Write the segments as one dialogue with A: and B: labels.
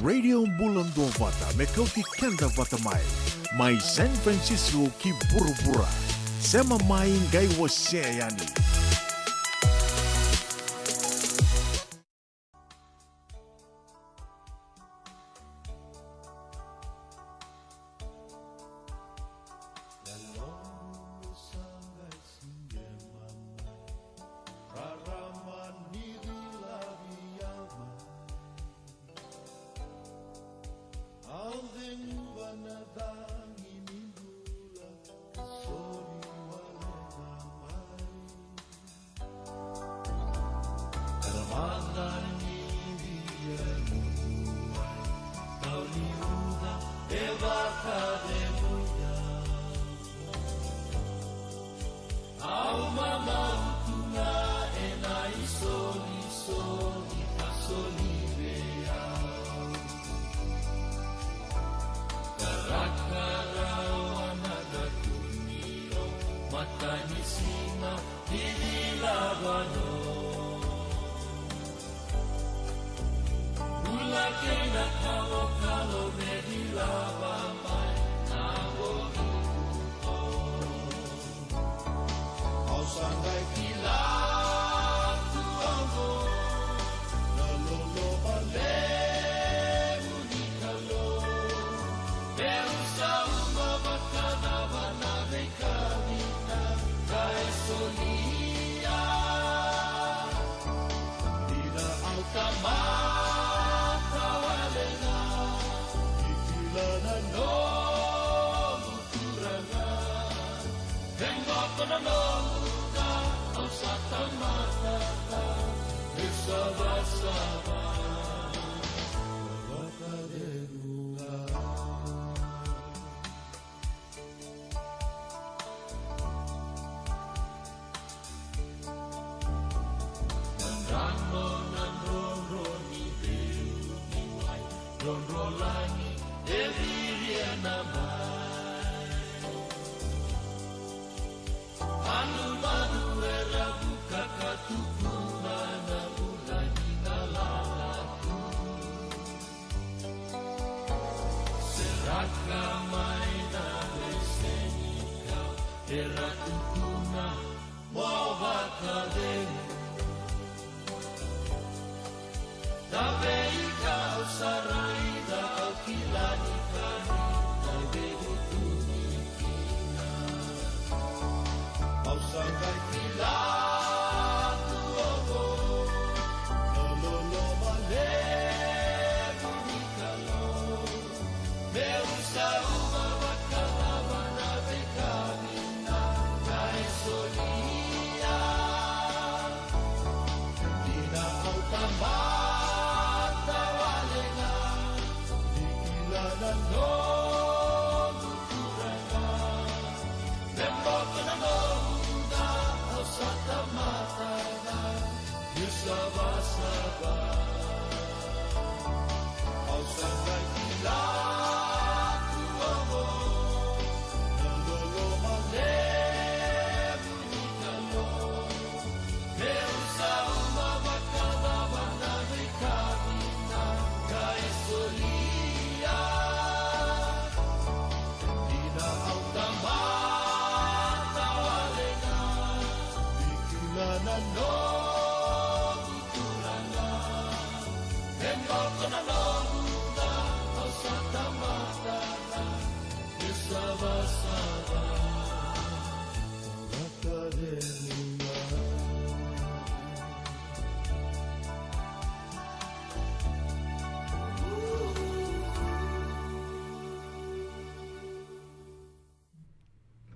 A: Radio Bulan Dua Vata me kauti kenda vata mai San Francisco ki burubura sema mai ngai wase yani.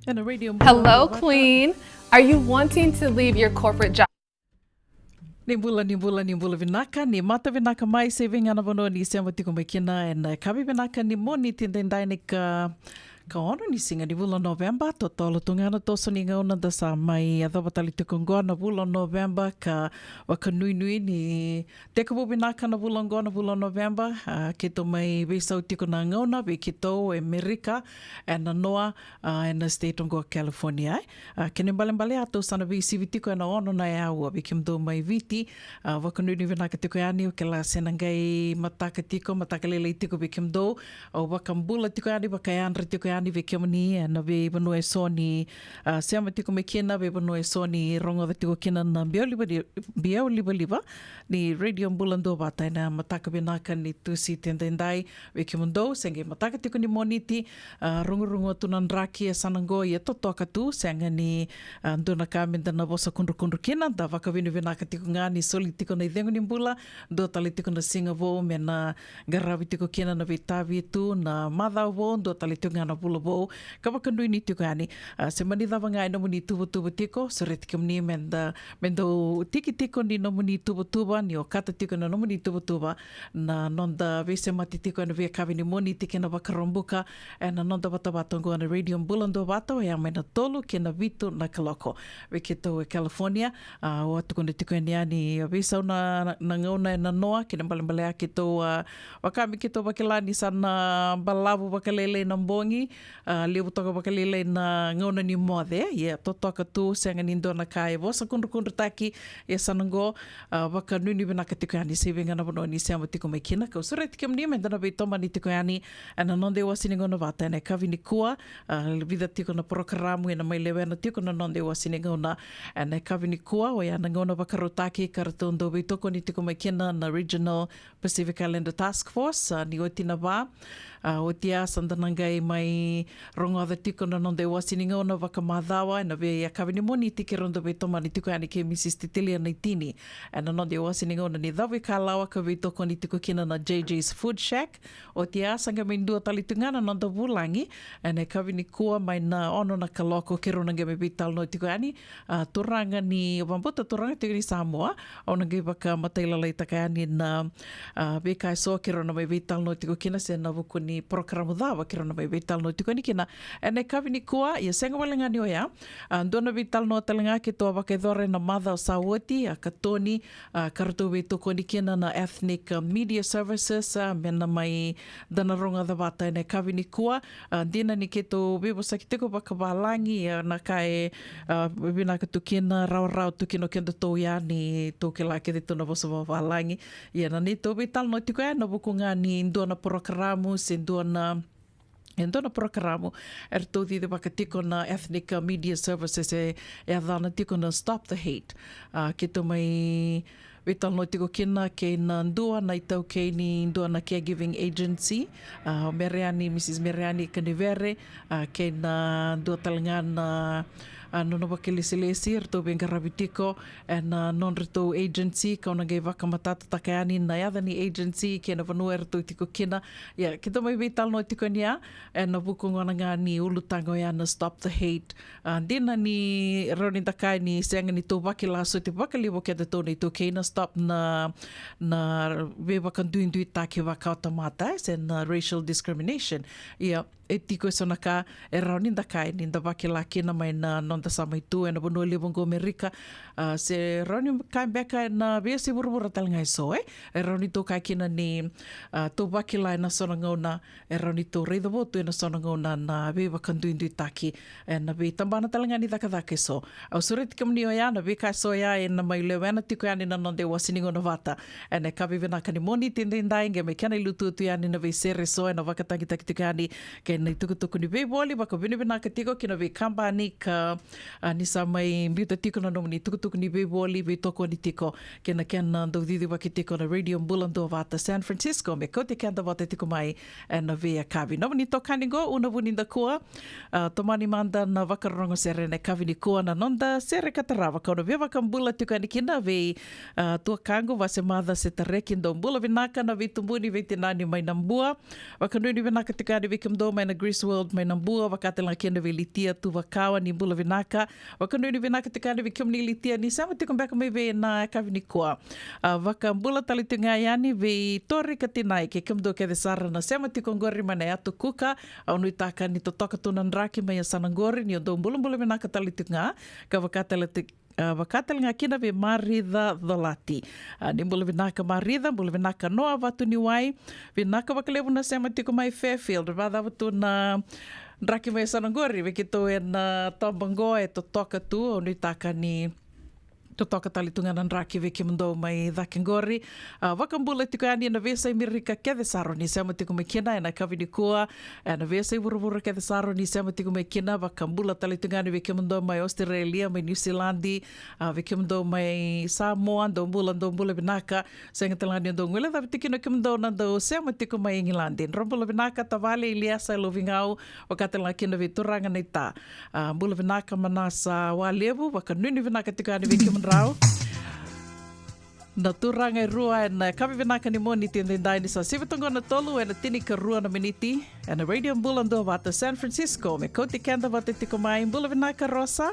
B: And a radio.
C: Hello, Queen. Are you wanting to leave your corporate job?
B: Nimbula vinaka, ni mata vinaka mai saving ana vano ni sema tiko makina and kabi vinaka ni moni tindendai ni ka Ka ono ni singa ni vula November, to tolo tungana to soninga ona da sa mai adhabatali te kongoa na vula November ka waka nui nui ni te ka bubinaka na vula ngoa na vula November, ke to mai vesau tiko na ngauna, ve ki tau e Amerika, e na noa, e na state ongoa California. Kene mbale ato sana vi sivi tiko e na ono na e aua, ve ki mdo mai viti, waka nui nui vinaka tiko e ani o ke la senangai mataka lele tiko ve ki mdo, o waka mbula tiko e ani, waka e anra tiko e ani ve ke mani, e na ve vanu e so ni seama tiko me kena, ve vanu e so ni rongo da tiko kena na biau liba, ni radio mbulando vata, e na mataka vinaka ni tusi tendendai, ve ki mdo, senge mataka tiko ni moniti, rungu atunan raki e sanango i e totoaka tu, senga ni ndona ka menda na vosa kundru kena, da waka vinu vinaka tiko ngā ni soli tiko na idhengu ni mbula, do tali tiko na singa vo, me na garawi tiko kena na vitavi tu, na madhau vo, do tali tiko ngā na bula vo, ka waka nui ni tiko ani. Se mani dhawa ngā i nomu ni tuba tiko, so re tiko mni menda tiki tiko ni nomu ni tuba, ni o kata tiko na nomu ni tuba, na nonda vese mati tiko na vea kawi ni moni tike na wakarombuka, e na nonda wata watongo na radio mbulando wato, e a mena tolu ke na vitu na kaloko. Weke tau e California, o atu kone tiko e ni vesau na ngauna e na noa, ke na mbale a ke tau wakami ke tau wakilani sana balavu wakalele na mbongi, lewu toka wakalele na ngauna ni moade, totoaka tu, senga ni ndona ka e vosa kundru taki, e sanango, waka nuni vinaka tiko ani, se venga na wano ni seama tiko mai kina, kau sura tiko mni, me dana vei toma ni tiko ani, ana nonde wasini ngona vata, ene kawi ni kua, vida tiko na prokaramu, ena mai lewe ana tiko na nonde wasini ngona, ene kawi ni kua, o ana ngona wakarotaki, karatondo vei toko ni tiko mai kina, na Regional Pacific Islander Task Force, ni otina wā, o tia sandanangai mai rongoada tiko na nonde wasini ngona wakamadhawa, ena vei a kawi ni moni tike rondo vei toma ni tiko ani ke Mrs. Titilia nei tini, ena nonde wasini ngona ni dhawi ka lawa ka vei toko ni tiko kina na JJ's Food Shack, o tia sanga mai ndua talitungana nonda vulangi, ena kawi ni kua mai na ono na kaloko ke ronanga me vital no tiko ani, turanga ni wambuta turanga tiko ni Samoa, ona ngai waka matailalai taka ani na veka so ke rona mai vital no tiko kina, se na vuku ni prokaramu dhawa ke rona mai vital no tiko ni kina, ena kawi ni kua, ia senga walenga ni oia, ndona vital no talanga ke toa waka edhore na madha o Sawoti, a katoni, karatou vei toko ni kina na Ethnic Media Services, mena mai dana ronga da wata, ena kawi ni kua, dina ni ke tō wewosa ki teko waka wālangi, na kai winaka tukina, rau tukino kenda tō ia ni tō ke la ke te tōna wosa wālangi, ia na ni tō vital no tiko e, na wukunga ni ndona prokaramu, se ndona prokaramu, tō de waka tiko na Ethnic Media Services e adhana tiko na Stop the Hate, ke tō mai vital no tiko kina ke na ndua na itau ke ni ndua na caregiving agency, Mrs. Mereani Kanivere, ke na ndua talanga na nono wakelesi rito benga rabitiko, na non rito agency, kauna gai waka matata takayani na yadani agency, ke na vanua rito tiko kina, ke to mai vital no tiko nia, na wukongona ngā ni ulutanga ya na Stop the Hate, dina ni rauni takai ni senga ni tō wakila so te wakaliwo ke te tōne tō keina stop na we wakanduindui take waka o tamata, se na racial discrimination, e tiko e sonaka e rauni takai ni nda wakila kina mai na nonda samaitu, e na wano lewongo Amerika, se rauni kai beka e na vea se wurubura talanga e so, e rauni tō kai kina ni tō wakila e na sonangauna, e rauni tō reida votu e na sonangauna na we wakanduindui take, e na we tambana talanga ni dhaka e so. Au sure tika mni o ia, na we kai so ia, e na mai lewena tiko ia ni na nonde wasini ngona vata, e na kawi vinaka ni moni tindindai, nge me kiana ilutu atu ia ni na we sere so, e na wakatangitaki tiko ia ni, ke na tukutuku ni we woli, waka vinaka tiko, kina we kamba ni ka ni sa mai mbiuta tiko na nomu ni tukutuku ni we woli, we toko ni tiko, kena kena ndau didi waki tiko na radio mbulando vata San Francisco, me kote kenda vata tiko mai, e na we a kawi. Nomu ni toka ni go, una wuni nda kua, tomani manda na wakarongo sere na kawi ni kua na nonda sere katarawa, kauna we waka mbula tiko ani kina, we tua kango vase madha se tareki ndo mbula vinaka na we tumbuni we te nani mai na mbua, waka nuni vinaka tiko ani we kimdo mai na na Greece World mai nambua wakatela kena ve litia tu wakawa ni bula vinaka wakanui ni vinaka te kana ve kiomni litia ni sama te kumbeka mai ve na kavini koa waka bula tali te ngai ani ve tori ka tinai ke kimdo ke sara na sama te kongori mana atu kuka au nui taka ni to toka tuna nraki mai sanangori ni ondo bula vinaka tali te ngā ka wakatela te wakatelinga kina ve maritha dholati. Ni mula vinaka maritha, mula vinaka noa watu ni wai, vinaka wakalevu na sema tiko mai Fairfield, vada watu na nraki mai sanangori, wikito e na tombangoa e to toka tu, o nui taka ni to toka talitunga na nraki veki mundou mai dhakengori. Wakambula tiko ani na vesa i mirika kethe saro ni sema tiko mai kina e na kavini kua e na vesa i vuruvura kethe saro ni sema tiko mai kina wakambula talitunga ani veki mundou mai Australia, mai New Zealandi, veki mundou mai Samoa, ndombula vinaka, senga talani ndongwele, dhavi tikino ki mundou na ndou sema tiko mai Engilandi. Nrombula vinaka tavale iliasa ilovingau wakatela kina vituranga nei ta. Mbula vinaka manasa walevu, wakanuni vinaka tiko ani veki rau. Na turanga rua na kavi vinaka ni moni tindai ni sa sivatongo na tolu e na tini ka rua na miniti e na radio mbulando vata San Francisco me koti kenda vata tiko mai mbula vinaka Rosa.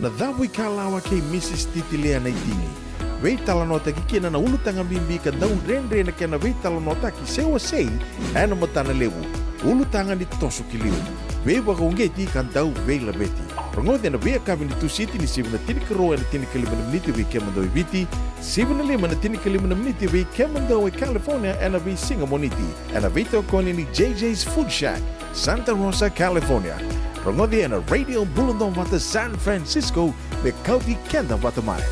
A: na dhavu ikalawa kei Mrs. Titilea na itini. Vei talanota ki kena na ulu tanga bimbi ka daun rendre na kena vei talanota ki sewa sei ana matana lewu. Ulu tanga ni tosu ki liu. Vei waka ungeti kan dau vei la beti. Rongode na vei akavi ni tu siti ni sivna tinikaro na tinikali meniti vei kemando viti. Sivna lima na tinikali meniti vei kemando e California ana vei singa moniti. Ana vei tokoni ni JJ's Food Shack, Santa Rosa, California. Rongode na Radio Bulundong Vata San Francisco me kauti kenda vata mai.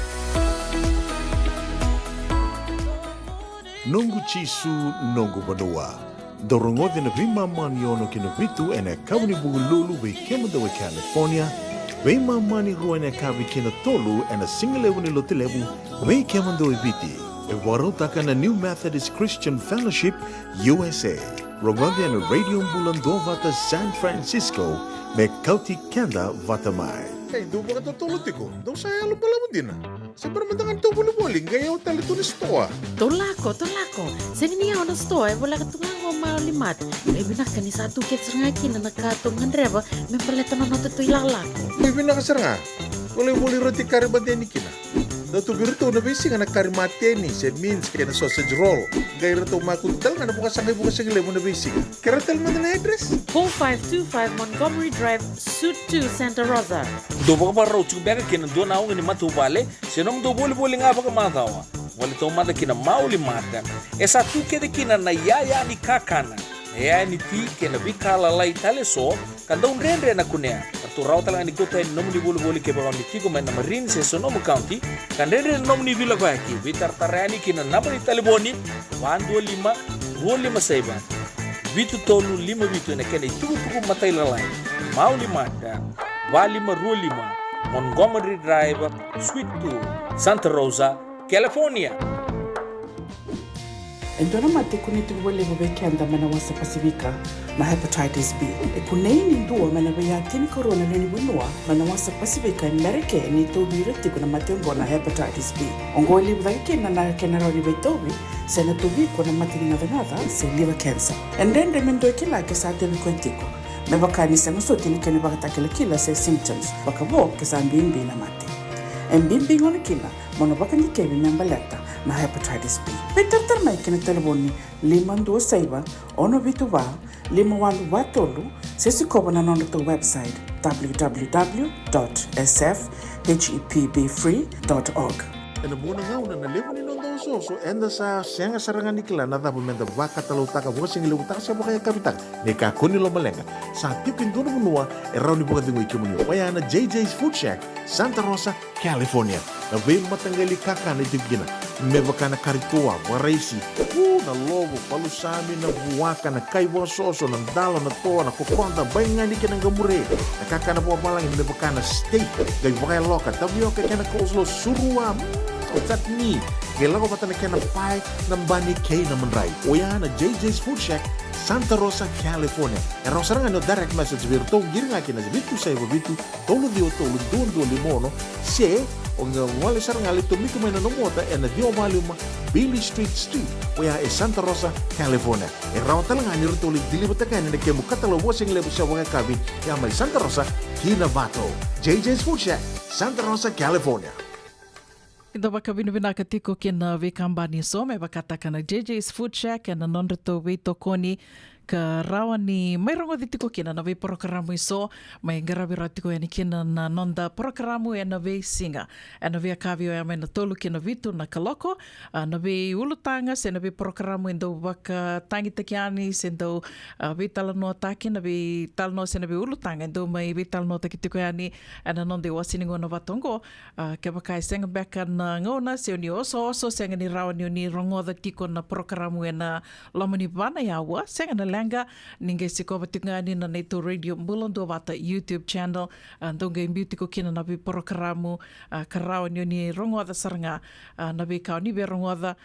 A: Nungu chisu nungu banua. Dorongode na vima mani ono kina vitu ena kauni bugululu ve kemando e California. Vima mani rua ena kavi kina tolu ena singalewu ni lotilewu ve kemando e viti. E warotaka na New Methodist Christian Fellowship USA. Rongode na Radio Bulundong Vata San Francisco me kauti kenda vata mai. Kay dubo ka tutulutiko. Daw saya lo pala mo din. Sa paramandangan to buli-buli, gayaw talito ni stoa.
D: Tolako. Sa niya na stoa, wala ka tungang maulimat. May binaka ni sa tukit sa ngaki na nagkatungan reba, may paleta na natutoy lalako.
A: May binaka nga. Wala roti karibadeni kina. Dato birto na bisi nga nagkarimateni, said means kaya na sausage roll. Gaya rito makuntal nga nabukas ang gile mo na bisi. Karatal mo na address?
D: 4525 Montgomery Drive, Suite 2, Santa Rosa.
E: Dobo ka para utsuk bega kina do na ni matubale, sinom do boli nga baka matawa. Wala to mata kina mauli mata. Esa tu kede kina na yaya ni kakana. Yaya ni ti kina bikala lai tale so, kanda unrendre na kunea. Atu raw talaga ni kota ni nomu ni boli ke baka ni tiko man na Marine se Sonoma County, kandendre nomu ni vila kwaki. Vitar tarani kina napa ni taliboni, 125 saiba. Vitu tolu 5 vitu na kena ituku matay lalay. Mauli mata. 525 Montgomery Drive, Suite 2, Santa Rosa, California.
F: Endona mate kuniti wale wabekenda mana wasa Pasifika na hepatitis B. Kunei ni nduwa mana wayatini corona nini winua mana wasa Pasifika Amerike ni tobi riti kuna matembo na hepatitis B. Ongoli wabake na kena rawi betobi sena tobi kuna matini ngadangada se liver cancer. Endende mendo kila kesate wikontiko. Mebakani senguso tini kene bakatakila kila se symptoms bakabo kesambimbi na mate. Mbimbi ngone kila mono bakani kebi membaleta na hepatitis B. Peter mai kene telefoni 526 ono vituva 51watolu sesi kobo na nondo to website www.sfhepbfree.org.
A: Ena muna nga una na levo ni nondo soso enda sa senga sarangan nikla na dabu menda baka talutaka buka singi leutaka sa baka kapitaka ne ka kuni lo malenga sa tipin dono munua erau ni buka dingo ikimuni waya na JJ's Food Shack, Santa Rosa, California. Na veio matanggali kaka na itigina me baka na karitoa waraisi na lobo palusami na buwaka na kaiwa soso na dalo na toa na kokonda bainga ni kena gamure na kaka na buwa malang me baka na steak gai baka loka tabio ka kena coleslaw surua tatni kailangan ko pata na kena pie ng bani kay na manray oya na JJ's Food Shack, Santa Rosa, California. Erau sarang ano direct message virto giring akin na bitu sa iba bitu tolo do limono se ang wala sarang alito mito may nanomota na dio maluma Billy Street oya Santa Rosa, California. Erau talaga ni rito dilibata kayo na nagkemukatalo wasing lebo sa mga kabi may Santa Rosa, Kinavato. JJ's Food Shack, Santa Rosa, California.
B: Ito baka binubinaka tiko kina vikambani so may bakataka na JJ's Food Shack na nonrito wito koni ka rawa ni mayroong tiko kina na programo iso may garabira tiko yani kina na nonda programo na singa na akavio may natolo kina vitu na kaloko na ulutanga se na programo indo baka tangi takiani se indo vitalano ataki na vitalano se na ulutanga indo may vitalano taki tiko yani na nonde wasiningo na vatongo ke baka senga baka na ngona se ni oso senga ni rawa ni rongoda tiko na programo na lamani bana yawa senga na Langa ninguém se cobatingani na neto radio Bulundong Vata YouTube channel ndonga imbiuti ko kina na programo karao ni rongoda saranga na ka ni rongoda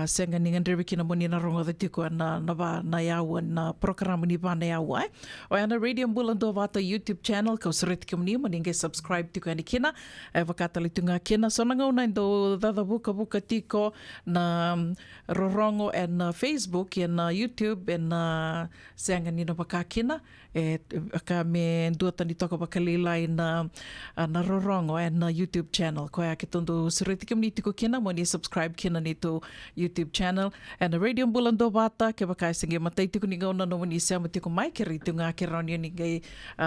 B: senga ningan drebi kina moni na rongoda tiko na na yawa na programo ni bana yawa o na radio Bulundong Vata YouTube channel ka usrit kimni mo ninguém subscribe tiko ni kina vakata litunga kina so nga una ndo dada buka tiko na rorongo and Facebook and YouTube and seanga ni na wakakina ka me ndua tani toka wakalilai na rorongo na YouTube channel. Koe ake tondo sureti kam ni tiko kina mo ni subscribe kina ni to YouTube channel na Radio Bulando Wata ke wakai singe matai tiko ni ngauna no ni sama tiko mai ke ritu ngā ke rauni ni ngai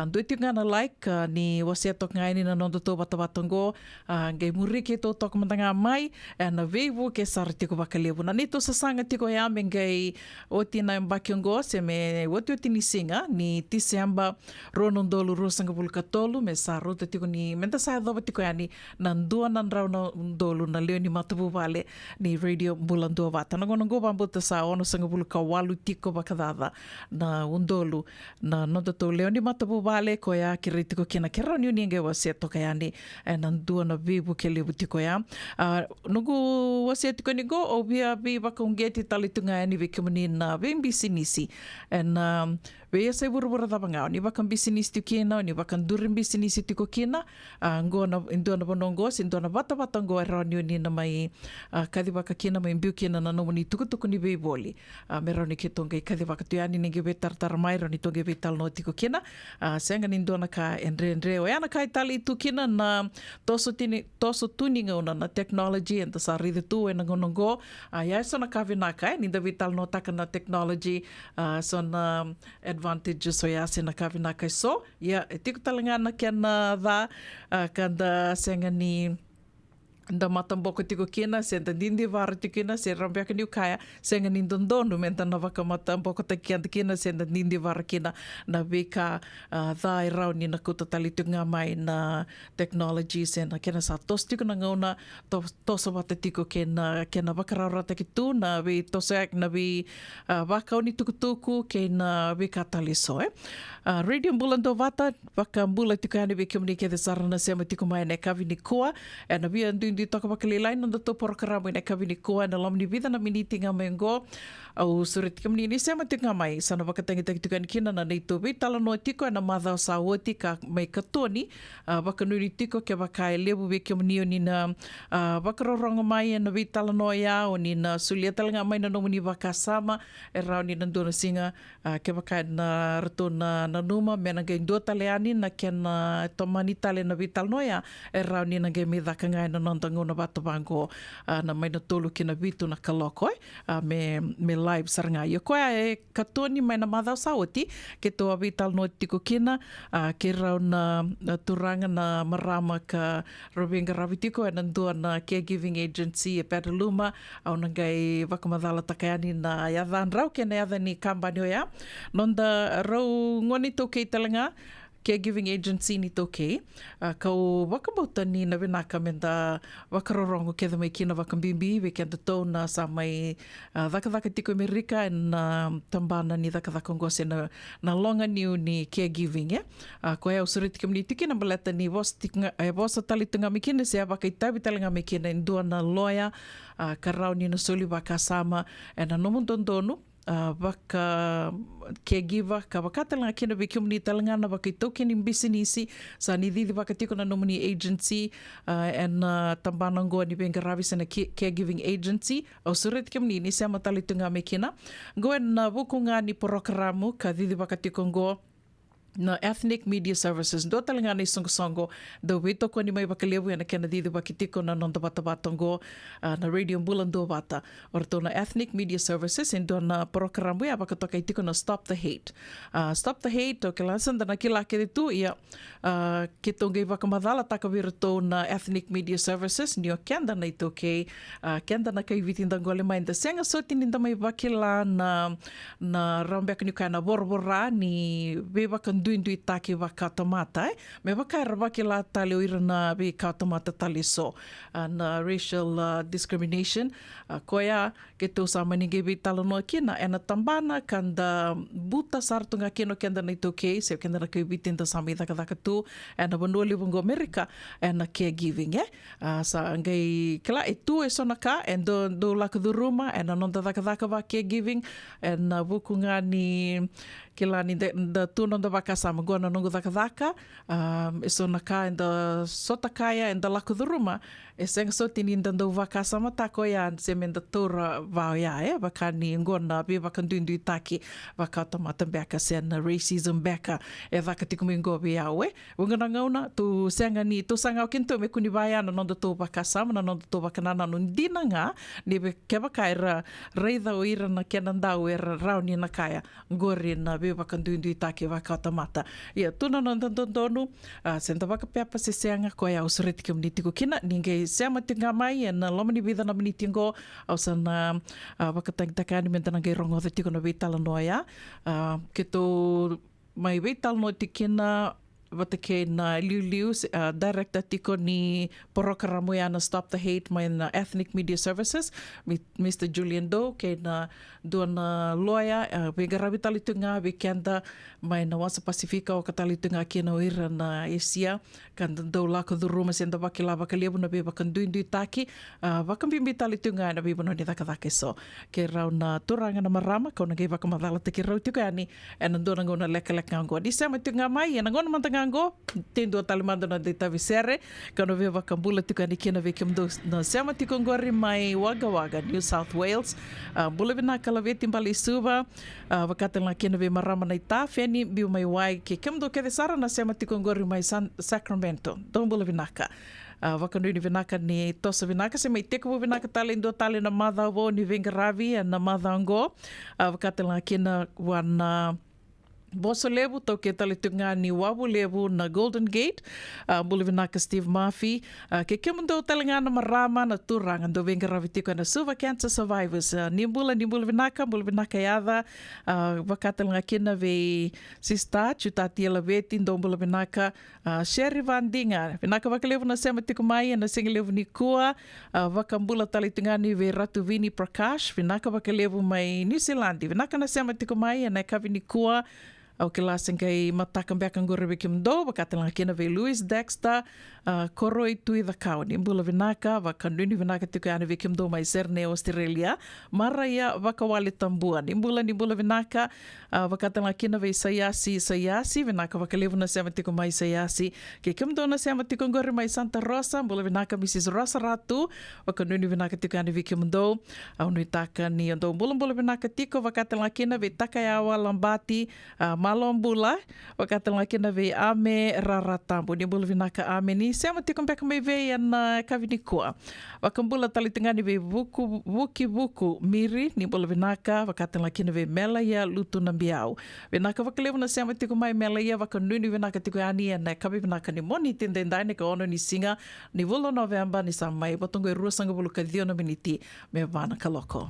B: ndoi tiko ngana like ni wasia tok ngai ni na nondo to wata watango ngai muri ke to tok matanga mai na veivo ke sar tiko wakalevu na nito sasanga tiko ya me ngai oti na mbakiongo se me oti ni singa ni Disemba ronondolu rosanga bulkatolu me sa rota tiko ni menta sa doba tiko ya ni nandua nandrau na ndolu na leo ni matabu vale ni Radio Bulando Wata na ngonongo bambuta sa ono sanga bulka walu tiko bakadada na undolu na nondo to leo ni matabu vale ko ya kiri tiko kina kera ni nge wase toka ya ni nandua na vibu ke lebu tiko ya nugu wase tiko ni go obia bi bakongeti talitunga ya ni vikimuni na vimbisi nisi na Vea sai buru-buru tapangau, ni wakan business tu kena, ni wakan durin business tu kena, ngona indona bonongo, indona bata-bata ngo eroni ni na mai kadi waka kena mai mbiu kena na nomu ni tuku-tuku ni vei boli. Meroni ke tonga kadi waka tuani ni ge tar mai roni tonga ve tal no tiko kena. Senga ni indona kaendre o yana kai tali tu kena na toso tuni ngona na technology and sa ride tu e ngonongo. Ya so na kavinaka ni da vital no taka na technology so na advantages so ya sena kawina kai so ya tiku talangana kena da kanda senga ni da matamboko tiko kena senta dindi vara tiko kena se rambiaka ni ukaya senga ni dondono menta na waka matamboko takianta kena senta dindi vara kena na veka da i rau ni na kutatali tunga mai na technology sena kena sa tos tiko na ngauna tosa wata tiko kena wakararata ki tu na vi tosa na vi wakau ni tukutuku kena veka tali so Radio Bulando Wata waka mbula tiko yani veka mni ke de sarana sema tiko mai na kavini kua na vi andu di toka wakalilai nanda to porokaramu ina kawini koa na lamni vida na miniti nga mengo au surit kamni ni sema tinga mai sana wakatangi-tangi tukan kina na neito vi tala no tiko na madhao sa woti ka mai katoni wakanuri tiko ke wakai lebu vi kamni ni na wakaroronga mai na vi tala no ya o ni na sulia talanga mai na nomuni wakasama e rao ni nanduna singa ke wakai na rato na numa mena ngai ndo taleani na kena tomani tale na vi tala no ya e rao ni na ngai midhaka ngai na nonda ngona wata wango na mai na tolu kina vitu na kaloko me live saranga. Ia koea e katoni mai na madhao saoti ke toa vital no tiko kina ke rau na turanga na marama ka Robenga Ravitiko e nandua na caregiving agency e Petaluma au na ngai wakamadhala takayani na yadhan rau ke na yadhan ni kambani o ya. Nonda rau ngoni tau kei talanga caregiving agency ni toke kau wakamauta ni na vinaka menda wakarorongo ke mai kina wakambimbi we kenda tau na sa mai dhaka tiko Amerika na tambana ni dhaka ngose na longa niu ni caregiving ko e usurit kamni tiki na baleta ni vosa talitunga mikina se wakaitabi talinga mikina indua na loya karau ni na soli wakasama na nomundondonu waka caregiver ka wakatalanga kina vi community talanga na waka itoke ni business sa ni didi waka tiko na nomuni agency and tambana ngoa ni benga ravi sa na caregiving agency au suret community ni sama talitunga me kina ngoa na wukunga ni porokaramu ka didi waka tiko ngoa na Ethnic Media Services do talanga ni songo do wito ko ni mai bakalevu na kena didi bakitiko na nonda bata-batango na Radio Bulando Wata orto na Ethnic Media Services indo na programu ya bakatoka itiko na Stop the Hate o kelasan na kila ke tu ia kitonge bakamadala takavirato na Ethnic Media Services ni o kenda na ito ke kenda na kai vitinda ngole mai da senga soti ninda mai bakila na rambek ni kana borbora ni beba duindui take waka tamata me waka rawaki la tale o irana be ka tamata tale so na racial discrimination koia ke to sa maninge be talo no kina ena tambana kanda buta sartunga kino kenda na ito ke se kenda na ke bitinda sami daka tu ena bonoli bongo America ena caregiving sa ngai kala e tu e sonaka endo do lakaduruma ena nonda daka wa caregiving ena bukunga ni kila ni da tu nonda vakasama gona nungu dhaka e so na ka enda sota kaya enda laku dhuruma e senga so tini enda ndau vakasama tako ya se menda tora vau ya vakani ngona be vakandundu taki vakatamata beka sen racism beka e vakatiku mingo be ya we ngana ngauna tu senga ni tu sanga kinto me kuni vaya na nonda to vakasama na nonda to vakanana no dinanga ni be keva kaira reida o ira na kenandau era rauni na kaya ngori na be vakandundu taki vakatamata ia tuna no tonu senta vakapeapa se seanga ko ya usureti community ko kina ninge sema tinga mai na lomani vida na minitingo au sana vakatangtakani mentana ngai rongo the tiko no vitala noia ke to mai vitala no tikina Vatake na liu director tiko ni porokaramu ya na Stop the Hate mai na Ethnic Media Services Mr. Julian Doe ke na duana lawyer vega ravitalitunga vikenda mai na Wasa Pasifika o katalitunga ke na ira na Asia kan do lako duruma senda vakila vakalebu na be vakanduindu taki vakambimbi talitunga na be bono ni dakadake so ke rau na turanga na marama ko na ge vakamadala te ke rau tukani and ndona ngona leka ngo di sama tunga mai na ngona mantanga ngo tendo talimando na de tavisere kano ve vakambula tukani kena ve kimdo na sama tikongori mai Wagga New South Wales bulavina kalaveti mbali suva vakatela kena ve marama na ita feni biu mai wai ke kimdo ke de sara na sama tikongori mai Sacramento don bulavinaka vakanui vinaka ni tosa vinaka se mai teko vinaka tale ndo tale na madha vo ni vengaravi na madha ngo vakatela kena wana Boso levu tau ke talitunga ni wawu levu na Golden Gate, bulavinaka Steve Murphy, ke kemundo talinga na marama na turanga do venga ravitiko na suva cancer survivors, nimbula vinaka yada, vakatalanga kina ve sista, chutati ela veti ndo bulavinaka, Sherry Van Dinga, vinaka vakalevu na sema tiko mai na singa levu ni kua, vakambula talitunga ni ve Ratu Vini Prakash, vinaka vakalevu mai New Zealand, vinaka na sema tiko mai na kavi ni kua, au ke lasen kai matakambeka ngore kim do vakatala kina ve Louis Dexter koroi tui the kauni mbula vinaka vakanduni vinaka tuka ana ve kim do mai Serne Australia maraya vakawali tambua nimbula vinaka vakatala kina ve Sayasi vinaka vakalevu na sema tiko mai Sayasi ke kim do na sema tiko ngore mai Santa Rosa mbula vinaka Mrs. Rosa Ratu vakanduni vinaka tuka ana ve kim do au nui taka ni ndo mbula vinaka tiko vakatala kina ve Takayawa Lambati Malombula, wakatala kina ve ame raratambu ni bula vinaka ame ni sema tikum peka mai ve na kavinikua. Wakambula talitengani ve vuku miri ni bula vinaka wakatala kina ve melaya lutu na biau. Vinaka wakalevu na sema tikum mai melaya wakanuni vinaka tiku ani na kavi vinaka ni moni tindendai ni ka ono ni singa ni vulo November ni samai botongo rua sanga bulu kadio na miniti me vana kaloko.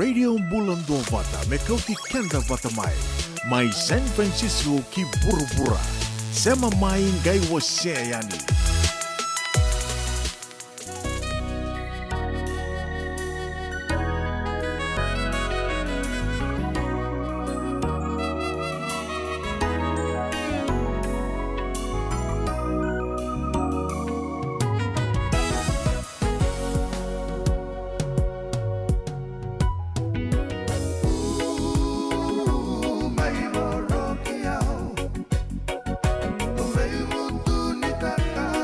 A: Radio Bulan Dua Vata me kau ti kenda vata mai San Francisco ki burubura sema mai ngai wa yani.
G: Taka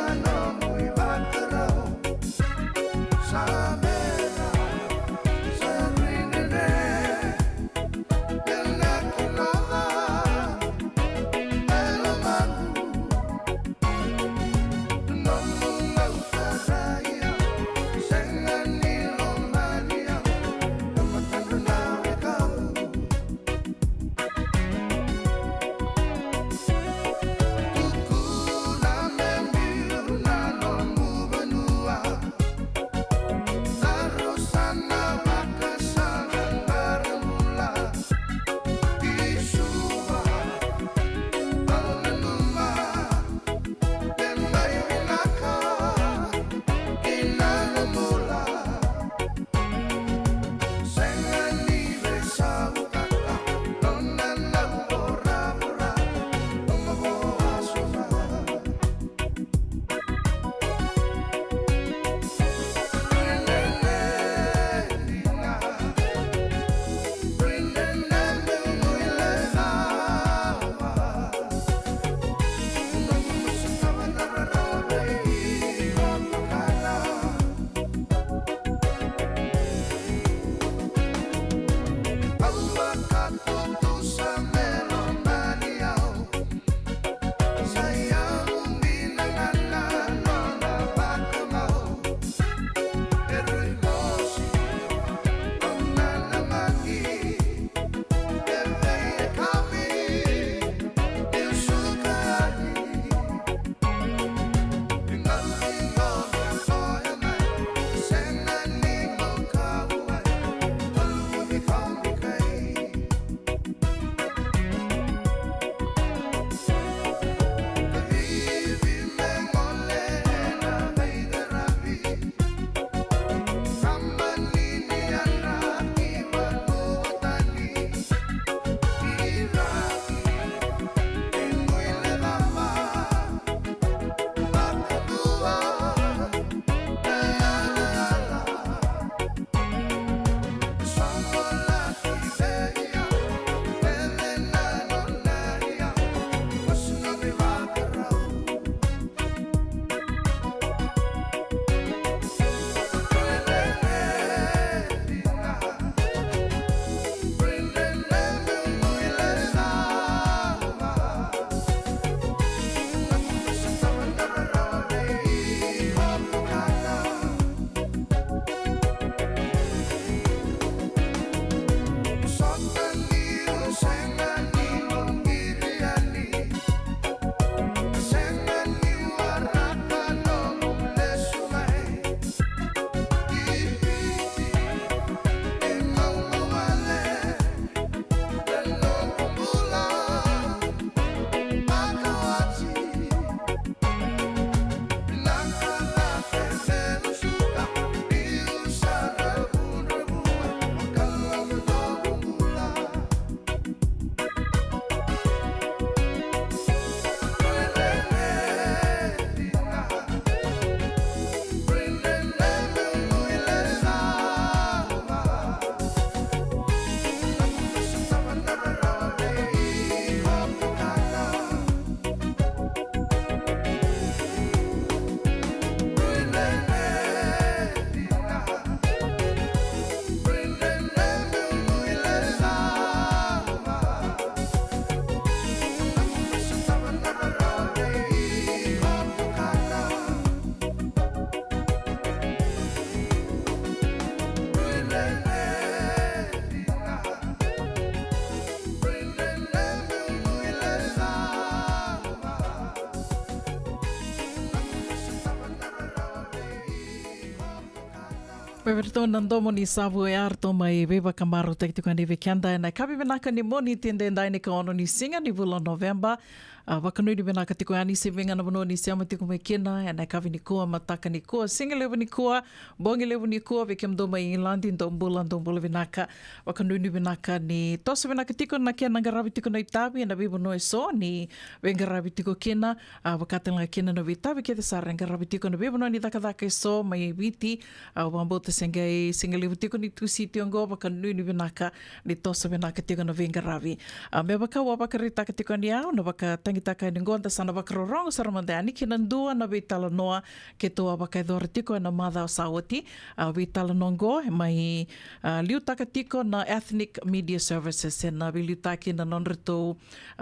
B: Paverto nandomo ni savu e arto mai beba kamaru te kitu kani weekenda na kabi benaka ni moni tende ndai ni kaono ni singa ni vula November. Wakanui ni benaka tiko ani se venga na bono ni siama tiko me kena na kavi ni kua mataka ni kua singa levu ni kua bongi levu ni kua vekem do mai England ndo mbula benaka wakanui ni benaka ni toso benaka tiko na kena ngarabi tiko na itabi na bibo no so ni vengarabi tiko kena wakatanga kena no vitabi ke sara ngarabi tiko na bibo no ni daka so mai viti wambota singa levu tiko ni tusi tiongo wakanui ni benaka ni toso benaka tiko na vengarabi me waka wabakarita tiko ni au no waka tangitaka ni ngonda sana wakarorong saramandani ki nandua na vitala noa ke toa wakaidora tiko na madha o sawati vitala nongo mai liutaka tiko na Ethnic Media Services na liutaki na nonreto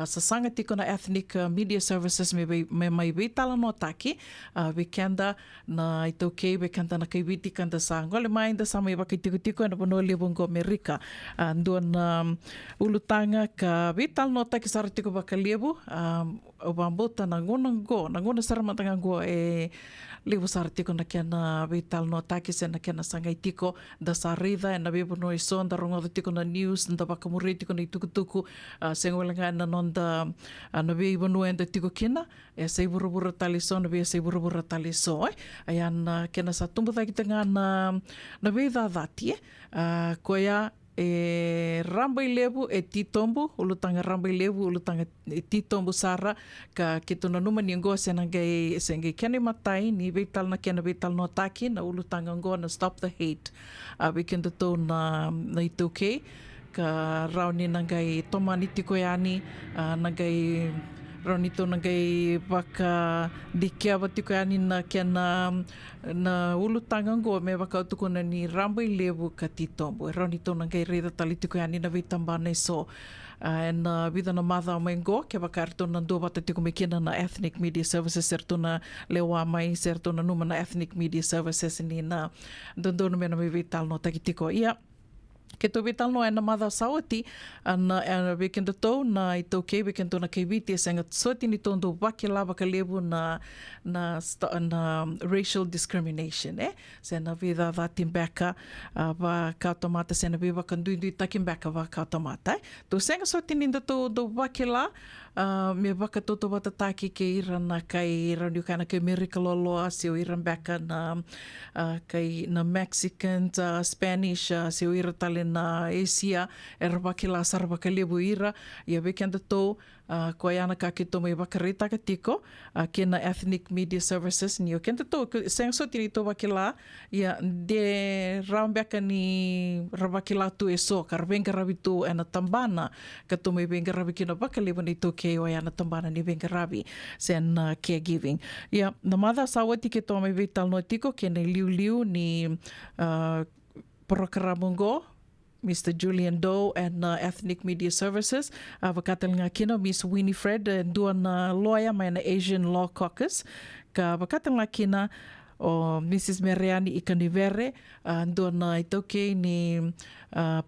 B: sasanga tiko na Ethnic Media Services me mai vitala no taki weekenda na itokei weekenda na kaibiti kanda sa ngole mai inda sa mai wakaitiko tiko na bono lebongo Amerika ndua na ulutanga ka vitala no taki saratiko wakaliebu o bambota na ngona saramatanga go e levo saratiko na kena vital no takise na kena sangai tiko da sarida na bebo no ison da rongo tiko na news da bakamuri tiko na tukutuku sengolenga na nonda na be ibonu enda tiko kena e sei burubura taliso na be sei burubura taliso ayan kena sa tumbu ta kitanga na be dati koya e ramba levu e titombu ulutanga ramba levu ulutanga titombu sara ka kituna numa ni ngo senangai kene matai ni vital na kena vital no taki na ulutanga ngo na stop the hate weekend to na itoke ka rauni nangai tomani tiko yani nangai Ronito nangai waka dikia watiko ani na kia na ulutanga ngo me waka utukuna ni rambai levu ka titombo. Ronito nangai reida tali tiko ani na vitambane so. And vida na madha o mengo ke waka arto na ndo wata tiko me kena na Ethnic Media Services serto na lewa mai serto na numa na Ethnic Media Services ni na dondo na me na me vital no takitiko. Ia. Ke tō vital no e na madha sawati na weekend tō na i tō kei weekend tō na kei viti e senga soti ni tōndo wake la waka levu na racial discrimination sena vida va timbeka va kautamata sena viva kanduindui takimbeka va kautamata tō senga soti ni tō wake la me waka toto watataki ke ira na kai ranu kana ke Amerika loloa seo ira beka na kai na Mexican Spanish seo ira tale na Asia e rawakila sarawaka lebu ira ia weekend tō koe ana ka ke tō mai wakarita ka tiko ke na Ethnic Media Services ni o kenta tō senga so tini tō wakila ia de raumbeka ni rawakila tu e so ka rawenga rawi tō e na tambana ka tō mai wenga rawi ki na wakalebu ni tō ke o e ana tambana ni wenga rawi sen caregiving ia na madha sawati ke tō mai vital no tiko ke na liu ni Porokaramungo Mr. Julian Doe and Ethnic Media Services. Wakatalinga kino Miss Winifred dua na lawyer mai na Asian Law Caucus. Ka wakatalinga kina o Mrs. Meriani Ikanivere dua na itoke ni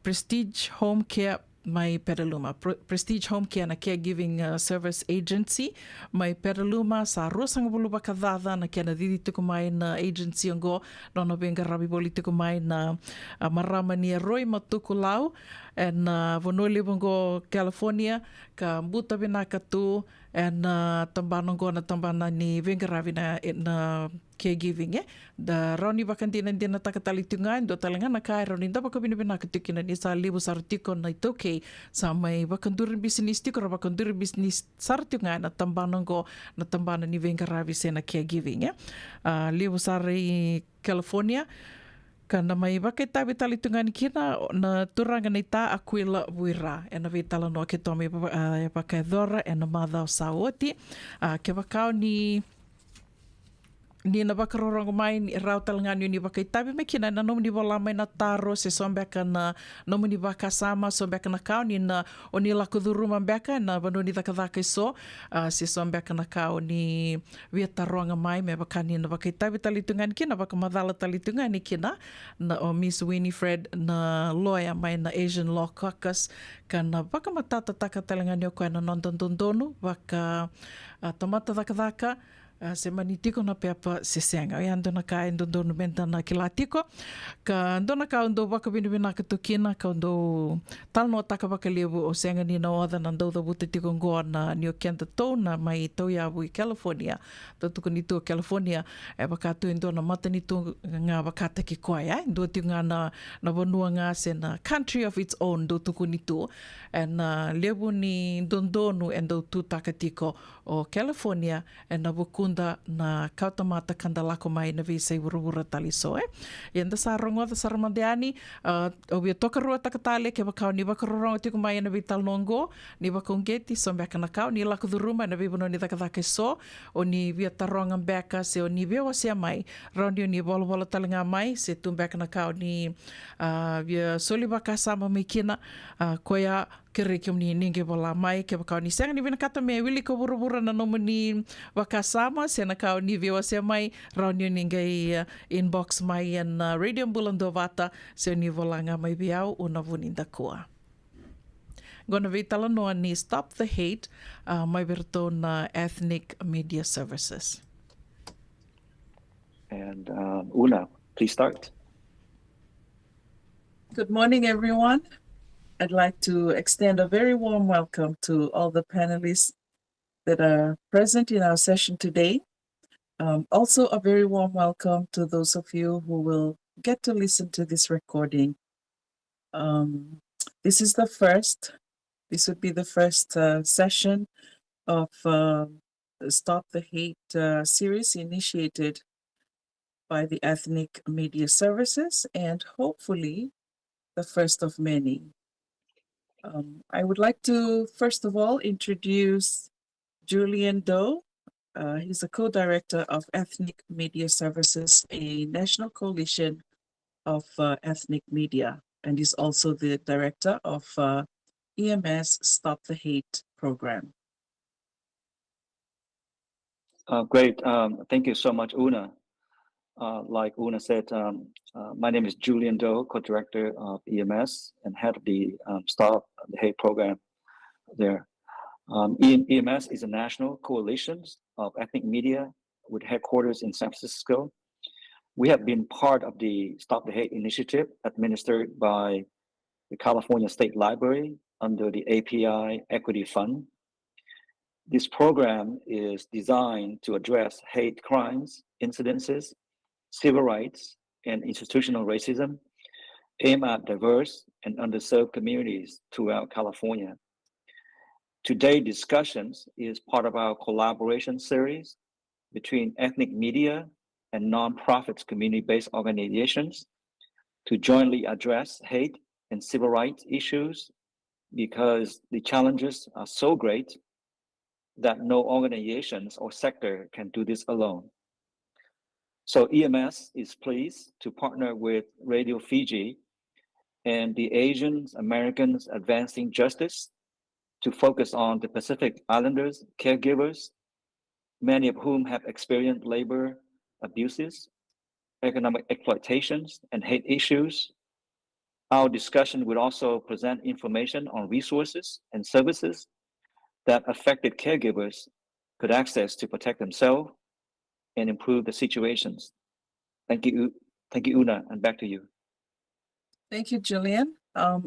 B: Prestige Home Care mai Petaluma. Prestige Home Care na Caregiving Service Agency mai Petaluma sa rosanga bulu bakadada na kia na didi tuku mai na agency ongo nono benga rabi boli tuku mai na marama ni Roy matuku lau na vonoli bongo California ka mbuta binaka tu na tambanongo na tambana ni benga rabi na caregiving da rauni bakandina dina takatali tungai do talanga na kai rauni da bakabina binaka tukina ni sa libu sartiko na itoke sa mai bakandurin business tiko ra bakandurin business sartungai na tambanongo na tambana ni venga ravi sena caregiving libu sari California kana mai wake tawe tali tungani kina na turanga nei tā akuila wira e na vitala no ke tome wake dhora e na madha o sawoti ke wakao ni na wakarorongo mai ni rautalangani ni wakaitabi me kina na nomu ni wala mai na taro se sombeka na nomu ni wakasama sombeka na kau ni na o ni lakuduruma mbeka na wano ni dhaka so se sombeka na kau ni viataronga mai me wakani na wakaitabi talitungani kina wakamadhala talitungani kina na o Miss Winifred na lawyer mai na Asian Law Caucus kana wakamatata taka talangani o koe na nondondondonu waka tamata dhaka se manitiko na peapa se senga. Ia ndona ka e ndondonu menta na ki la tiko. Ka ndona ka ndo waka winawina ka tukina, ka ndo talno o taka waka lewu o senga ni na oda na ndau da wuta tiko ngoa na ni o kianta tau na mai tau iawu i California. Tau tuku ni tu o California e wakatu e ndona mata ni tu ngā wakata ki koe, ai? Ndo tiu ngā na wanua ngā se na country of its own, ndo tuku ni tu. E na lewu ni ndondonu e ndau tu taka tiko o California e na wakunda na kautamata kandalako mai na visei wurawura taliso, eh? Ia nda sa rongo da saramandeani, o wia tokarua takatale ke wakau ni wakarorongo tiku mai na vital nongo, ni wakongeti so mbeka na kau, ni lako duruma na vibono ni takatake so, o ni via taronga mbeka se o ni vewa sea mai, raundi o ni wala talinga mai, se tu mbeka na kau ni via soli waka sama mikina, koia kere ki ni ninge wala mai, ke wakau ni senga ni vina kata me wili ko wurawura na nomu ni waka sama, se na kau ni vewa sea mai, raundi o ni ngai inbox mai an Radio Bulandovata, se o ni walanga mai biau o na vuninda kua. Gona vitala noa ni Stop the Hate, mai verto na Ethnic Media Services.
G: And Una, please start.
H: Good morning, everyone. I'd like to extend a very warm welcome to all the panelists that are present in our session today. Also, a very warm welcome to those of you who will get to listen to this recording. This would be the first session of Stop the Hate series initiated by the Ethnic Media Services, and hopefully the first of many. I would like to, first of all, introduce Julian Doe. He's a co-director of Ethnic Media Services, a national coalition of ethnic media, and he's also the director of EMS Stop the Hate program.
G: Great. Thank you so much, Una. Like Una said, my name is Julian Doe, co-director of EMS and head of the Stop the Hate program there. EMS is a national coalition of ethnic media with headquarters in San Francisco. We have been part of the Stop the Hate initiative administered by the California State Library under the API Equity Fund. This program is designed to address hate crimes, incidences, civil rights, and institutional racism, aimed at diverse and underserved communities throughout California. Today's discussions is part of our collaboration series between ethnic media and nonprofits community-based organizations to jointly address hate and civil rights issues because the challenges are so great that no organizations or sector can do this alone. So EMS is pleased to partner with Radio Fiji and the Asian Americans Advancing Justice to focus on the Pacific Islanders caregivers, many of whom have experienced labor abuses, economic exploitations, and hate issues. Our discussion will also present information on resources and services that affected caregivers could access to protect themselves and improve the situations. Thank you, Una, and back to you.
H: Thank you, Julian.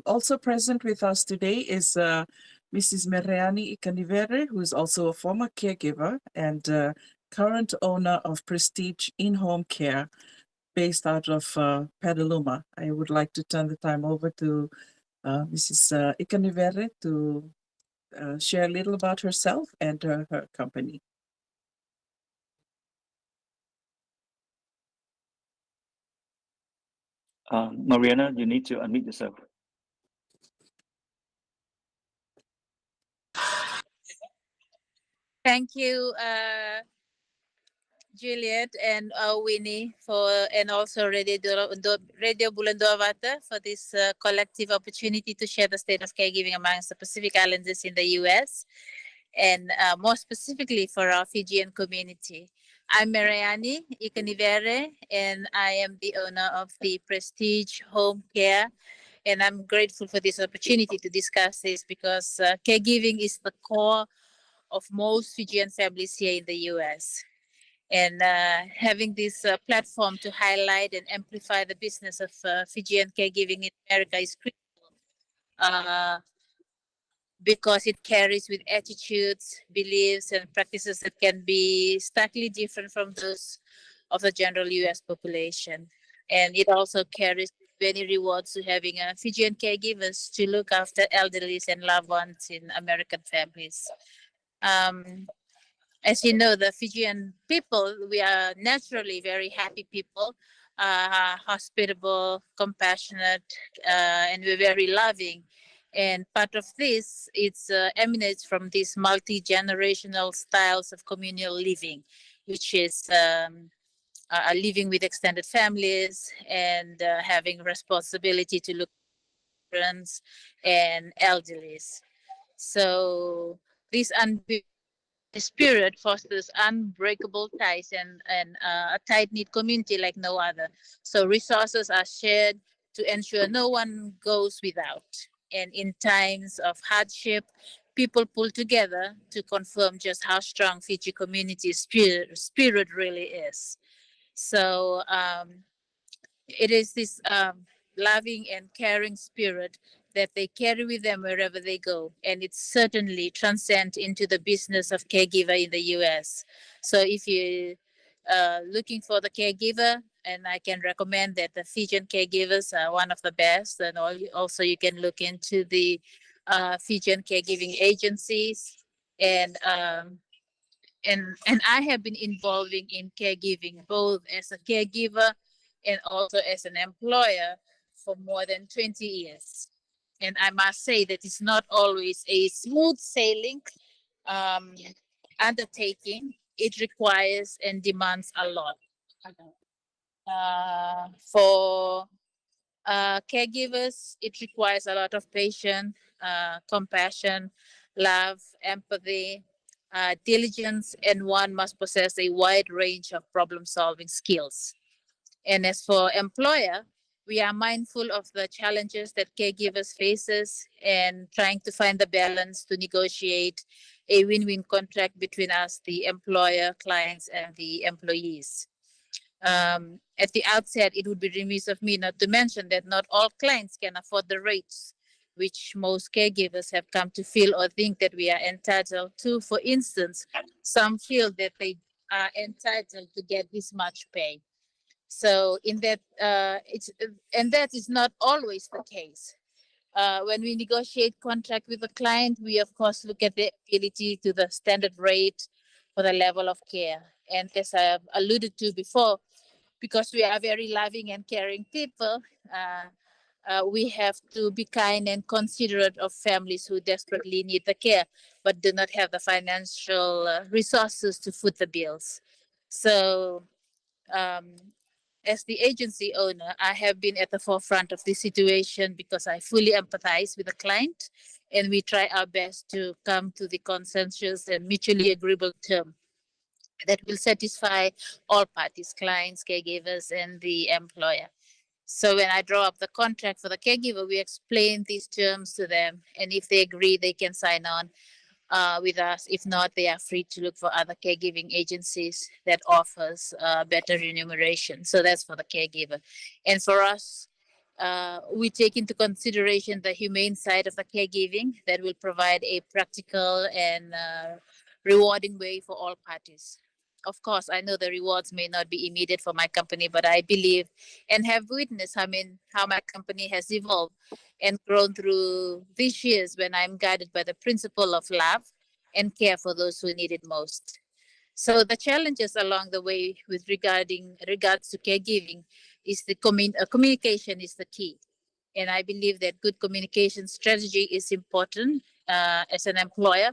H: Also present with us today is Mrs. Mereani Ikanivere, who is also a former caregiver and current owner of Prestige in-home care based out of Petaluma. I would like to turn the time over to Mrs. Ikanivere to share a little about herself and her company.
G: Mariana, you need to unmute yourself.
I: Thank you, Juliet and Winnie and also Radio Bulandovata for this collective opportunity to share the state of caregiving amongst the Pacific Islanders in the U.S. and more specifically for our Fijian community. I'm Mariani Ikanivere, and I am the owner of the Prestige Home Care. And I'm grateful for this opportunity to discuss this because caregiving is the core of most Fijian families here in the U.S. And having this platform to highlight and amplify the business of Fijian caregiving in America is critical because it carries with attitudes, beliefs, and practices that can be starkly different from those of the general US population. And it also carries many rewards to having Fijian caregivers to look after elderly and loved ones in American families. Um, as you know, the Fijian people, we are naturally very happy people, hospitable, compassionate, and we're very loving. And part of this, it's emanates from these multi-generational styles of communal living, which is living with extended families and having responsibility to look after friends and elderlies. So this spirit fosters unbreakable ties and a tight knit community like no other. So resources are shared to ensure no one goes without. And in times of hardship, people pull together to confirm just how strong Fiji community spirit really is. So it is this loving and caring spirit that they carry with them wherever they go. And it certainly transcends into the business of caregiver in the US. So if you looking for the caregiver, and I can recommend that the Fijian caregivers are one of the best. And also you can look into the Fijian caregiving agencies. And and I have been involving in caregiving both as a caregiver and also as an employer for more than 20 years. And I must say that it's not always a smooth sailing um, undertaking. It requires and demands a lot. For caregivers, it requires a lot of patience, compassion, love, empathy, diligence, and one must possess a wide range of problem solving skills. And as for employer, we are mindful of the challenges that caregivers faces and trying to find the balance to negotiate a win-win contract between us, the employer, clients, and the employees. At the outset, it would be remiss of me not to mention that not all clients can afford the rates which most caregivers have come to feel or think that we are entitled to. For instance, some feel that they are entitled to get this much pay. So in that, and that is not always the case. When we negotiate contract with a client, we of course look at the ability to the standard rate for the level of care. And as I have alluded to before, because we are very loving and caring people, we have to be kind and considerate of families who desperately need the care but do not have the financial resources to foot the bills. So, um, as the agency owner, I have been at the forefront of this situation because I fully empathize with the client and we try our best to come to the consensus and mutually agreeable term that will satisfy all parties, clients, caregivers, and the employer. So when I draw up the contract for the caregiver, we explain these terms to them, and if they agree, they can sign on with us. If not, they are free to look for other caregiving agencies that offers better remuneration. So that's for the caregiver, and for us. We take into consideration the humane side of the caregiving that will provide a practical and rewarding way for all parties. Of course, I know the rewards may not be immediate for my company, but I believe and have witnessed how my company has evolved and grown through these years when I'm guided by the principle of love and care for those who need it most. So the challenges along the way with regards to caregiving is the communication is the key. And I believe that good communication strategy is important as an employer,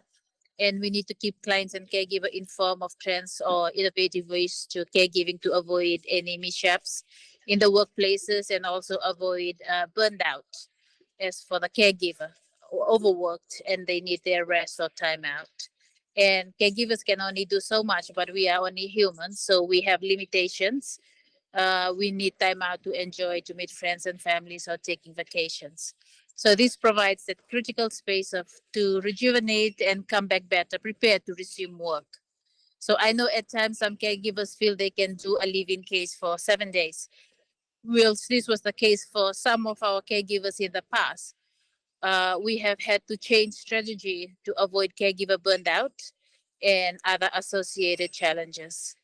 I: and we need to keep clients and caregiver informed of trends or innovative ways to caregiving to avoid any mishaps in the workplaces and also avoid burnout. As for the caregiver, overworked and they need their rest or time out. And caregivers can only do so much, but we are only humans, so we have limitations. We need time out to enjoy, to meet friends and families, or taking vacations. So this provides that critical space of to rejuvenate and come back better, prepared to resume work. So I know at times some caregivers feel they can do a live-in case for 7 days. Well, this was the case for some of our caregivers in the past. We have had to change strategy to avoid caregiver burnout and other associated challenges.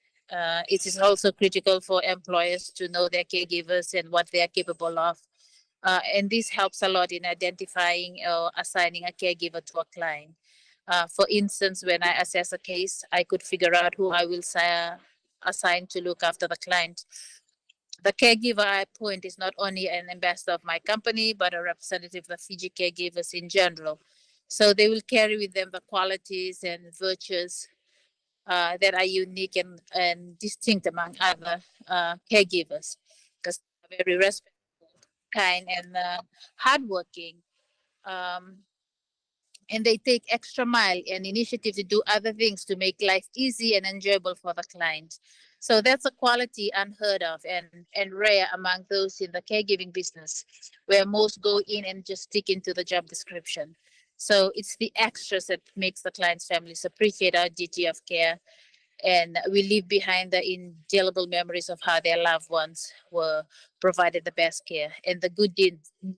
I: It is also critical for employers to know their caregivers and what they are capable of. And this helps a lot in identifying or assigning a caregiver to a client. For instance, when I assess a case, I could figure out who I will assign to look after the client. The caregiver I appoint is not only an ambassador of my company, but a representative of the Fiji caregivers in general. So they will carry with them the qualities and virtues that are unique and distinct among other caregivers, because they're very respectful, kind, and hardworking. Um, and they take extra mile and initiative to do other things to make life easy and enjoyable for the client. So that's a quality unheard of and rare among those in the caregiving business, where most go in and just stick into the job description. So it's the extras that makes the client's families appreciate our duty of care, and we leave behind the indelible memories of how their loved ones were provided the best care, and the good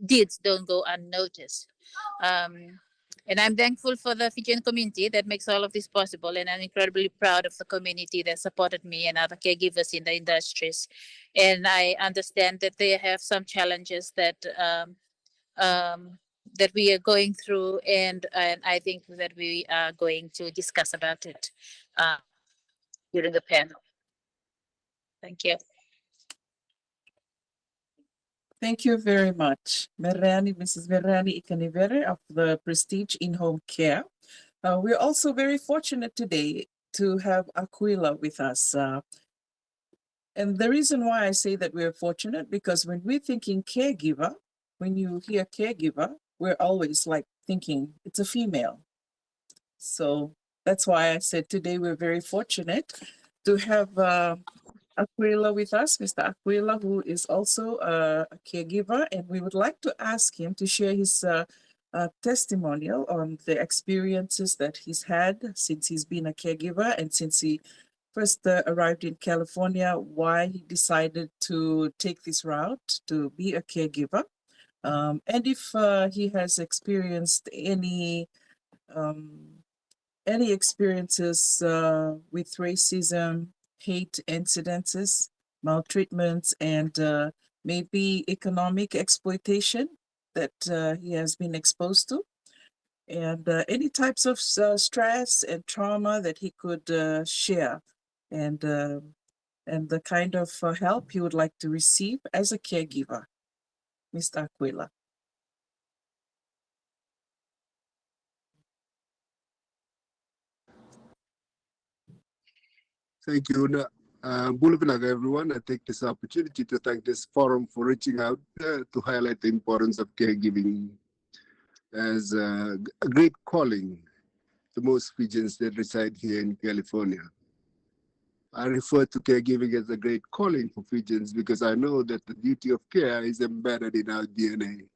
I: deeds don't go unnoticed. Um, and I'm thankful for the Fijian community that makes all of this possible, and I'm incredibly proud of the community that supported me and other caregivers in the industries. And I understand that they have some challenges that we are going through, and I think that we are going to discuss about it during the panel. Thank you.
H: Thank you very much, Mrs. Merani Ikanivere of the Prestige In-Home Care. We're also very fortunate today to have Aquila with us. And the reason why I say that we're fortunate, because when we're thinking caregiver, when you hear caregiver, we're always like thinking it's a female. So that's why I said today we're very fortunate to have Aquila with us, Mr. Aquila, who is also a caregiver, and we would like to ask him to share his testimonial on the experiences that he's had since he's been a caregiver and since he first arrived in California, why he decided to take this route to be a caregiver, and if he has experienced any experiences with racism, hate incidences, maltreatments, and maybe economic exploitation that he has been exposed to, and any types of stress and trauma that he could share, and the kind of help he would like to receive as a caregiver. Mr. Aquila.
J: Thank you, Una. Bulupinaga, everyone. I take this opportunity to thank this forum for reaching out to highlight the importance of caregiving as a great calling to most Fijians that reside here in California. I refer to caregiving as a great calling for Fijians because I know that the duty of care is embedded in our DNA.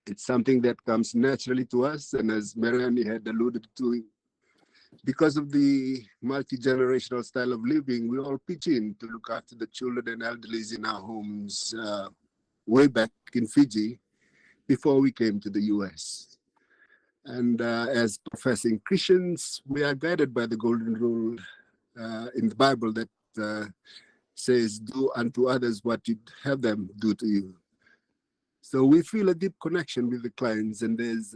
J: It's something that comes naturally to us, and as Merani had alluded to, because of the multi-generational style of living, we all pitch in to look after the children and elderly in our homes way back in Fiji before we came to the US. And as professing Christians, we are guided by the golden rule in the Bible that says, do unto others what you'd have them do to you. So we feel a deep connection with the clients, and there's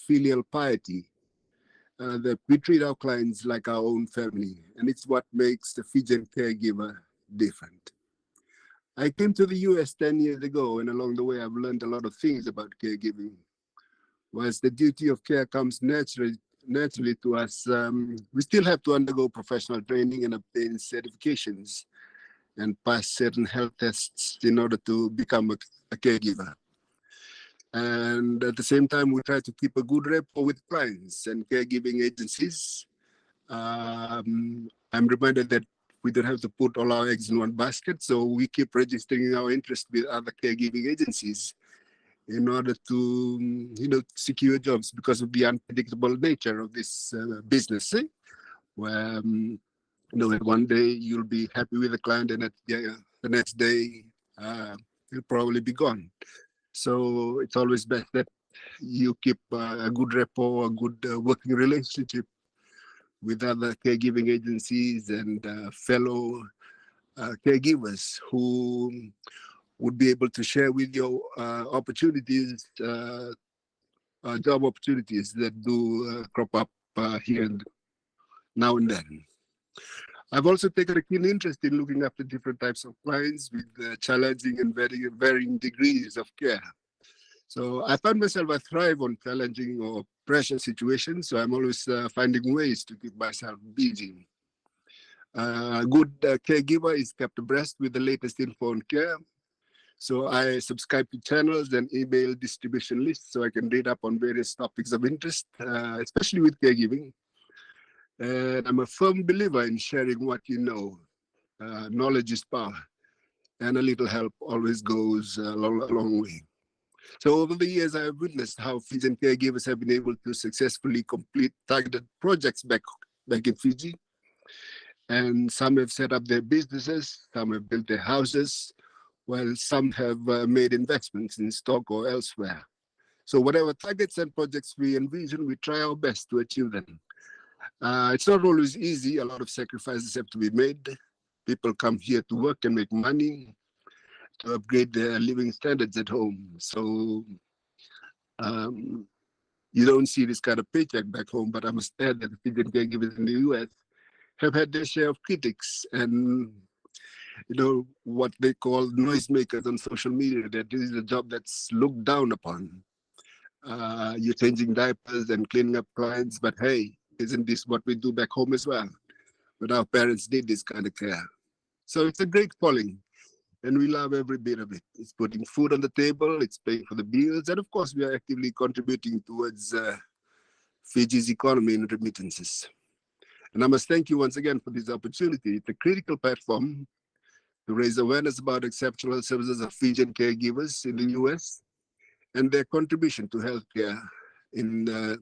J: filial piety. That we treat our clients like our own family, and it's what makes the Fijian caregiver different. I came to the US 10 years ago, and along the way, I've learned a lot of things about caregiving. Whilst the duty of care comes naturally to us, we still have to undergo professional training and obtain certifications and pass certain health tests in order to become a caregiver. And at the same time, we try to keep a good rapport with clients and caregiving agencies. I'm reminded that we don't have to put all our eggs in one basket, so we keep registering our interest with other caregiving agencies in order to, secure jobs because of the unpredictable nature of this business. where that one day you'll be happy with the client, and the next day he'll probably be gone. So it's always best that you keep a good rapport, a good working relationship with other caregiving agencies and fellow caregivers who would be able to share with you opportunities, job opportunities that do crop up here now and then. I've also taken a keen interest in looking after different types of clients with challenging and varying degrees of care. So I found myself I thrive on challenging or pressure situations, so I'm always finding ways to keep myself busy. A good caregiver is kept abreast with the latest info on care. So I subscribe to channels and email distribution lists so I can read up on various topics of interest, especially with caregiving. And I'm a firm believer in sharing what you know. Knowledge is power, and a little help always goes a long way. So over the years, I have witnessed how Fijian caregivers have been able to successfully complete targeted projects back in Fiji. And some have set up their businesses, some have built their houses, while some have made investments in stock or elsewhere. So whatever targets and projects we envision, we try our best to achieve them. It's not always easy. A lot of sacrifices have to be made. People come here to work and make money to upgrade their living standards at home. So you don't see this kind of paycheck back home, but I must add that the Fijian caregivers in the US have had their share of critics and what they call noisemakers on social media, that this is a job that's looked down upon. You're changing diapers and cleaning up clients, but hey, isn't this what we do back home as well? But our parents did this kind of care. So it's a great calling, and we love every bit of it. It's putting food on the table, it's paying for the bills, and of course we are actively contributing towards Fiji's economy and remittances. And I must thank you once again for this opportunity. It's a critical platform to raise awareness about exceptional services of Fijian caregivers in the US and their contribution to healthcare in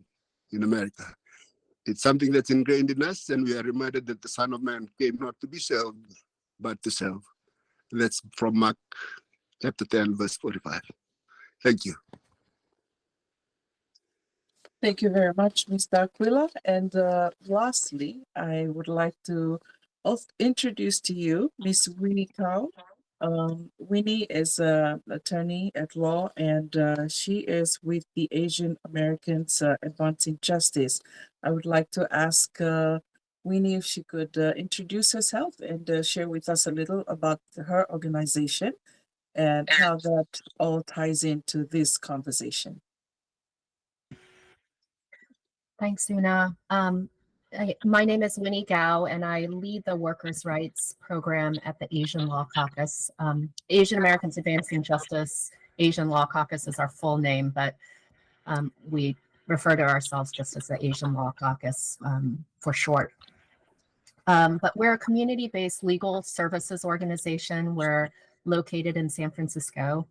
J: America. It's something that's ingrained in us, and we are reminded that the Son of Man came not to be served, but to serve. That's from Mark chapter 10, verse 45. Thank you.
H: Thank you very much, Mr. Aquila. And lastly, I would like to also introduce to you Miss Winnie Cow. Winnie is an attorney at law, and she is with the Asian Americans Advancing Justice. I would like to ask Winnie if she could introduce herself and share with us a little about her organization and how that all ties into this conversation.
K: Thanks, Una. My name is Winnie Gao, and I lead the Workers' Rights Program at the Asian Law Caucus. Asian Americans Advancing Justice, Asian Law Caucus is our full name, but we refer to ourselves just as the Asian Law Caucus for short. But we're a community-based legal services organization. We're located in San Francisco.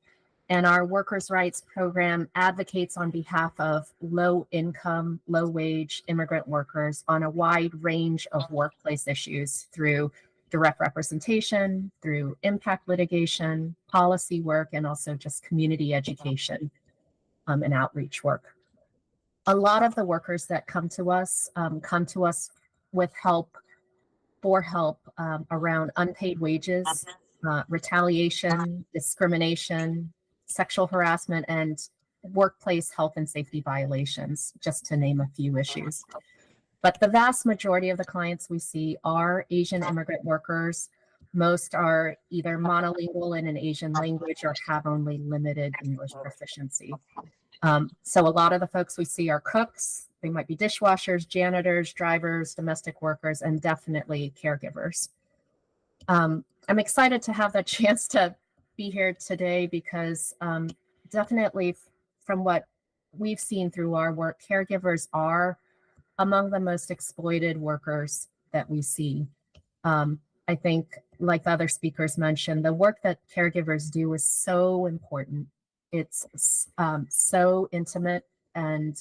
K: And our workers' rights program advocates on behalf of low-income, low-wage immigrant workers on a wide range of workplace issues through direct representation, through impact litigation, policy work, and also just community education and outreach work. A lot of the workers that come to us with help around unpaid wages, retaliation, discrimination, sexual harassment, and workplace health and safety violations, just to name a few issues. But the vast majority of the clients we see are Asian immigrant workers. Most are either monolingual in an Asian language or have only limited English proficiency. So a lot of the folks we see are cooks. They might be dishwashers, janitors, drivers, domestic workers, and definitely caregivers. I'm excited to have the chance to be here today because definitely from what we've seen through our work, caregivers are among the most exploited workers that we see. I think, like the other speakers mentioned, the work that caregivers do is so important. It's so intimate and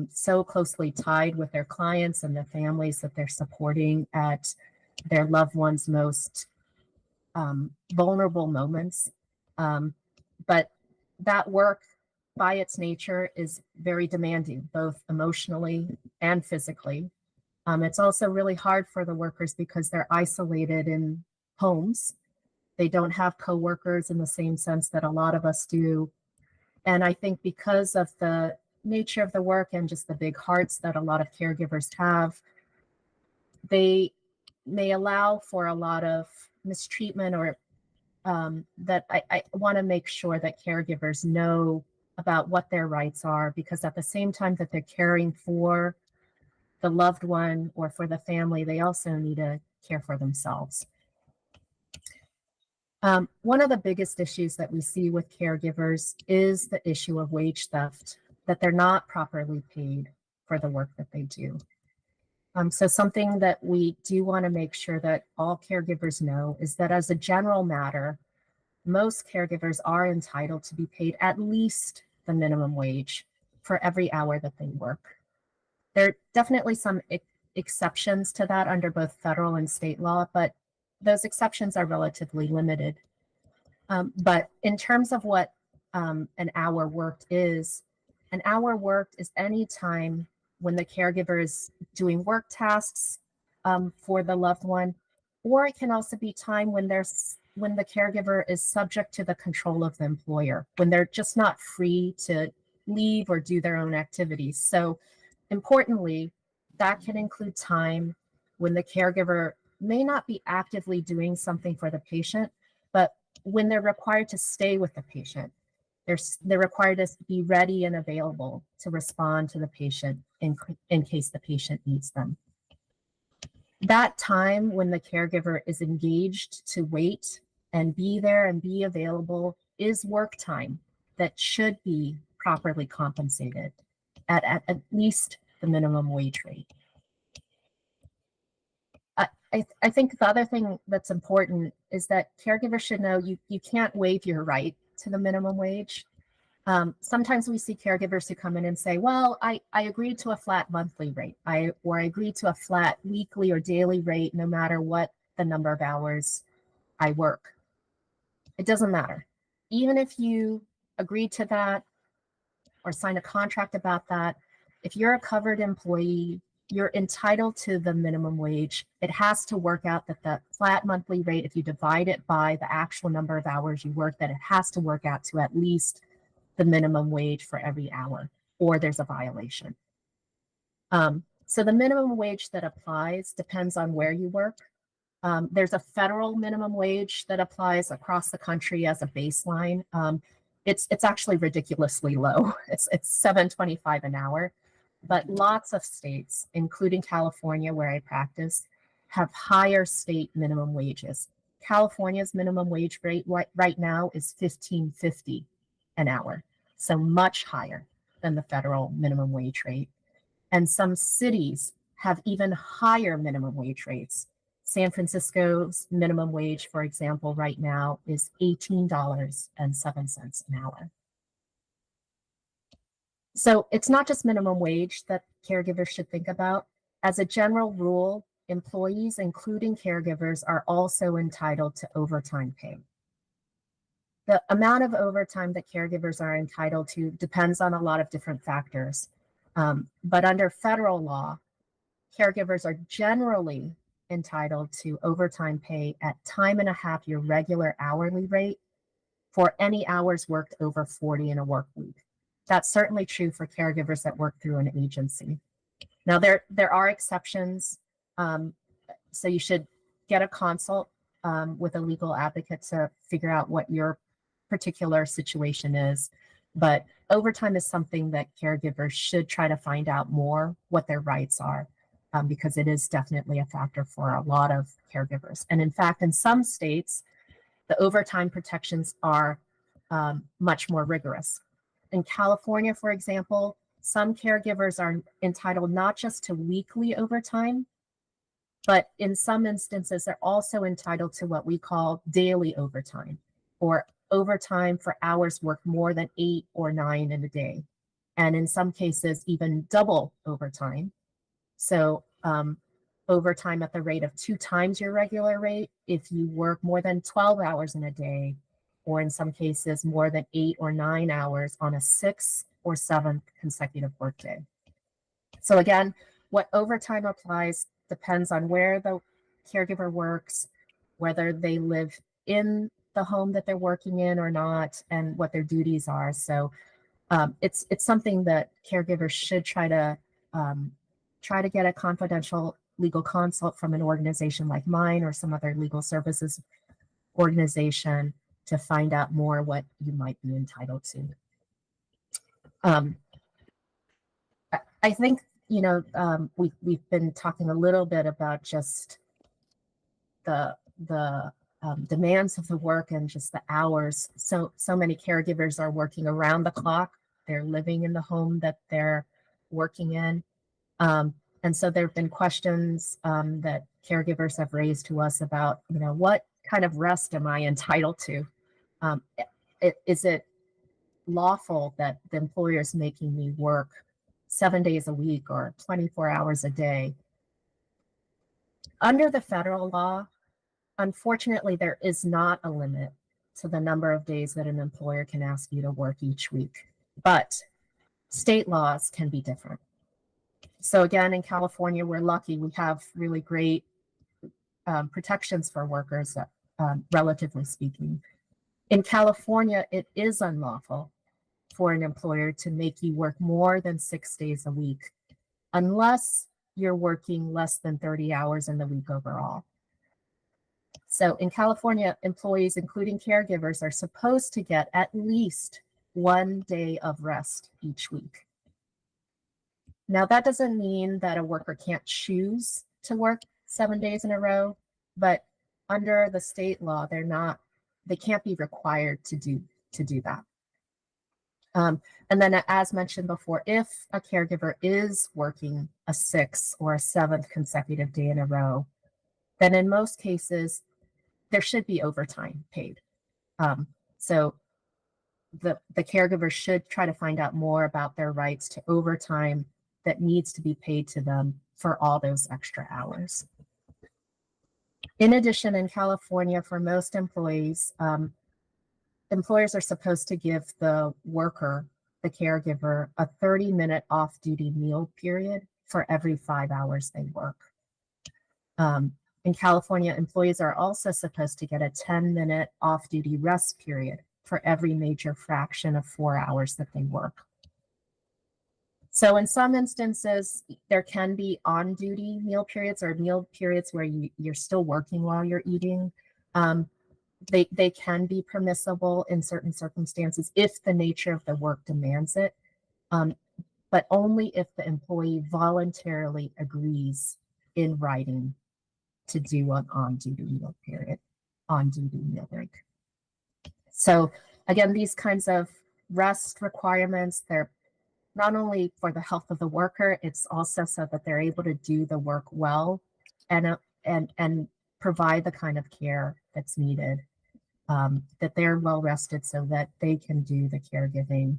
K: so closely tied with their clients and the families that they're supporting at their loved ones' most vulnerable moments. But that work, by its nature, is very demanding, both emotionally and physically. It's also really hard for the workers because they're isolated in homes. They don't have coworkers in the same sense that a lot of us do. And I think because of the nature of the work and just the big hearts that a lot of caregivers have, they may allow for a lot of mistreatment or that I want to make sure that caregivers know about what their rights are, because at the same time that they're caring for the loved one or for the family, they also need to care for themselves. One of the biggest issues that we see with caregivers is the issue of wage theft, that they're not properly paid for the work that they do. So something that we do want to make sure that all caregivers know is that as a general matter, most caregivers are entitled to be paid at least the minimum wage for every hour that they work. There are definitely some exceptions to that under both federal and state law, but those exceptions are relatively limited. But in terms of what an hour worked is, an hour worked is any time when the caregiver is doing work tasks for the loved one, or it can also be time when the caregiver is subject to the control of the employer, when they're just not free to leave or do their own activities. So importantly, that can include time when the caregiver may not be actively doing something for the patient, but when they're required to stay with the patient. They're required to be ready and available to respond to the patient in case the patient needs them. That time when the caregiver is engaged to wait and be there and be available is work time that should be properly compensated at least the minimum wage rate. I think the other thing that's important is that caregivers should know you can't waive your right to the minimum wage. Sometimes we see caregivers who come in and say, well, I agreed to a flat monthly rate, or I agreed to a flat weekly or daily rate no matter what the number of hours I work. It doesn't matter. Even if you agreed to that or sign a contract about that, if you're a covered employee, you're entitled to the minimum wage. It has to work out that the flat monthly rate, if you divide it by the actual number of hours you work, that it has to work out to at least the minimum wage for every hour, or there's a violation. So the minimum wage that applies depends on where you work. There's a federal minimum wage that applies across the country as a baseline. It's actually ridiculously low. It's $7.25 an hour, but lots of states, including California, where I practice, have higher state minimum wages. California's minimum wage rate right now is $15.50 an hour, so much higher than the federal minimum wage rate. And some cities have even higher minimum wage rates. San Francisco's minimum wage, for example, right now is $18.07 an hour. So it's not just minimum wage that caregivers should think about. As a general rule, employees, including caregivers, are also entitled to overtime pay. The amount of overtime that caregivers are entitled to depends on a lot of different factors. But under federal law, caregivers are generally entitled to overtime pay at time and a half your regular hourly rate for any hours worked over 40 in a work week. That's certainly true for caregivers that work through an agency. Now, there are exceptions, so you should get a consult with a legal advocate to figure out what your particular situation is. But overtime is something that caregivers should try to find out more what their rights are, because it is definitely a factor for a lot of caregivers. And in fact, in some states, the overtime protections are much more rigorous. In California, for example, some caregivers are entitled not just to weekly overtime, but in some instances, they're also entitled to what we call daily overtime, or overtime for hours worked more than 8 or 9 in a day. and in some cases, even double overtime. So overtime at the rate of 2 times your regular rate if you work more than 12 hours in a day, or in some cases, more than 8 or 9 hours on a 6th or 7th consecutive workday. So again, what overtime applies depends on where the caregiver works, whether they live in the home that they're working in or not, and what their duties are. So it's something that caregivers should try to get a confidential legal consult from an organization like mine or some other legal services organization to find out more what you might be entitled to. I think, we've been talking a little bit about just the demands of the work and just the hours. So many caregivers are working around the clock. They're living in the home that they're working in. And so there have been questions that caregivers have raised to us about, what kind of rest am I entitled to? Is it lawful that the employer is making me work 7 days a week or 24 hours a day? Under the federal law, unfortunately, there is not a limit to the number of days that an employer can ask you to work each week, but state laws can be different. So again, in California, we're lucky. We have really great protections for workers, relatively speaking. In California, it is unlawful for an employer to make you work more than 6 days a week, unless you're working less than 30 hours in the week overall. So in California, employees, including caregivers, are supposed to get at least 1 day of rest each week. Now, that doesn't mean that a worker can't choose to work 7 days in a row, but under the state law, they can't be required to do that. And then, as mentioned before, if a caregiver is working a 6th or a 7th consecutive day in a row, then in most cases, there should be overtime paid. So the caregiver should try to find out more about their rights to overtime that needs to be paid to them for all those extra hours. In addition, in California, for most employees, employers are supposed to give the worker, the caregiver, a 30-minute off-duty meal period for every 5 hours they work. In California, employees are also supposed to get a 10-minute off-duty rest period for every major fraction of 4 hours that they work. So in some instances, there can be on-duty meal periods or meal periods where you're still working while you're eating. They can be permissible in certain circumstances if the nature of the work demands it, but only if the employee voluntarily agrees in writing to do an on-duty meal period, on-duty meal break. So again, these kinds of rest requirements, they're not only for the health of the worker, it's also so that they're able to do the work well and provide the kind of care that's needed, that they're well rested so that they can do the caregiving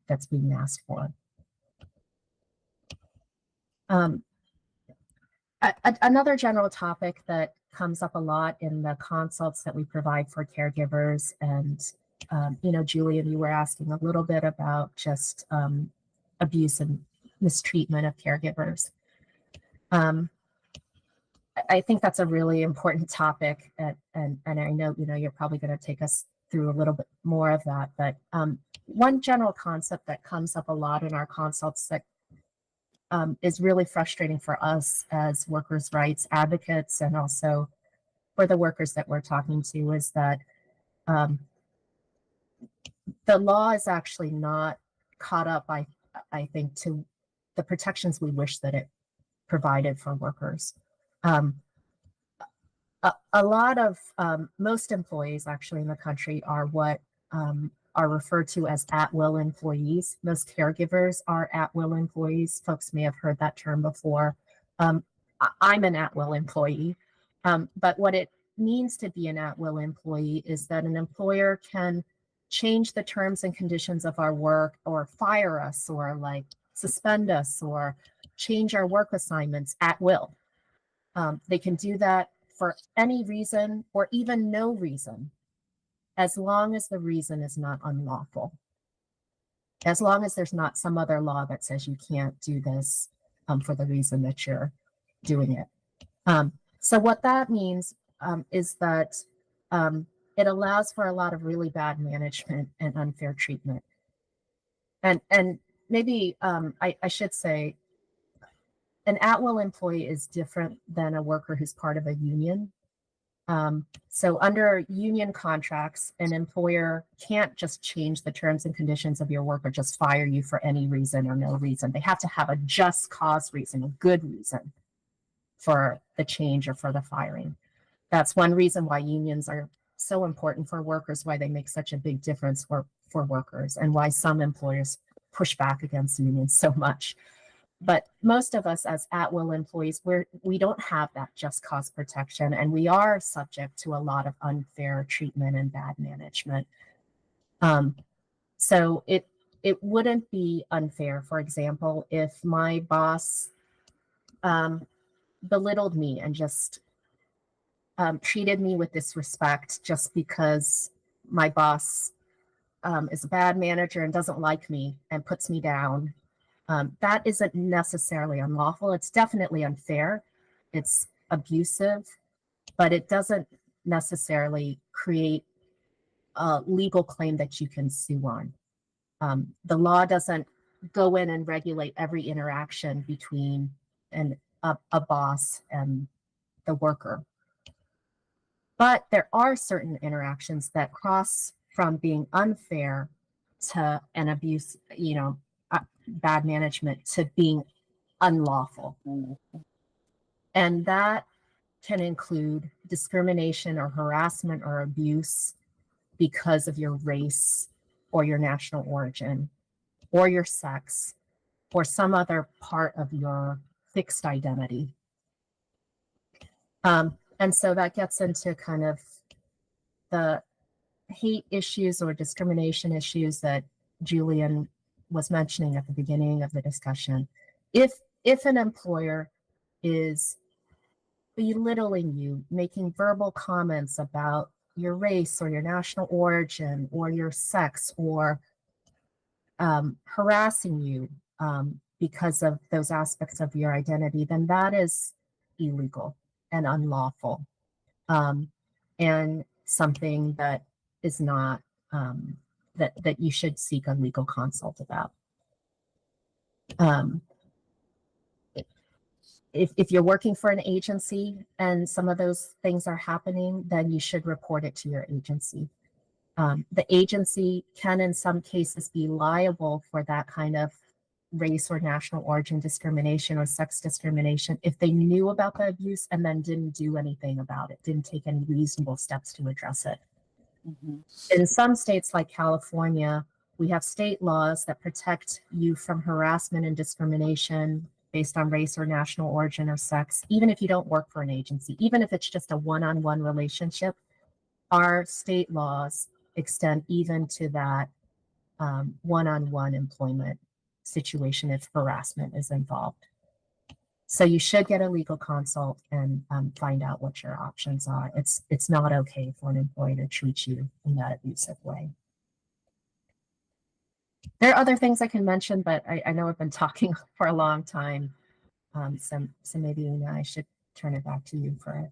K: that's being asked for. Another general topic that comes up a lot in the consults that we provide for caregivers, and Julian, you were asking a little bit about just abuse and mistreatment of caregivers. I think that's a really important topic, and I know you're probably going to take us through a little bit more of that. But one general concept that comes up a lot in our consults that is really frustrating for us as workers' rights advocates and also for the workers that we're talking to is that the law is actually not caught up, I think, to the protections we wish that it provided for workers. A lot of most employees actually in the country are what are referred to as at-will employees. Most caregivers are at-will employees. Folks may have heard that term before. I'm an at-will employee, but what it means to be an at-will employee is that an employer can change the terms and conditions of our work or fire us or like suspend us or change our work assignments at will. They can do that for any reason or even no reason, as long as the reason is not unlawful. As long as there's not some other law that says you can't do this for the reason that you're doing it. So what that means is that it allows for a lot of really bad management and unfair treatment. And maybe I should say, an at-will employee is different than a worker who's part of a union. So under union contracts, an employer can't just change the terms and conditions of your work or just fire you for any reason or no reason. They have to have a just cause reason, a good reason for the change or for the firing. That's one reason why unions are so important for workers, why they make such a big difference for workers, and why some employers push back against unions so much. But most of us as at-will employees, we don't have that just cause protection, and we are subject to a lot of unfair treatment and bad management. So it wouldn't be unfair, for example, if my boss belittled me and just treated me with disrespect just because my boss is a bad manager and doesn't like me and puts me down. That isn't necessarily unlawful. It's definitely unfair. It's abusive, but it doesn't necessarily create a legal claim that you can sue on. The law doesn't go in and regulate every interaction between a boss and the worker. But there are certain interactions that cross from being unfair to an abuse, bad management, to being unlawful. And that can include discrimination or harassment or abuse because of your race or your national origin or your sex or some other part of your fixed identity. And so that gets into kind of the hate issues or discrimination issues that Julian was mentioning at the beginning of the discussion. If an employer is belittling you, making verbal comments about your race or your national origin or your sex, or harassing you because of those aspects of your identity, then that is illegal and unlawful, and something that is not that you should seek a legal consult about. If you're working for an agency and some of those things are happening, then you should report it to your agency. The agency can, in some cases, be liable for that kind of race or national origin discrimination or sex discrimination if they knew about the abuse and then didn't do anything about it, didn't take any reasonable steps to address it. In some states like California, we have state laws that protect you from harassment and discrimination based on race or national origin or sex, even if you don't work for an agency, even if it's just a one-on-one relationship. Our state laws extend even to that one-on-one employment situation if harassment is involved. So you should get a legal consult and find out what your options are. It's not okay for an employer to treat you in that abusive way. There are other things I can mention, but I know I've been talking for a long time. So maybe I should turn it back to you for it.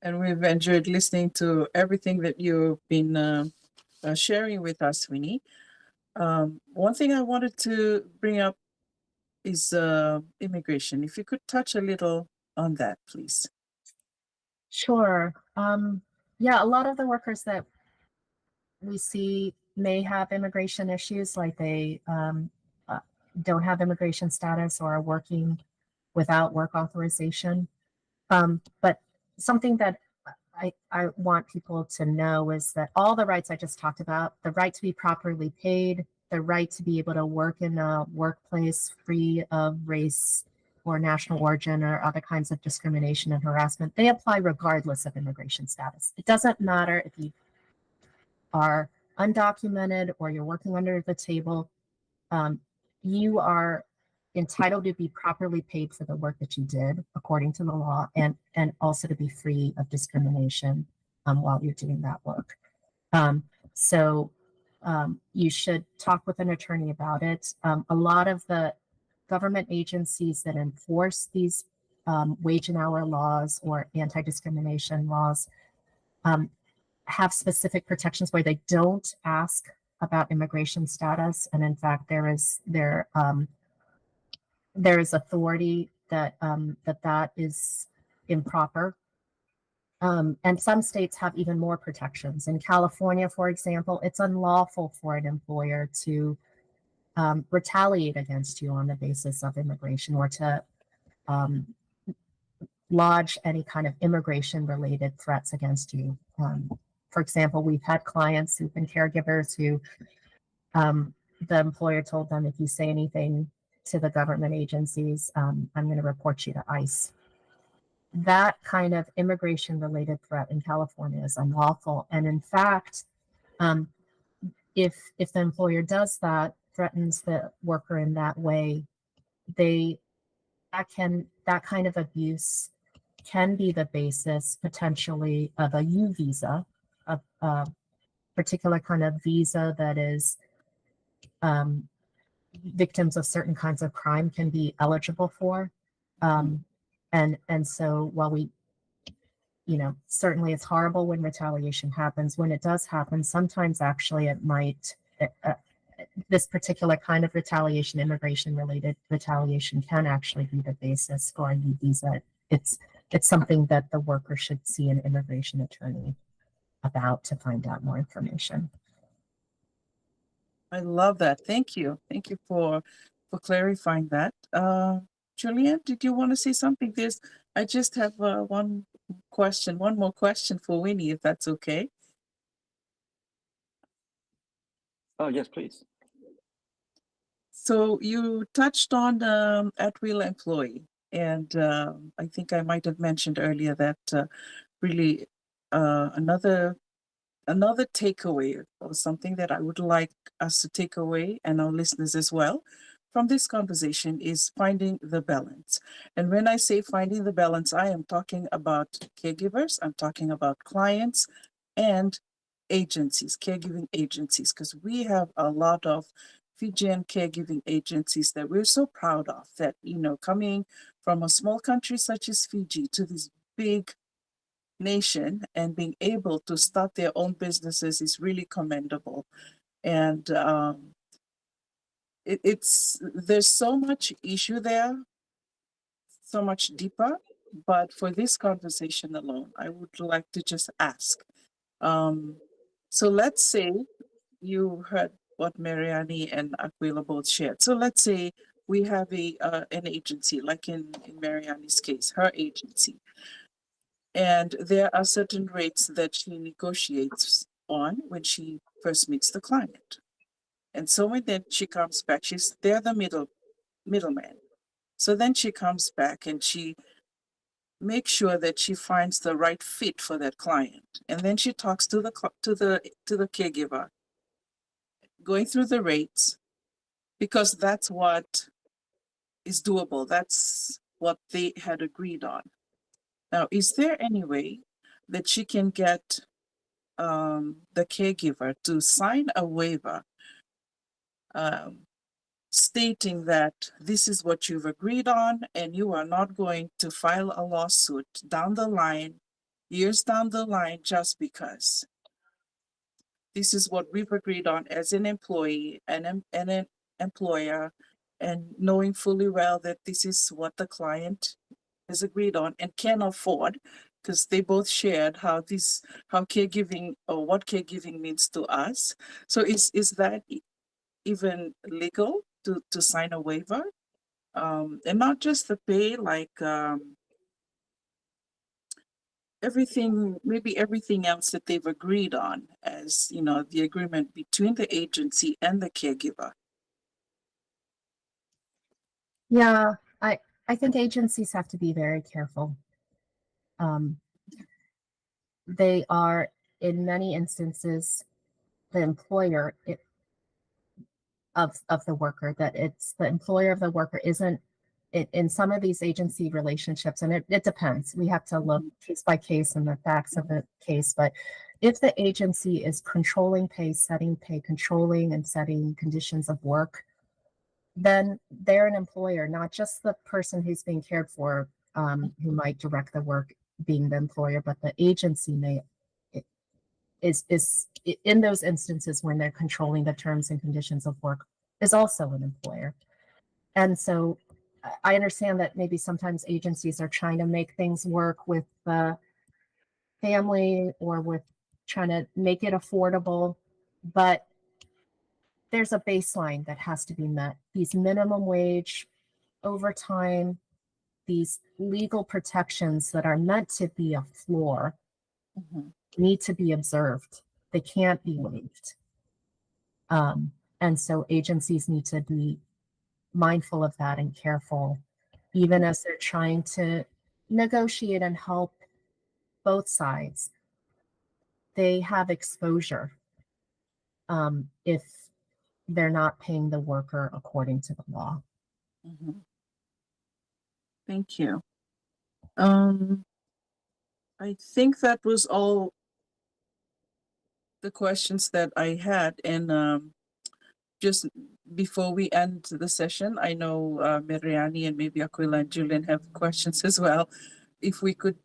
H: And we've enjoyed listening to everything that you've been sharing with us, Winnie. One thing I wanted to bring up is immigration. If you could touch a little on that, please.
K: Sure. Yeah, a lot of the workers that we see may have immigration issues, like they don't have immigration status or are working without work authorization. But something that I want people to know is that all the rights I just talked about, the right to be properly paid, the right to be able to work in a workplace free of race or national origin or other kinds of discrimination and harassment, they apply regardless of immigration status. It doesn't matter if you are undocumented or you're working under the table, you are entitled to be properly paid for the work that you did according to the law, and also to be free of discrimination while you're doing that work. So you should talk with an attorney about it. A lot of the government agencies that enforce these wage and hour laws or anti-discrimination laws have specific protections where they don't ask about immigration status, and in fact, there is authority that that is improper. And some states have even more protections. In California, for example, it's unlawful for an employer to retaliate against you on the basis of immigration, or to lodge any kind of immigration-related threats against you. For example, we've had clients who've been caregivers who the employer told them, if you say anything to the government agencies, I'm going to report you to ICE. That kind of immigration-related threat in California is unlawful. And in fact, if the employer does that, threatens the worker in that way, that kind of abuse can be the basis potentially of a U visa, a particular kind of visa that is victims of certain kinds of crime can be eligible for. And so while we, certainly it's horrible when retaliation happens, when it does happen, sometimes actually it might, this particular kind of retaliation, immigration-related retaliation, can actually be the basis for a U visa. It's something that the worker should see an immigration attorney about to find out more information.
H: I love that. Thank you. Thank you for clarifying that. Julian, did you want to say something? I just have one more question for Winnie, if that's okay.
G: Oh, yes, please.
H: So you touched on at-will employee, and I think I might have mentioned earlier that really another takeaway, or something that I would like us to take away, and our listeners as well, from this conversation, is finding the balance. And when I say finding the balance, I am talking about caregivers, I'm talking about clients and agencies, caregiving agencies, because we have a lot of Fijian caregiving agencies that we're so proud of, that, coming from a small country such as Fiji to this big nation and being able to start their own businesses is really commendable. And there's so much issue there, so much deeper, but for this conversation alone, I would like to just ask. So let's say you heard what Mariani and Aquila both shared. So let's say we have an agency, like in Mariani's case, her agency. And there are certain rates that she negotiates on when she first meets the client. And so when then she comes back, they're the middleman. So then she comes back and she makes sure that she finds the right fit for that client. And then she talks to the caregiver, going through the rates, because that's what is doable. That's what they had agreed on. Now, is there any way that she can get the caregiver to sign a waiver stating that this is what you've agreed on, and you are not going to file a lawsuit down the line, years down the line, just because? This is what we've agreed on as an employee and an employer, and knowing fully well that this is what the client has agreed on and can afford, because they both shared how caregiving, or what caregiving means to us. So is that even legal to sign a waiver? And not just the pay, like maybe everything else that they've agreed on, as the agreement between the agency and the caregiver.
K: Yeah, I think agencies have to be very careful. They are, in many instances, the employer of the worker, that it's the employer of the worker isn't it, in some of these agency relationships, and it depends. We have to look case by case and the facts of the case. But if the agency is controlling pay, controlling and setting conditions of work, then they're an employer, not just the person who's being cared for, who might direct the work being the employer, but the agency is in those instances when they're controlling the terms and conditions of work is also an employer. And so I understand that maybe sometimes agencies are trying to make things work with the family or with trying to make it affordable, but there's a baseline that has to be met. These minimum wage, overtime, these legal protections that are meant to be a floor need to be observed. They can't be waived. And so agencies need to be mindful of that and careful, even as they're trying to negotiate and help both sides. They have exposure if they're not paying the worker according to the law.
H: Thank you. I think that was all the questions that I had. And just before we end the session, I know Miriani and maybe Aquila and Julian have questions as well. If we could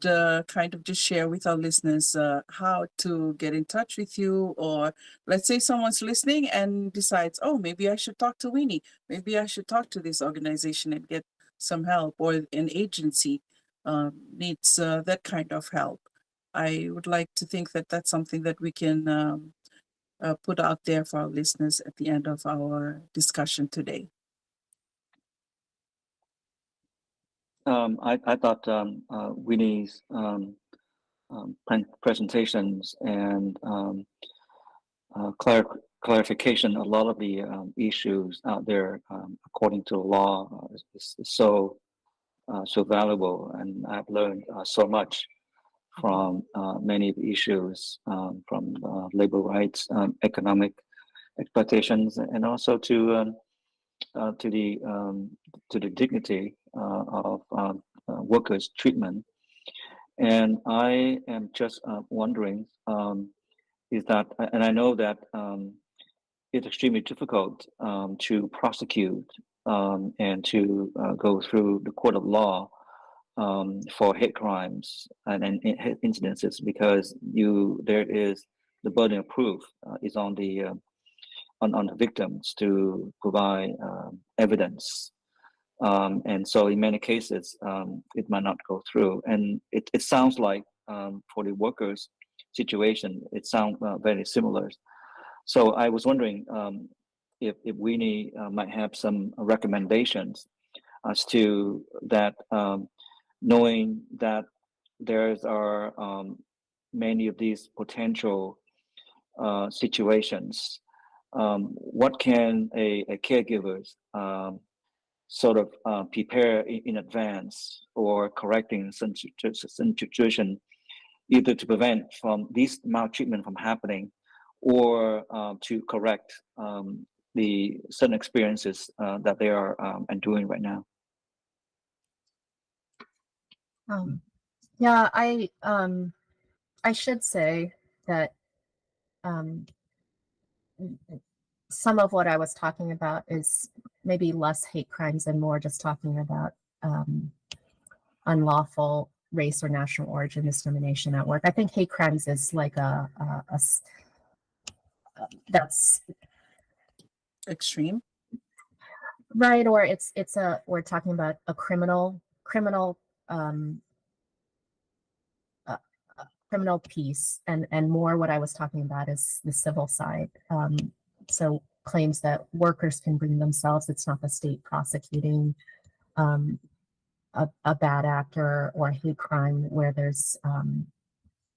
H: kind of just share with our listeners how to get in touch with you, or let's say someone's listening and decides, oh, maybe I should talk to Winnie. Maybe I should talk to this organization and get some help, or an agency needs that kind of help. I would like to think that that's something that we can put out there for our listeners at the end of our discussion today.
G: I thought Winnie's presentations and clarification, a lot of the issues out there according to the law is so valuable, and I've learned so much from many of the issues, from labor rights, economic exploitations, and also to the dignity of workers' treatment. And I am just wondering, is that, and I know that it's extremely difficult to prosecute and to go through the court of law for hate crimes and hate incidences, because there is the burden of proof is on the victims to provide evidence, and so in many cases it might not go through. And it sounds like for the workers' situation, it sounds very similar. So I was wondering if Winnie might have some recommendations as to that, knowing that there are many of these potential situations. What can a caregivers sort of prepare in advance, or correcting some situation, either to prevent from these maltreatment from happening, or to correct the certain experiences that they are enduring right now?
K: Yeah, I should say that some of what I was talking about is maybe less hate crimes and more just talking about unlawful race or national origin discrimination at work. I think hate crimes is like that's
H: extreme,
K: right? Or we're talking about a criminal piece, and more what I was talking about is the civil side. So claims that workers can bring themselves. It's not the state prosecuting a bad actor or a hate crime where there's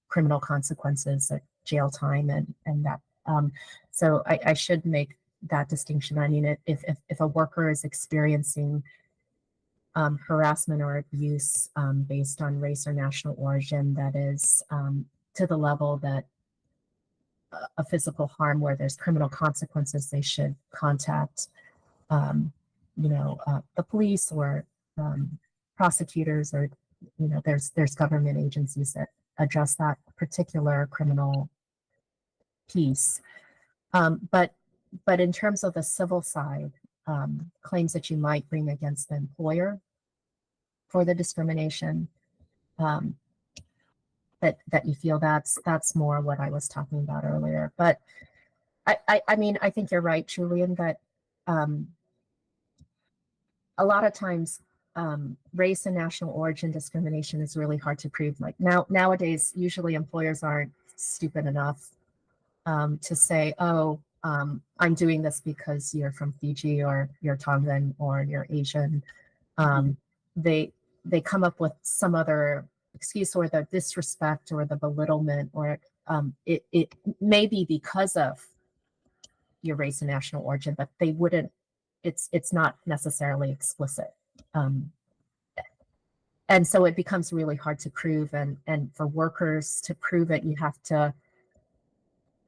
K: criminal consequences, like jail time and that. So I should make that distinction. I mean, if a worker is experiencing harassment or abuse based on race or national origin that is to the level that a physical harm where there's criminal consequences, they should contact, the police or prosecutors, or there's government agencies that address that particular criminal piece. But in terms of the civil side, claims that you might bring against the employer for the discrimination, that you feel that's more what I was talking about earlier. But I mean, I think you're right, Julian, that a lot of times race and national origin discrimination is really hard to prove. Like nowadays, usually employers aren't stupid enough to say, oh, I'm doing this because you're from Fiji or you're Tongan or you're Asian. They come up with some other excuse, or the disrespect or the belittlement, or it may be because of your race and national origin, but they wouldn't. It's not necessarily explicit. And so it becomes really hard to prove, and for workers to prove it, you have to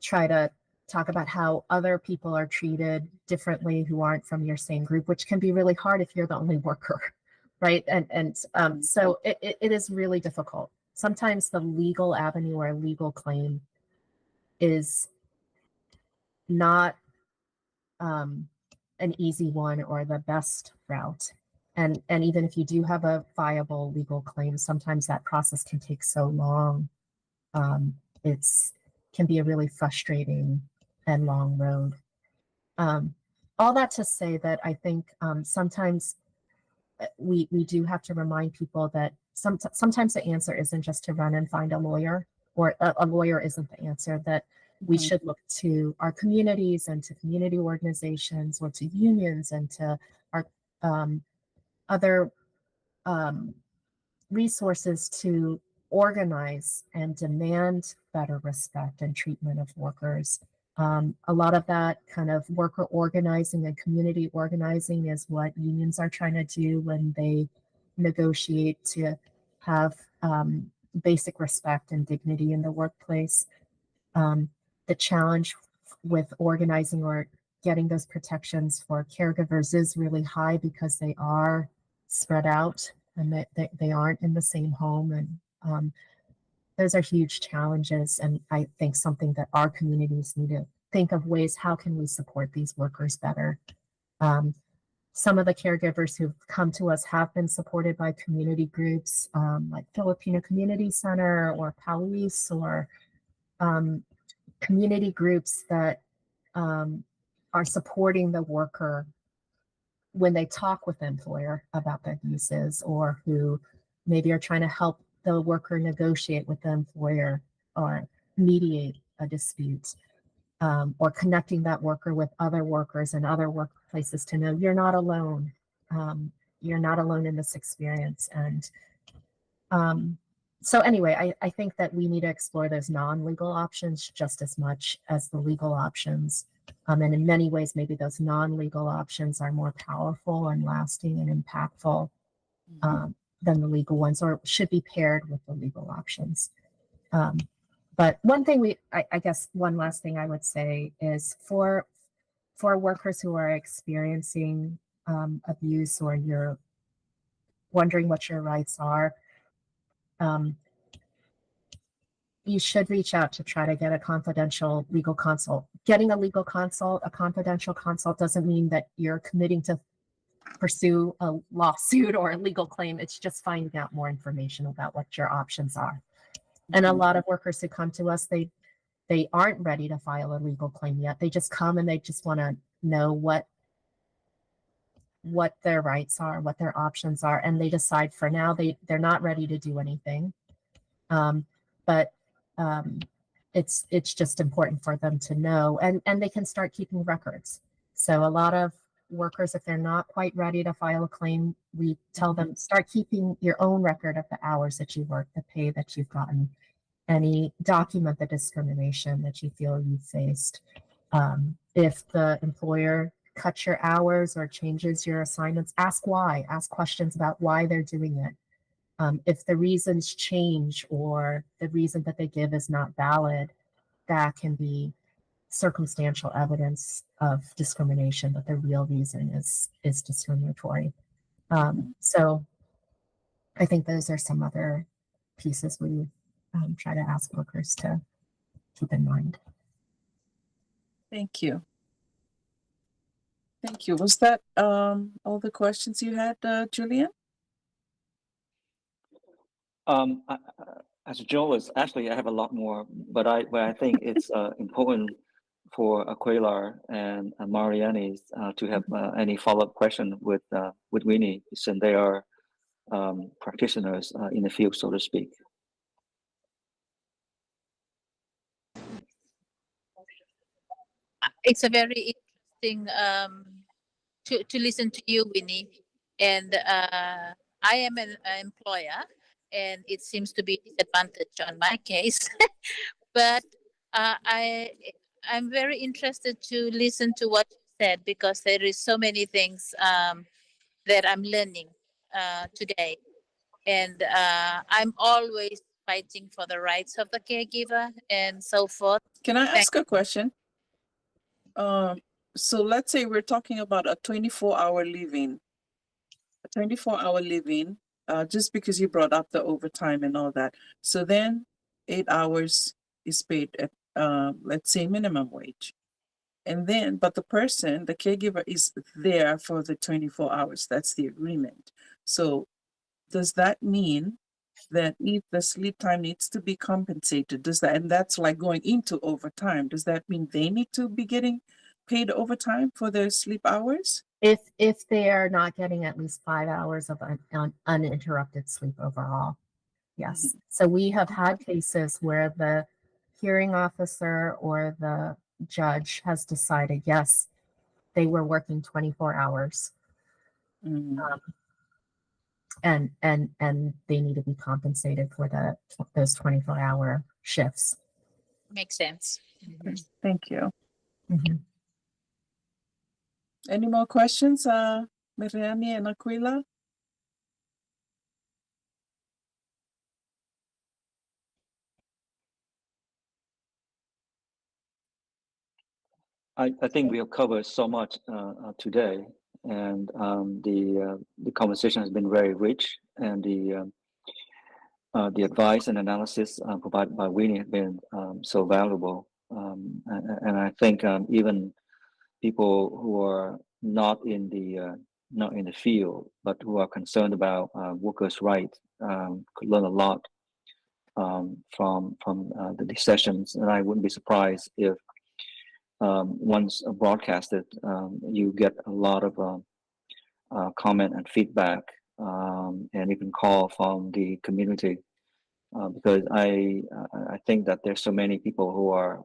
K: try to talk about how other people are treated differently who aren't from your same group, which can be really hard if you're the only worker, right? And so it is really difficult. Sometimes the legal avenue or legal claim is not an easy one or the best route. And even if you do have a viable legal claim, sometimes that process can take so long. It's can be a really frustrating and long road. All that to say that I think sometimes we do have to remind people that sometimes the answer isn't just to run and find a lawyer, or a lawyer isn't the answer, that we should look to our communities and to community organizations or to unions and to our other resources to organize and demand better respect and treatment of workers. A lot of that kind of worker organizing and community organizing is what unions are trying to do when they negotiate to have basic respect and dignity in the workplace. The challenge with organizing or getting those protections for caregivers is really high because they are spread out and they aren't in the same home. And those are huge challenges. And I think something that our communities need to think of ways, how can we support these workers better? Some of the caregivers who've come to us have been supported by community groups like Filipino Community Center or Paulis, or community groups that are supporting the worker when they talk with the employer about the abuses, or who maybe are trying to help the worker negotiate with the employer or mediate a dispute, or connecting that worker with other workers and other workplaces to know you're not alone. You're not alone in this experience. And so anyway, I think that we need to explore those non-legal options just as much as the legal options. And in many ways, maybe those non-legal options are more powerful and lasting and impactful than the legal ones, or should be paired with the legal options. But one thing I guess one last thing I would say is for workers who are experiencing abuse, or you're wondering what your rights are, you should reach out to try to get a confidential legal consult. Getting a legal consult, a confidential consult, doesn't mean that you're committing to pursue a lawsuit or a legal claim. It's just finding out more information about what your options are. And a lot of workers who come to us, they aren't ready to file a legal claim yet. They just come and they just want to know what their rights are, what their options are, and they decide for now they're not ready to do anything. But it's just important for them to know, and they can start keeping records. So a lot of workers, if they're not quite ready to file a claim, we tell them, start keeping your own record of the hours that you work, the pay that you've gotten, document the discrimination that you feel you faced. If the employer cuts your hours or changes your assignments, ask why. Ask questions about why they're doing it. If the reasons change or the reason that they give is not valid, that can be circumstantial evidence of discrimination, but the real reason is discriminatory. So I think those are some other pieces we try to ask workers to keep in mind.
H: Thank you. Thank you. Was that all the questions you had, Julian?
G: As a journalist, actually, I have a lot more, but I think it's important for Aquila and Mariani to have any follow-up question with Winnie, since they are practitioners in the field, so to speak.
I: It's a very interesting to listen to you, Winnie. And I am an employer, and it seems to be a disadvantage on my case. But I'm very interested to listen to what you said, because there is so many things that I'm learning today, and I'm always fighting for the rights of the caregiver and so forth.
H: Can I ask a question? So let's say we're talking about a 24-hour living. A 24-hour living, just because you brought up the overtime and all that. So then 8 hours is paid at, let's say, minimum wage. And then, but the person, the caregiver, is there for the 24 hours. That's the agreement. So does that mean that if the sleep time needs to be compensated, does that, and that's like going into overtime, does that mean they need to be getting paid overtime for their sleep hours?
K: If they are not getting at least 5 hours of uninterrupted sleep overall, yes. So we have had cases where the hearing officer or the judge has decided, yes, they were working 24 hours. And they need to be compensated for those 24-hour shifts.
I: Makes sense.
H: Thank you. Any more questions, Mariani and Aquila?
G: I think we have covered so much today, and the conversation has been very rich, and the advice and analysis provided by Winnie have been so valuable. And I think even people who are not in the field, but who are concerned about workers' rights, could learn a lot from the sessions. And I wouldn't be surprised if once broadcasted, you get a lot of comment and feedback, and even call from the community, because I think that there's so many people who are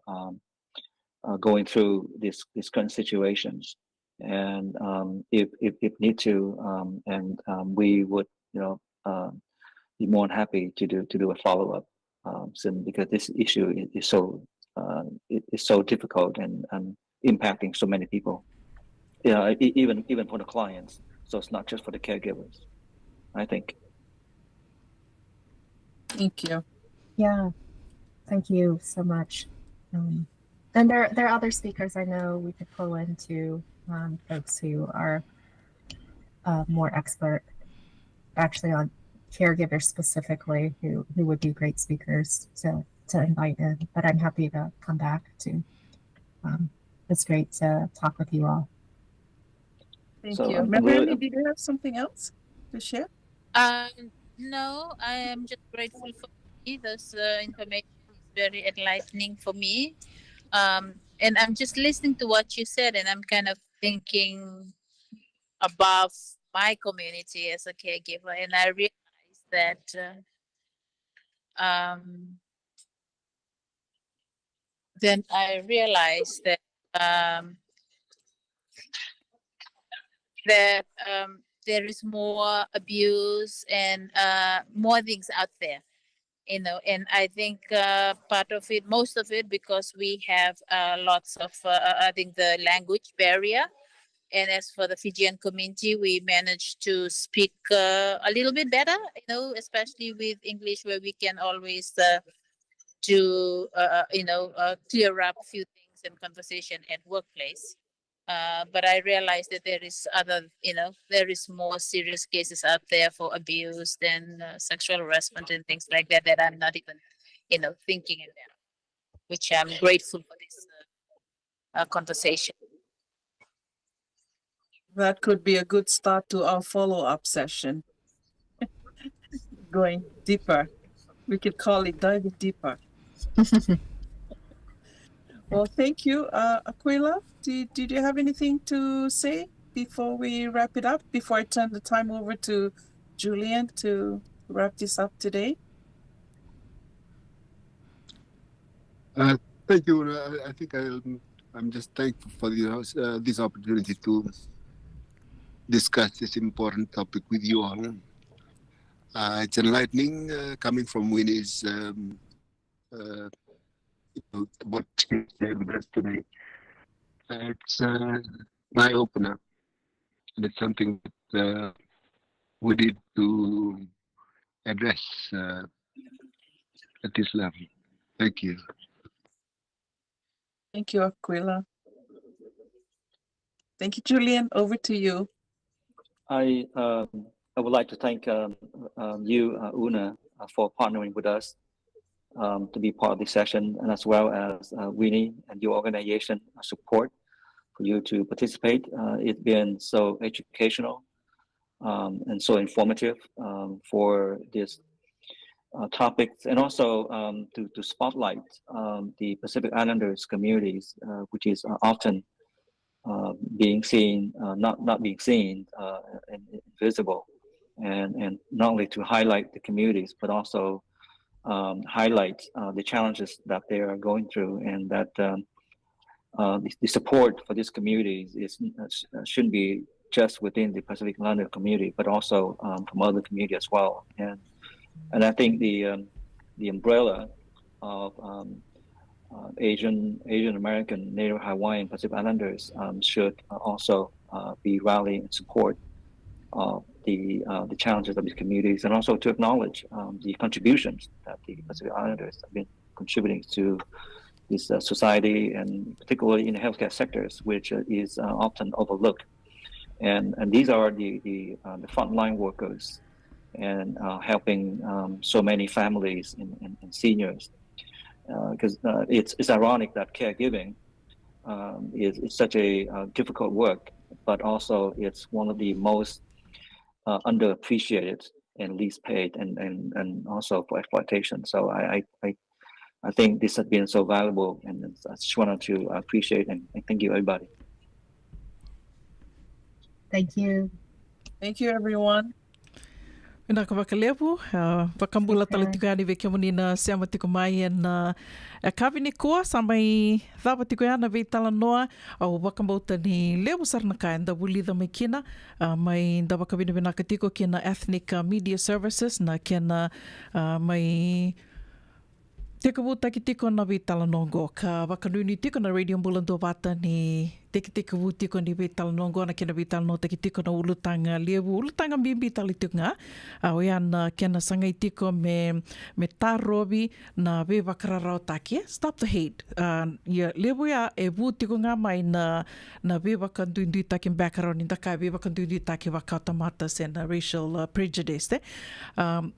G: going through these current situations, and if need to, and we would be more than happy to do a follow up, because this issue is so difficult and impacting so many people. Yeah, even for the clients. So it's not just for the caregivers, I think.
H: Thank you.
K: Yeah, thank you so much. And there are other speakers I know we could pull into, folks who are more expert, actually on caregivers specifically, who would be great speakers to invite in. But I'm happy to come back to. It's great to talk with you all.
H: Thank
G: So
H: you. Mariani, did you have something else to share?
I: No, I am just grateful for me. This information is very enlightening for me. And I'm just listening to what you said, and I'm kind of thinking above my community as a caregiver, and I realized that then I realized that there is more abuse and more things out there, and I think part of it, most of it, because we have lots of I think the language barrier. And as for the Fijian community, we managed to speak a little bit better, especially with English, where we can always to clear up a few things in conversation at workplace. But I realized that there is more serious cases out there for abuse than sexual harassment and things like that I'm not even, thinking about, which I'm grateful for this conversation.
H: That could be a good start to our follow-up session, going deeper. We could call it diving deeper. Well, thank you. Aquila, did you have anything to say before we wrap it up? Before I turn the time over to Julian to wrap this up today?
J: Thank you. I think I'm just thankful for this opportunity to discuss this important topic with you all. It's enlightening coming from Winnie's what she shared with us today. It's an eye-opener, and it's something that we need to address at this level. Thank you.
H: Thank you, Aquila. Thank you, Julian. Over to you.
G: I would like to thank you, Una, for partnering with us to be part of this session, and as well as Winnie and your organization support for you to participate. It's been so educational and so informative for this topics, and also to spotlight the Pacific Islanders communities, which is often being seen, not being seen, and invisible, and not only to highlight the communities, but also highlight the challenges that they are going through, and that the support for these communities shouldn't be just within the Pacific Islander community, but also from other communities as well. And I think the umbrella of Asian American, Native Hawaiian, Pacific Islanders should also be rallying in support of the challenges of these communities, and also to acknowledge the contributions that the Pacific Islanders have been contributing to this society, and particularly in the healthcare sectors, which is often overlooked. And these are the frontline workers, and helping so many families and seniors. Because it's ironic that caregiving is such a difficult work, but also it's one of the most underappreciated and least paid, and also for exploitation. So I think this has been so valuable, and I just wanted to appreciate and thank you, everybody.
K: Thank you.
H: Thank you, everyone.
B: Ina ka wakalevu, wakambula talitukani ve kemunina siama tiko mai na kavini kua samai thava tiko yana ve tala noa au wakambauta ni lewu sarnaka enda wulida mai kina mai nda wakavini vinaka tiko kina Ethnic Media Services na kena mai teka wuta ki tiko na ve tala nongo ka wakanuni tiko na Radio Mbulando Wata ni teka tiko ni ve tala nongo na kena ve tala no tiko na ulutanga lewu ulutanga mimbi tali tukunga au yana kena sangai tiko me tarobi na ve wakararao take Stop the Hate ya lewu ya e wu tiko nga mai na ve wakandundui take background indaka ve wakandundui take wakautamata and racial prejudice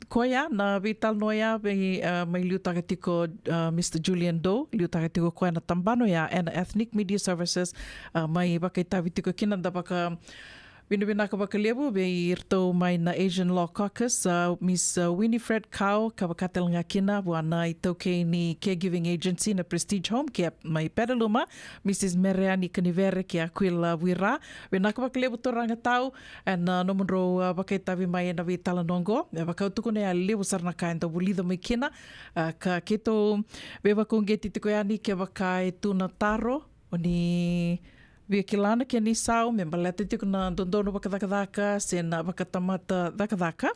B: koya na ve tala noya mai liutaka tiko Mr. Julian Doe, liutaka tiko koe na tambano ya and Ethnic Media Services mai wakaitawi tiko kina da waka Winaka wakalewu be irto mai na Asian Law Caucus Miss Winifred Kao ka wakatelanga kina wana i tauke ni Caregiving Agency na Prestige Home Care mai Petaluma Mrs. Mereani Kanivere ki Aquila Wira Winaka wakalewu toranga tau and nomonro wakaitawi mai na vi talanongo wakautuko ne a lewu sarnaka enda wulida mai kina ka keto we wakongeti tiko yani ke waka e tuna taro oni via kilana ke ni sau me baleta tiku na dondono bakadakadaka se na bakatamata dakadaka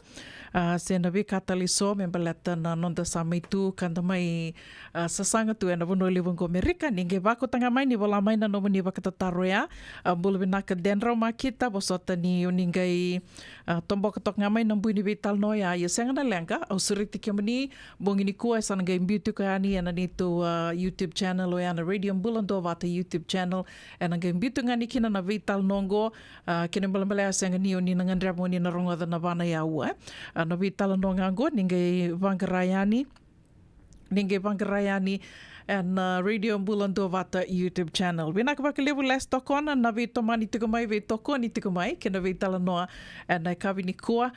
B: se na vi kataliso me baleta na nonda samaitu kanda mai sasanga tu ena vono livungo Amerika ninge bako tanga mai ni wala mai na nomani bakatataroya bulu binaka denra makita bosota ni uningai tombo katok ngamai nambu ni vital noya ya senga na lenga au suriti kemani bongini kuai sananga imbiutu kani ena nitu YouTube channel o yana radio mbulando vata YouTube channel ena nga imbiutu ngani kina na vital nongo kene mbala senga ni oni ngandra moni na rongo na vana ya ua na vital nongango ninge vangarayani and Radio Mbulando Vata YouTube channel. Winaka bakalevu les tokona na vi tomani tikumai vi tokoni tikumai kena vi talanoa and na kavi ni kua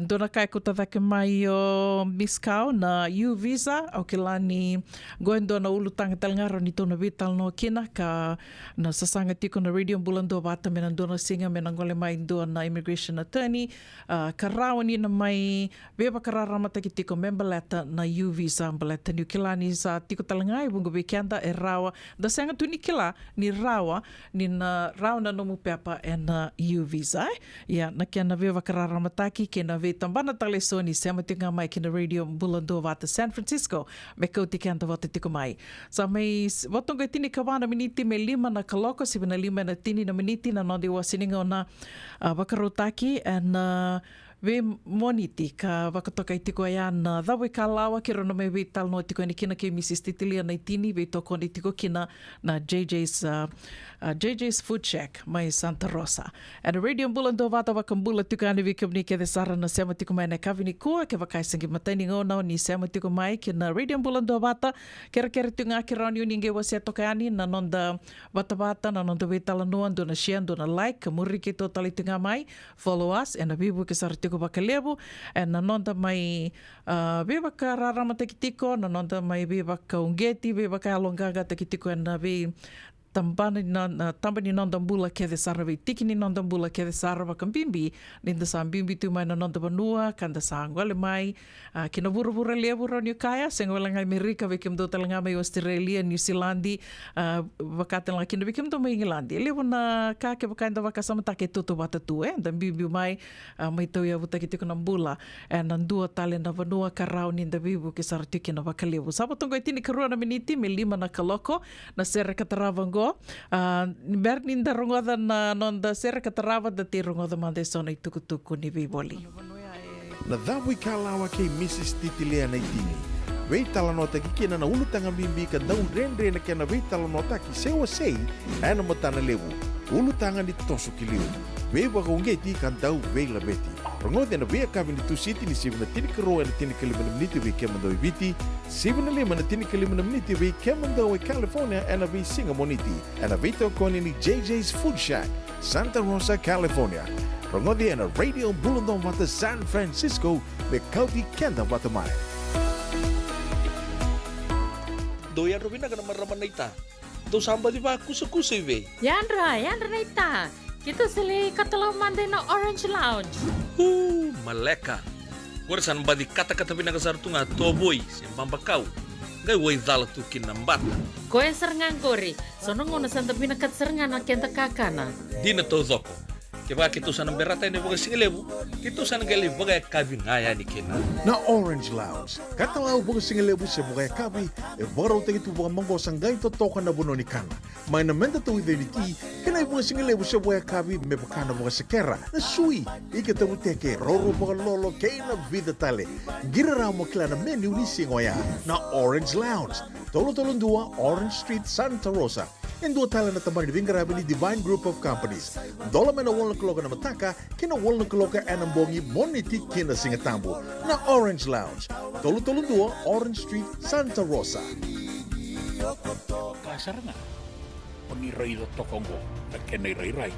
B: dona kai kutadake mai o miskau na U visa au kilani goendo na ulutanga talngaro ni tona vi talanoa kina ka na sasanga tiko na Radio Mbulando Vata mena dona singa mena ngole mai dona immigration attorney karawani na mai veva kararamata ki tiko member letter na U visa baleta ni kilani sa tiko talangai bungo bekenda e rawa da senga tu nikila ni rawa ni na rawa na nomu pepa e na U visa ya na kena veva kararamataki kena ve tambana taleso ni sema tinga mai kena Radio Mbulando Vata San Francisco me kauti kenda vata tiko mai sa mai watonga tini kawana miniti me 5 na kaloko 7 na tini na miniti na nonde wa sininga na wakarotaki and ve moniti ka wakatoka i tiko ai ana dhawe ka lawa ke rono me ve tal no tiko ni kina ke Mrs. Titilia na itini ve toko ni tiko kina na JJ's Food Shack mai Santa Rosa. And Radio Mbulando Vata wakambula tiko ani vi kumni ke desara na sema tiko mai na kavini kua ke wakai sangi matani ngona ni sema tiko mai ke na Radio Mbulando Vata kere tunga ke rauni uninge wase toka ani na nonda vata na nonda ve talanoa dona share dona like muri ke to tali tunga mai follow us and abibu ke sar tiko bakalevu and na nonda mai beba ka rarama te kitiko na nonda mai beba ka ungeti beba ka alongaga te kitiko and na be tambani nonda mbula ke de sara ve tikini nonda mbula ke de sara wa kambimbi ninda sa mbimbi tu mai na nonda banua kanda sa ngole mai kina vura levu ronyo kaya senga wala ngai Amerika ve kim do talanga mai Australia New Zealandi wakata la kina ve kim do mai England levu na ka ke bakainda waka samata ke toto wata tu da mbimbi mai mai tau ya vuta kitiko na mbula and ndua tale na vanua karau ninda bibu ke sara tiki na waka levu sabatongo itini karua na miniti me 5 na kaloko na sere kataravango ber ninda rongoda na nonda sera katarava da te rongoda mande sona i tukutuku ni viboli.
A: Na dhawi kalawa ke Mrs. Titilia na itini. Wei talanota ki kena na ulutanga mimbi ka dau rendre na kena wei talanota ki sewa sei ana matana lewu. Ulutanga ni tosu ki liu. Wei waka ungeti ka dau wei labeti. Rongode na wei akavi ni tu siti ni 7 na tini karo na tini kalimana miniti wei kemando i viti. 7 na 5 na tini kalimana miniti wei kemando i California ana wei singa moniti. Ana wei to koni ni JJ's Food Shack, Santa Rosa, California. Rongode na Radio Mbulando Vata San Francisco me kauti kenda wata mai.
E: Doya Robina kana marama na ita. Do samba di ba kusa iwe.
D: Yandra na ita. Kita sili katalau mande na Orange Lounge.
E: Maleka. Gora san ba di kata-kata pinakasar tunga toboy siyang pambakaw. Gay way dala tu kinambata.
D: Koe serangan kori. Sono ngono santa pinakat serangan na kenta kakana.
E: Di na to zoko. Kaya kito sa berata ni baga singalebu, kito sa nanggali baga kabingaya ni kina.
A: Na Orange Lounge, katalaw baga singalebu sa baga kabi, e baraw tayo ito baga manggo sanggay totoka na buno ni kana. May namenda to identity, kanay baga singalebu sa baga kabi, may baka na baga sekera, na sui, ikatabuteke, roro baga lolo, kay na vida tale. Giraraw mo kila na menu ni singoya, na Orange Lounge, tolo-tolong 2, Orange Street, Santa Rosa. And dua tala na tambar ni Vingarabi ni Divine Group of Companies. Dola may na walang kaloka na mataka, kina walang kaloka anambongi moniti kina singatambo na Orange Lounge. Tolo-tolong 2, Orange Street, Santa Rosa.
L: Kasar nga. Paniray na tokongo, nagkenay-ray-ray.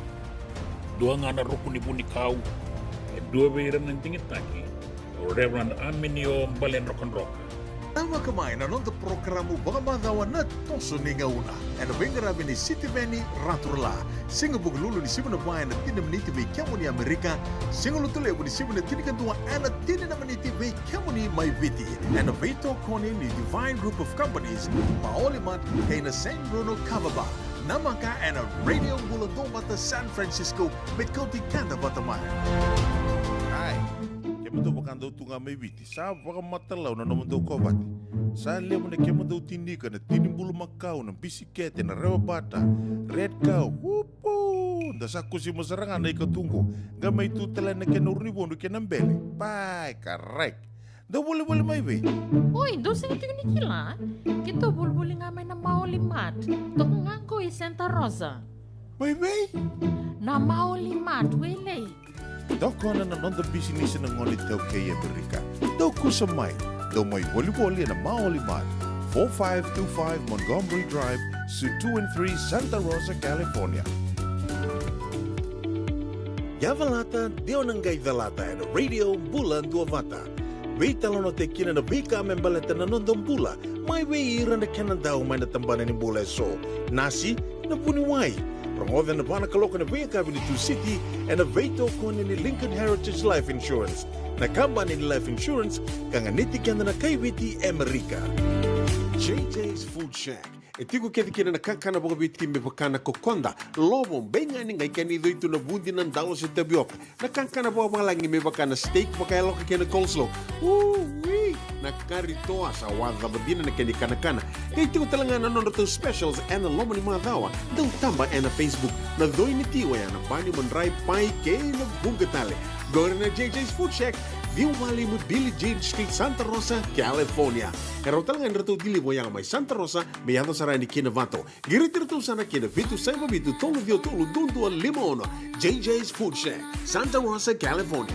L: Dua nga na rukuni bunikaw, e dua bayran ng tingitaki, o Reverend Aminio Balen Rock.
A: Tama kamay na nung programo baka madawa na toso ni ngauna. And Vingarabi ni City Veni Raturla. Singa buglulu ni Simona Bayan na tinamaniti may kiamo ni Amerika. Singa lutulebo ni Simona tinikantua na tinamaniti may kiamo ni Maiviti. And Vito Koni ni Divine Group of Companies. Maolimat kay na San Bruno Cavaba. namaka and a radio bulando mata San Francisco met koti kanda batamaya. Ai, kemundo bakando tunga may biti. Sa baka matalaw na naman daw ko bati. Sa lemo na kemundo tinika na tinimbulu Macau ng bisikete na rewa bata. Red cow, whoopoo! Dasa ko si masarangan na ikatungo. Gamay tutala na kenurnibondo kenambele. Pai, correct. Daw boleh may be.
D: Oi, doon sa ito ni Kila. Kito bulbuli nga may na maulimat. Toko nga ko Santa Rosa.
A: May be?
D: Na maulimat, wele.
A: Daw ko na nanonda business ng ngonit daw kay Amerika. Daw ko sa may. Daw may wali-wali na maulimat. 4525 Montgomery Drive, Suite 2 and 3, Santa Rosa, California. Yavalata, Dionangay Valata, and Radio Bulan Duavata. Wait no te kina na bika membaleta na nondong bula. May weira na kanan daw may natambanan ni bula so. Nasi na puniway. Promoven na bana kaloko na bika Avenue City and a veto ko ni Lincoln Heritage Life Insurance. Na kamba ni Life Insurance kanga nitikan na kaibiti Amerika. JJ's Food Shack. Etigo kina na kakana boga biti me bakana kokonda. Lobo benga ni ngai kani itu na bundi ng dalos sa tapioca. Na kakana boga malangi me bakana steak bakaya loka kina coleslaw. Wee! Nakarito sa wada badina na kani kana. Kaya itigo talaga na nono specials and the lomo ni mga dawa. Daw tamba and na Facebook na doy ni tiwa yan. Ang bani mandray pai kay na bugatale. Go na JJ's Food Shack. View Valley mo Billie Jean Street, Santa Rosa, California. Pero talagang rito dili mo yang may Santa Rosa, may yato sa rani kinavato. Giritirito sana kinavitu sa mabitu tolo dio tolo dundu al limon. JJ's Food Shack, Santa Rosa, California.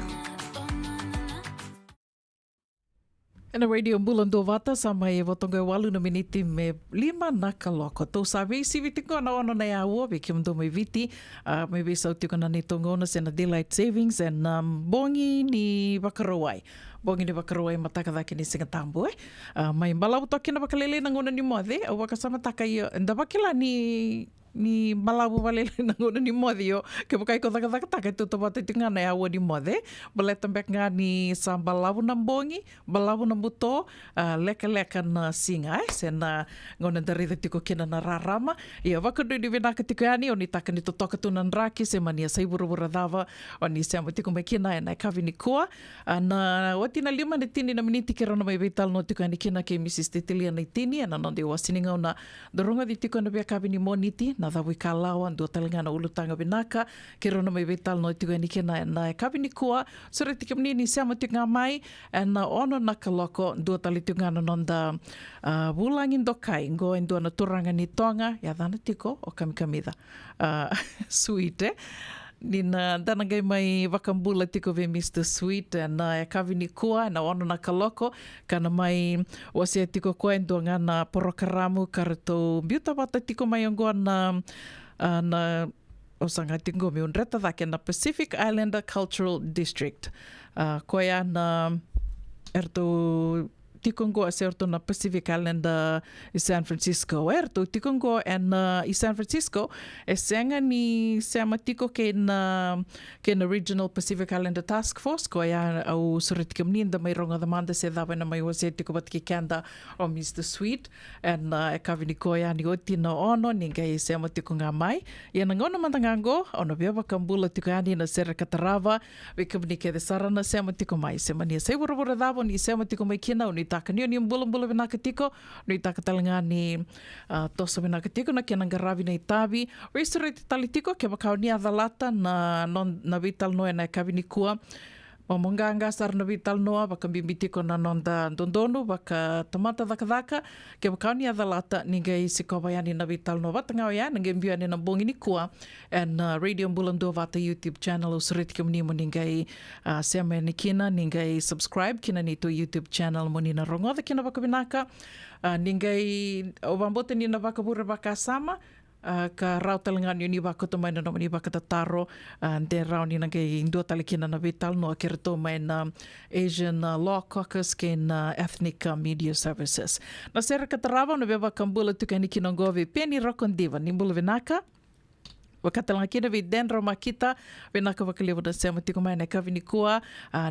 B: Na radio bulan dovata sama e votonga walu na miniti me 5 na kaloko. Tau sabi si viti ko na ono na yawo be kim do me viti me be sa tiko na nitongo na sena daylight savings and bongi ni Bakarawai. Bongi ni Bakarawai matakadaki ni Singatambo mai malabu toki na bakalele na ngona ni mode o wakasama takai ndabakila ni malabu valele na ngona ni mode yo ke bukai ko taka tu to bate tinga na yawo ni mode baletam bek nga ni sa balabu na bongi balabu na buto leka na singa sena ngona dari tiko kina na rarama ia wakadu di venaka tiko yani oni taka ni toka tu nan raki se mania sai buru dava oni se tiko me kina na kavi ni kua na wati na 5 tini na miniti kera na mai vital no tiko ni kina ke Mrs. Titilia na tini na non de wasininga na doronga di tiko na bia kavi ni moniti na dawi kalawan do talinga na ulutanga binaka kera na mai vital no tiko ni kina na kavi ni kua sore tiko ni se tiko mai na ono na kaloko do talitunga na nonda bulangin dokai go endo na turanga ni tonga ya dana tiko o kamida sweet Nina danagai mai wakambula tiko ve Mr. Sweet na kavi ni kua na ono na kaloko kana mai wase tiko koe endo ngana porokaramu karato biuta wata tiko mai ongoa na osanga tingo mi unreta dake na Pacific Islander Cultural District koe na erto tikongo aserto na Pacific Islander i San Francisco. Erto tikongo i San Francisco senga ni sama tiko ke na Regional Pacific Islander Task Force ko ya au surit kamnin da may ronga demanda se dawe na may wase tiko bat ki kanda o Mr. Sweet and kavini ko ya ni oti na ono ninga sama tiko nga mai ya nangono mantangango ono bia bakambula tiko ya ni na sera katarava wikamni ke de sarana sama tiko mai semania se buru davo ni sama tiko mai kina taka ni bulan-bulan binakatiko no itaka talanga ni toso binakatiko na kena garavi na itabi resore talitiko ke bakau ni adalata na vital no na kavini kua mamonganga sar na vital noa baka bimbitiko na nonda dondonu baka tamata daka ke bakau ni adalata ningai sikobayani na vital no batanga ya ningai mbiani na bongi ni kua and radio bulan do vata YouTube channel usrit kemni mo ningai sema ni kina ningai subscribe kina ni to YouTube channel mo ni na rongoda kina baka binaka ningai obambote ni na baka bura baka sama ka rau talangan yun iba ko to may na naman iba ka tataro de rau ni nagay indo talikina na vital no kerto may na Asian Law Caucus ken Ethnic Media Services na sera kataraba no beba kambula tu kani kinongovi peni rokondiva nimbula vinaka Wakatala kina vi dendro makita vinaka wakalevu na sema tiko mai na kavini kua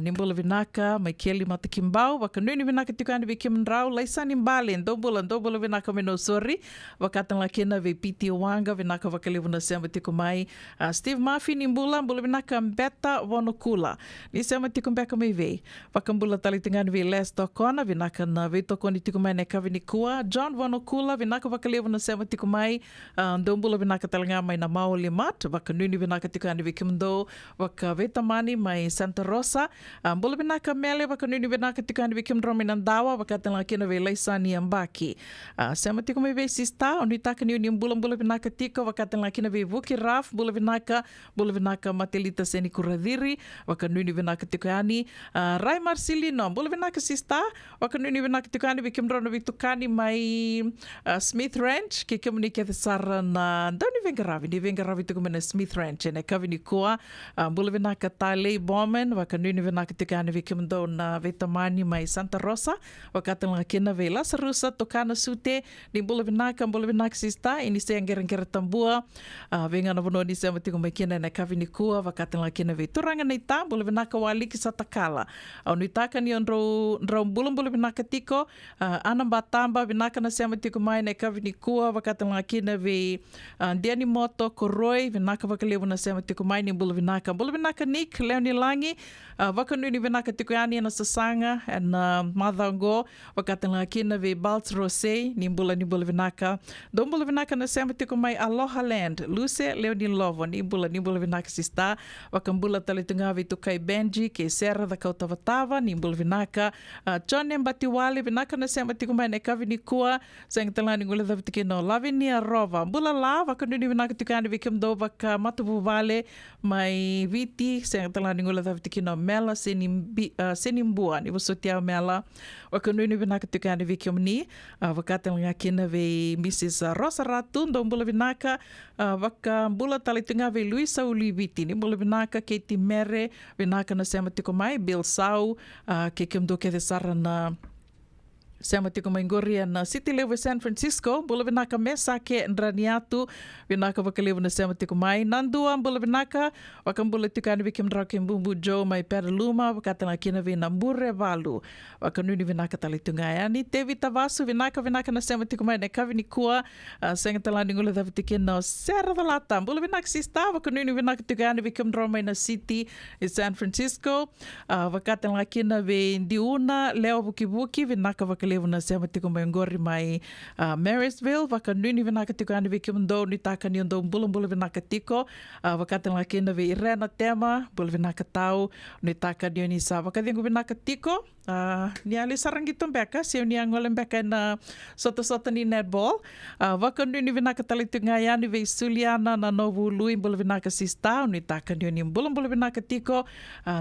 B: nimbola vinaka mai keli mata kimbau wakanuni vinaka tikani vi kimdrau laisa nimbale ndobola vinaka meno sorry wakatala kina vi piti wanga vinaka wakalevu na sema tiko mai Steve Murphy nimbula vinaka mbeta wanokula ni sema tiko mbeka mai vei wakambula tali tingani vi les tokona vinaka na vi tokoni tiko mai na kavini kua John wanokula vinaka wakalevu na sema tiko mai ndobola vinaka talanga mai na mau limat wakanuni vinaka tikani vikimdo wakavetamani mai Santa Rosa bula vinaka mele wakanuni vinaka tikani vikimdo minandawa wakatala kina ve laisani ambaki sema tiko mai ve sista onitaka ni bula vinaka tiko wakatala kina ve vuki raf bula vinaka matelita seni kuradiri wakanuni vinaka tikani Rai Marcelino bula vinaka sista wakanuni vinaka tikani vikimdo na vitukani mai Smith Ranch kikimuni kethesara na ndoni vengaravi tuku mena Smith Ranch ene kavini kua bula vinaka Talei Bowman wakanuni vinaka tikani vikimdo na vetamani mai Santa Rosa wakatala kina ve Lasarusa tokana sute ni bula vinaka sista ini se ngera tambua vengana vono ni se matiku mai kina ene kavini kua wakatala kina ve turanga nei ta bula vinaka waliki satakala au nitaka ni onro bula vinaka tiko ana batamba vinaka na se matiku mai ene kavini kua wakatala kina ve Diani Moto Koroi vinaka wakalevu na sema tiko mai ni bula vinaka Nick Leoni Langi wakanuni vinaka tiko yani na sasanga na madhango wakatala kina ve Balts Rosé ni bula vinaka don bula vinaka na sema tiko mai Aloha Land Luce Leoni Lovo ni bula vinaka sista wakambula talitunga ve tukai Benji ke Serra da Kautavatava ni bula vinaka John Mbatiwale vinaka na sema tiko mai na kavini kua sang talani ngule da vitikino Lavinia Rova bula la wakanuni vinaka tikani vikimdo waka matubu vale mai viti sang talani ngula da vitikino mela senimbua ni wasotia mela wakanuni vinaka tikani vikimni wakatala kina ve Mrs. Rosa Ratun don bula vinaka waka bula talitunga ve Luisa Uliviti ni bula vinaka Katie Mere vinaka na sema tiko mai Bill Sau kekimdo ke desara na Sema tiko maingoria na City Level San Francisco bula vinaka mesa ke ndraniatu vinaka wakalevu na sema tiko mai nandua bula vinaka wakambula tikani vikimdra ke mbumbu Joe mai Peraluma wakatala kina vi nambure valu wakanuni vinaka talitunga yani Tevi Tavasu vinaka na sema tiko mai na kavini kua senga talani ngula davitike no Serra da Lata bula vinaka sista wakanuni vinaka tikani vikimdra mai na City San Francisco wakatala kina vi Ndiuna Leo Bukibuki vinaka levu na sema tiko ngori mai Marysville wakanuni vinaka tiko ani vikimdo nitaka ni ndo bula vinaka tiko wakatala kina vi Irena Tema bula vinaka tau nitaka ni onisa wakadingu vinaka tiko ni ali sarangito mbeka si ni angole mbeka na sota ni netball wakanuni vinaka talitunga yani vi Suliana na Novu Lui bula vinaka sista nitaka ni oni bula vinaka tiko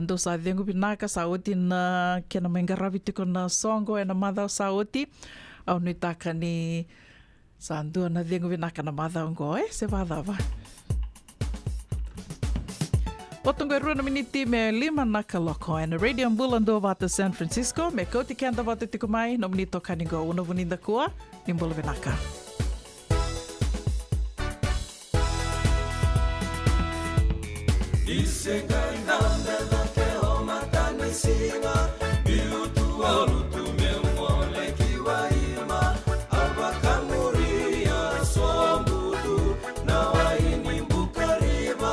B: ndo sa dingu vinaka sauti na kena mengaravi tiko na songo na madha sauti au nitaka ni sandu na dingu vinaka na madha ngo se vadava Otungo runa miniti me 5 nakaloko and radio mbulando vata San Francisco me koti kenda vata tikumai no minito kaningo una vuninda kua nimbula vinaka
M: Isenga inanda na te o matani singa biutu alutu memole kiwa ima abakamuria sombudu na waini mbukariba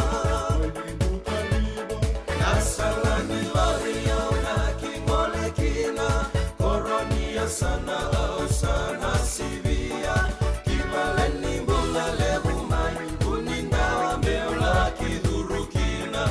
M: nasalani loria na kingole kina koronia sana au sana sivia kibaleni mbula lebu mai uninda meola kidurukina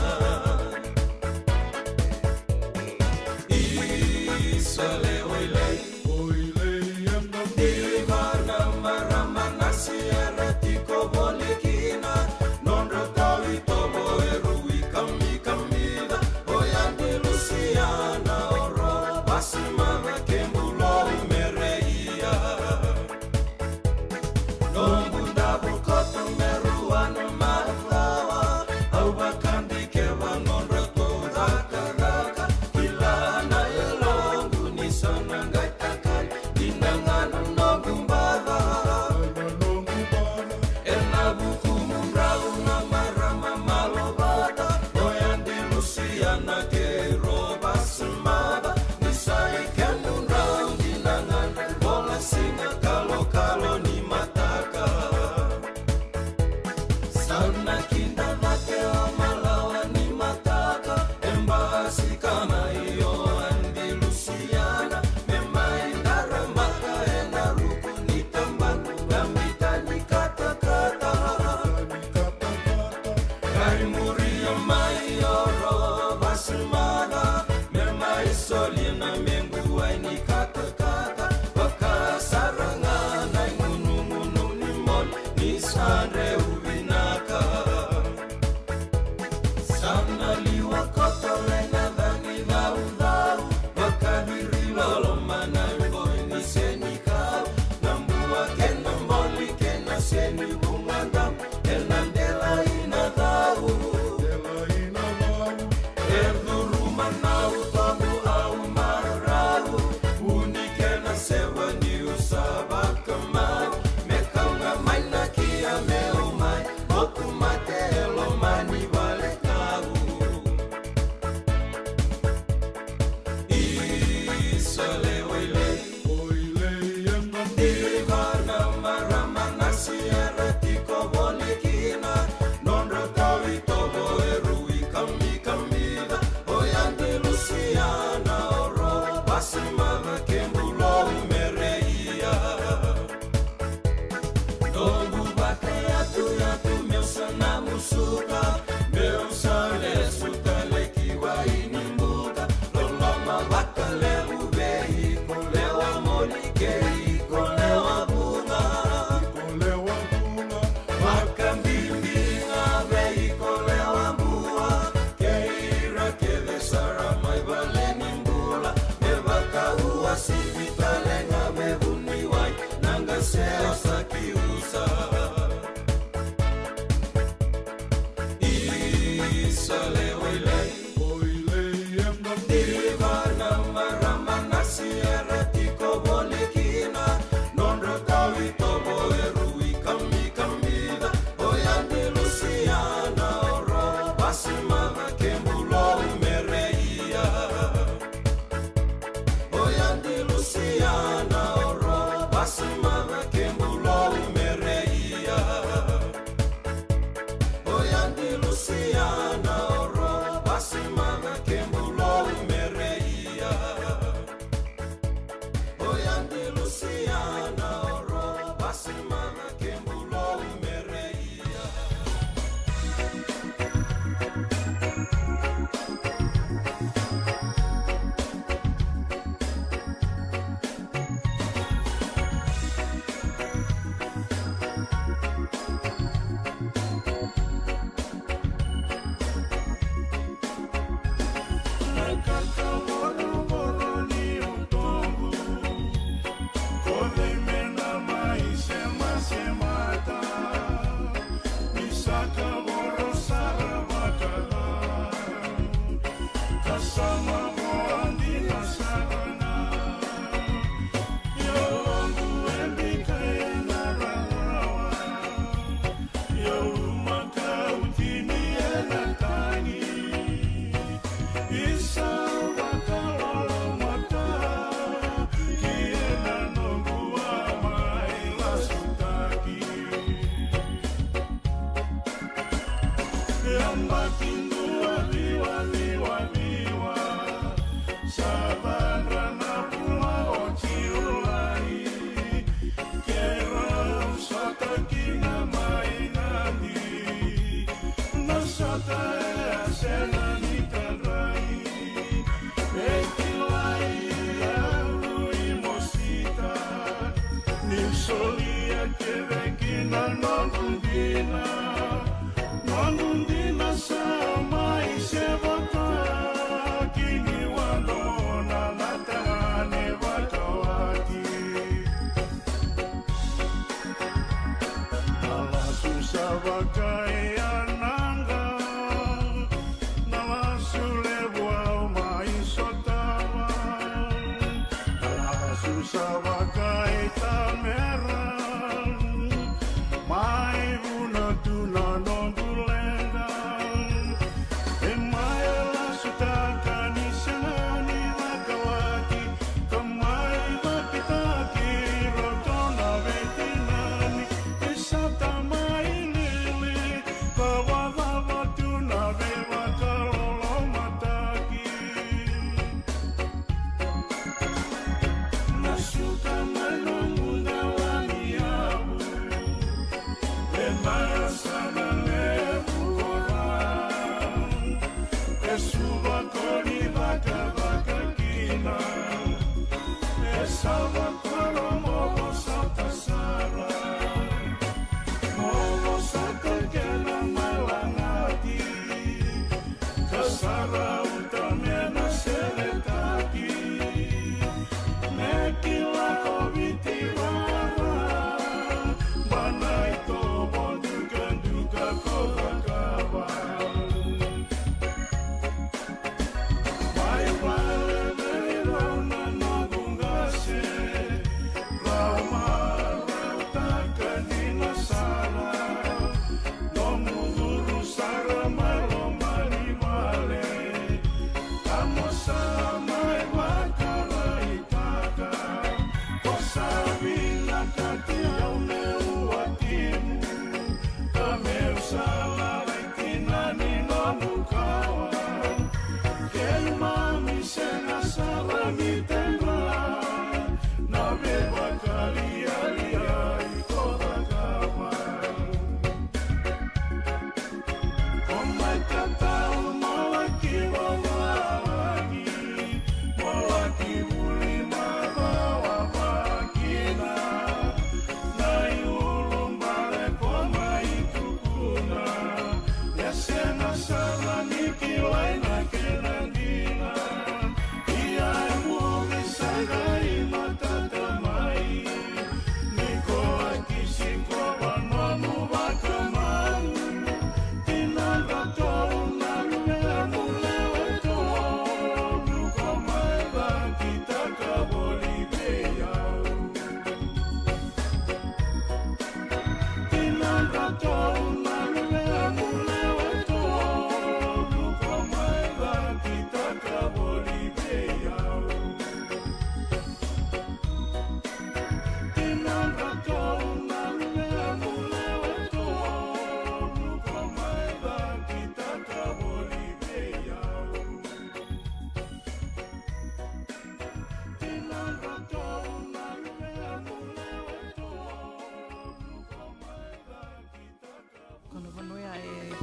M: Sananga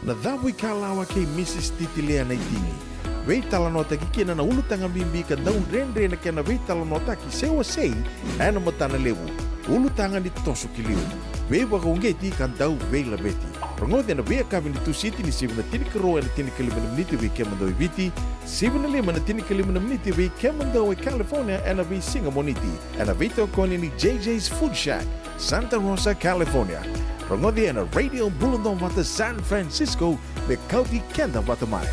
A: Na dhavu ikalawa kei Mrs. Titilea Naitini. Wei talanota ki kena na ulu tanga mimbi ka dau renre na kena wei talanota ki sewa sei ana matana lewu. Ulu tanga ni tosu ki liu. Wei waka ungeti ka dau wei la beti. Rongode na wei akawi ni tu siti ni sibina tini karo na tini kalimana miniti wei kemando i viti. Sibina lima na tini kalimana miniti wei kemando i California ana wei singa moniti. Ana wei tau koni ni JJ's Food Shack, Santa Rosa, California. Rongode na Radio Bulundong Wata San Francisco me kauti kenda wata mai.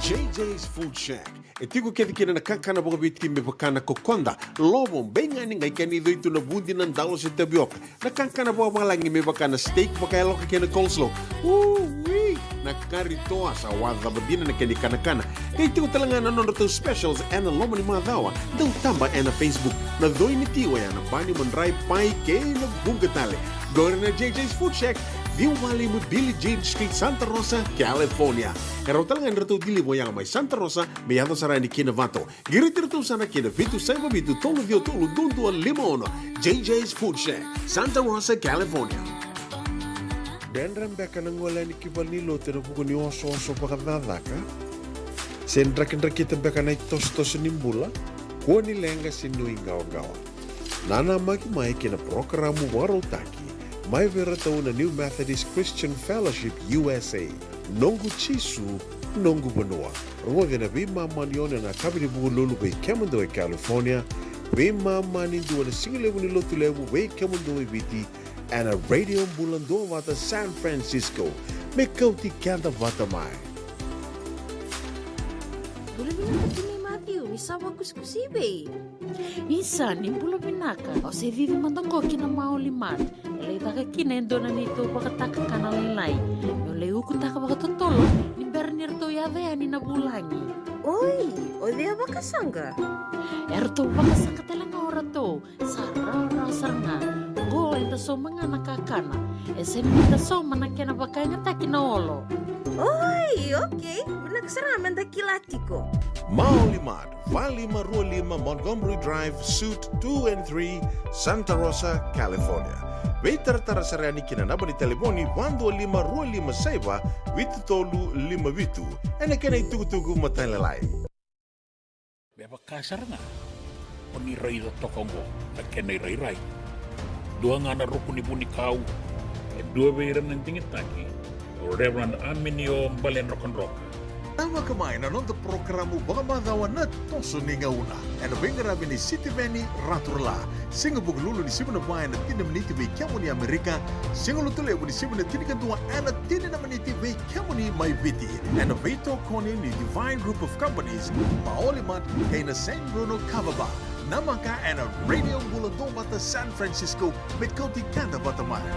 A: JJ's Food Shack. E tiku kedi kena na kakana boka biti me pakana kokonda. Lobo benga ni ngai kani doitu na bundi nan dalo se tabioka. Na kakana boka malangi me pakana steak baka loka kena coleslaw. Wee! Na karitoa sa wadha badina na keni kana. Kaya tiku talangana nono to specials and lomo ni mga dawa. Daw tamba na Facebook. Na doi ni tiwa ya na bani manray pai kaya na bungatale. Gore na JJ's Food Shack. View Valley mo Billie Jean Street, Santa Rosa, California. Karo talagang rato dili mo yang may Santa Rosa, may yato sarani kinavato. Giritirato sana kinavitu sa mabitu tolo dio tolo dundu al limono. JJ's Food Shack, Santa Rosa, California. Benram beka nang wala ni kibalilo tira buko ni oso pakadadaka. Sendra-kendra kita beka na itos-tos nimbula, kuha nilenga sinuingaw-gawa. Nana magi-mai kina programo warotaki. Mai vera tau na New Methodist Christian Fellowship USA. Nongu chisu, nongu banua. Rongode na vima manione na kabini bugu lulu bei kemando e California. Vima mani dua na singilewu ni lotu lewu bei kemando e viti. And a radio bulando wata San Francisco. Me kauti kanda wata mai.
D: Boleh minum ni Matthew, sawa kuskusibe. Isa ni bula binaka. O se vivi mandongo kina maulimat. Ele taka kina endona nito pakataka kana lelai. Yo leu kutaka pakatotolo. Ni bernir to yave ani na bulangi.
N: Oi, o dia bakasanga.
D: Erto bakasanga telanga ora to. Sarara saranga. Go enta so mga nakakana. Ese ni ta so manakena bakanya takina olo.
N: Oi, okay. Nagsaraman da kilatiko.
A: Maulimat, Valley Marualima, Montgomery Drive, Suite 2 and 3, Santa Rosa, California. Veitartara sarani kina nabani telefoni 125 saiba vitu tolu 5 vitu. Ene kena itugu matalalai.
L: Beba kasar nga. O ni rai do tokongo, na kena rai. Dua ngana rukuni buni kau, e dua beiran ng tingitaki, o Reverend Aminio Balen Rock.
A: Tama kemain na nonton programu Bagamadhawa na toso ni ngauna. E na bengara bini City Veni Raturla. Singa buglulu ni sibuna bae na tina meniti vei kiamu ni Amerika. Singa lutule ni sibuna tini kantua e na tina na meniti vei kiamu ni mai viti. E na veito koni ni Divine Group of Companies. Maolimat kay na San Bruno Cavaba. Namaka e na Radio Buladobata San Francisco met County Kanda Batamaya.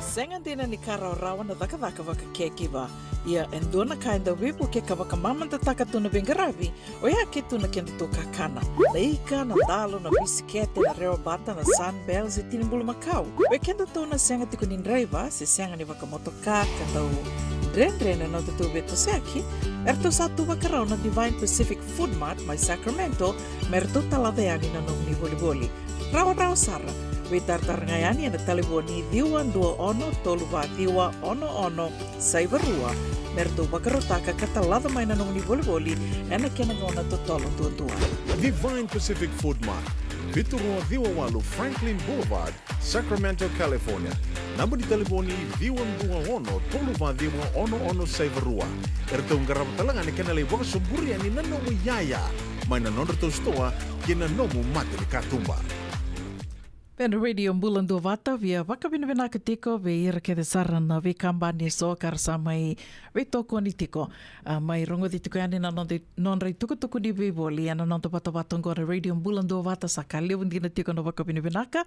B: Sengan dina ni karaw-rawan na taka-taka waka kekiba. Ia endona kainda wipu ke kawaka mamanta taka tuna bengarabi. O ia ke tuna kenda to kakana. Na ika, na dalo, na bisikete, na reo bata, na sunbells e tinimbulu makau. We kenda to na senga tiko nindraiva, se senga ni waka motoka, kandau dren-dren na tutu beto seaki. Erto satu wakarau na Divine Pacific Food Mart, mai Sacramento, merto talaveani na nung ni boli-boli. Rawa-rawa sara. Witartar ngayani na taliboni diwan 21 toluwa diwa ono saibarua merto bakarotaka katalada may nanong ni boli-boli na kinagona totolo tuwa.
A: Divine Pacific Food Mart, Viturua Diwawalu Franklin Boulevard, Sacramento, California. Namba di taliboni diwan 21 toluwa diwa ono saibarua. Erto ngarap talangan ni kanalay waka sumburi ani nanomu yaya. May nanonor to stoa kinanomu mati ni katumba.
B: Pena radio mbulando vata via wakabina katiko ve ira ke de sarana ve kambani so karsa mai ve toko ni tiko mai rongo di tiko ani na non rei tuku di ve boli ana non to pata ngora radio mbulando vata sakali undina tiko no wakabina vinaka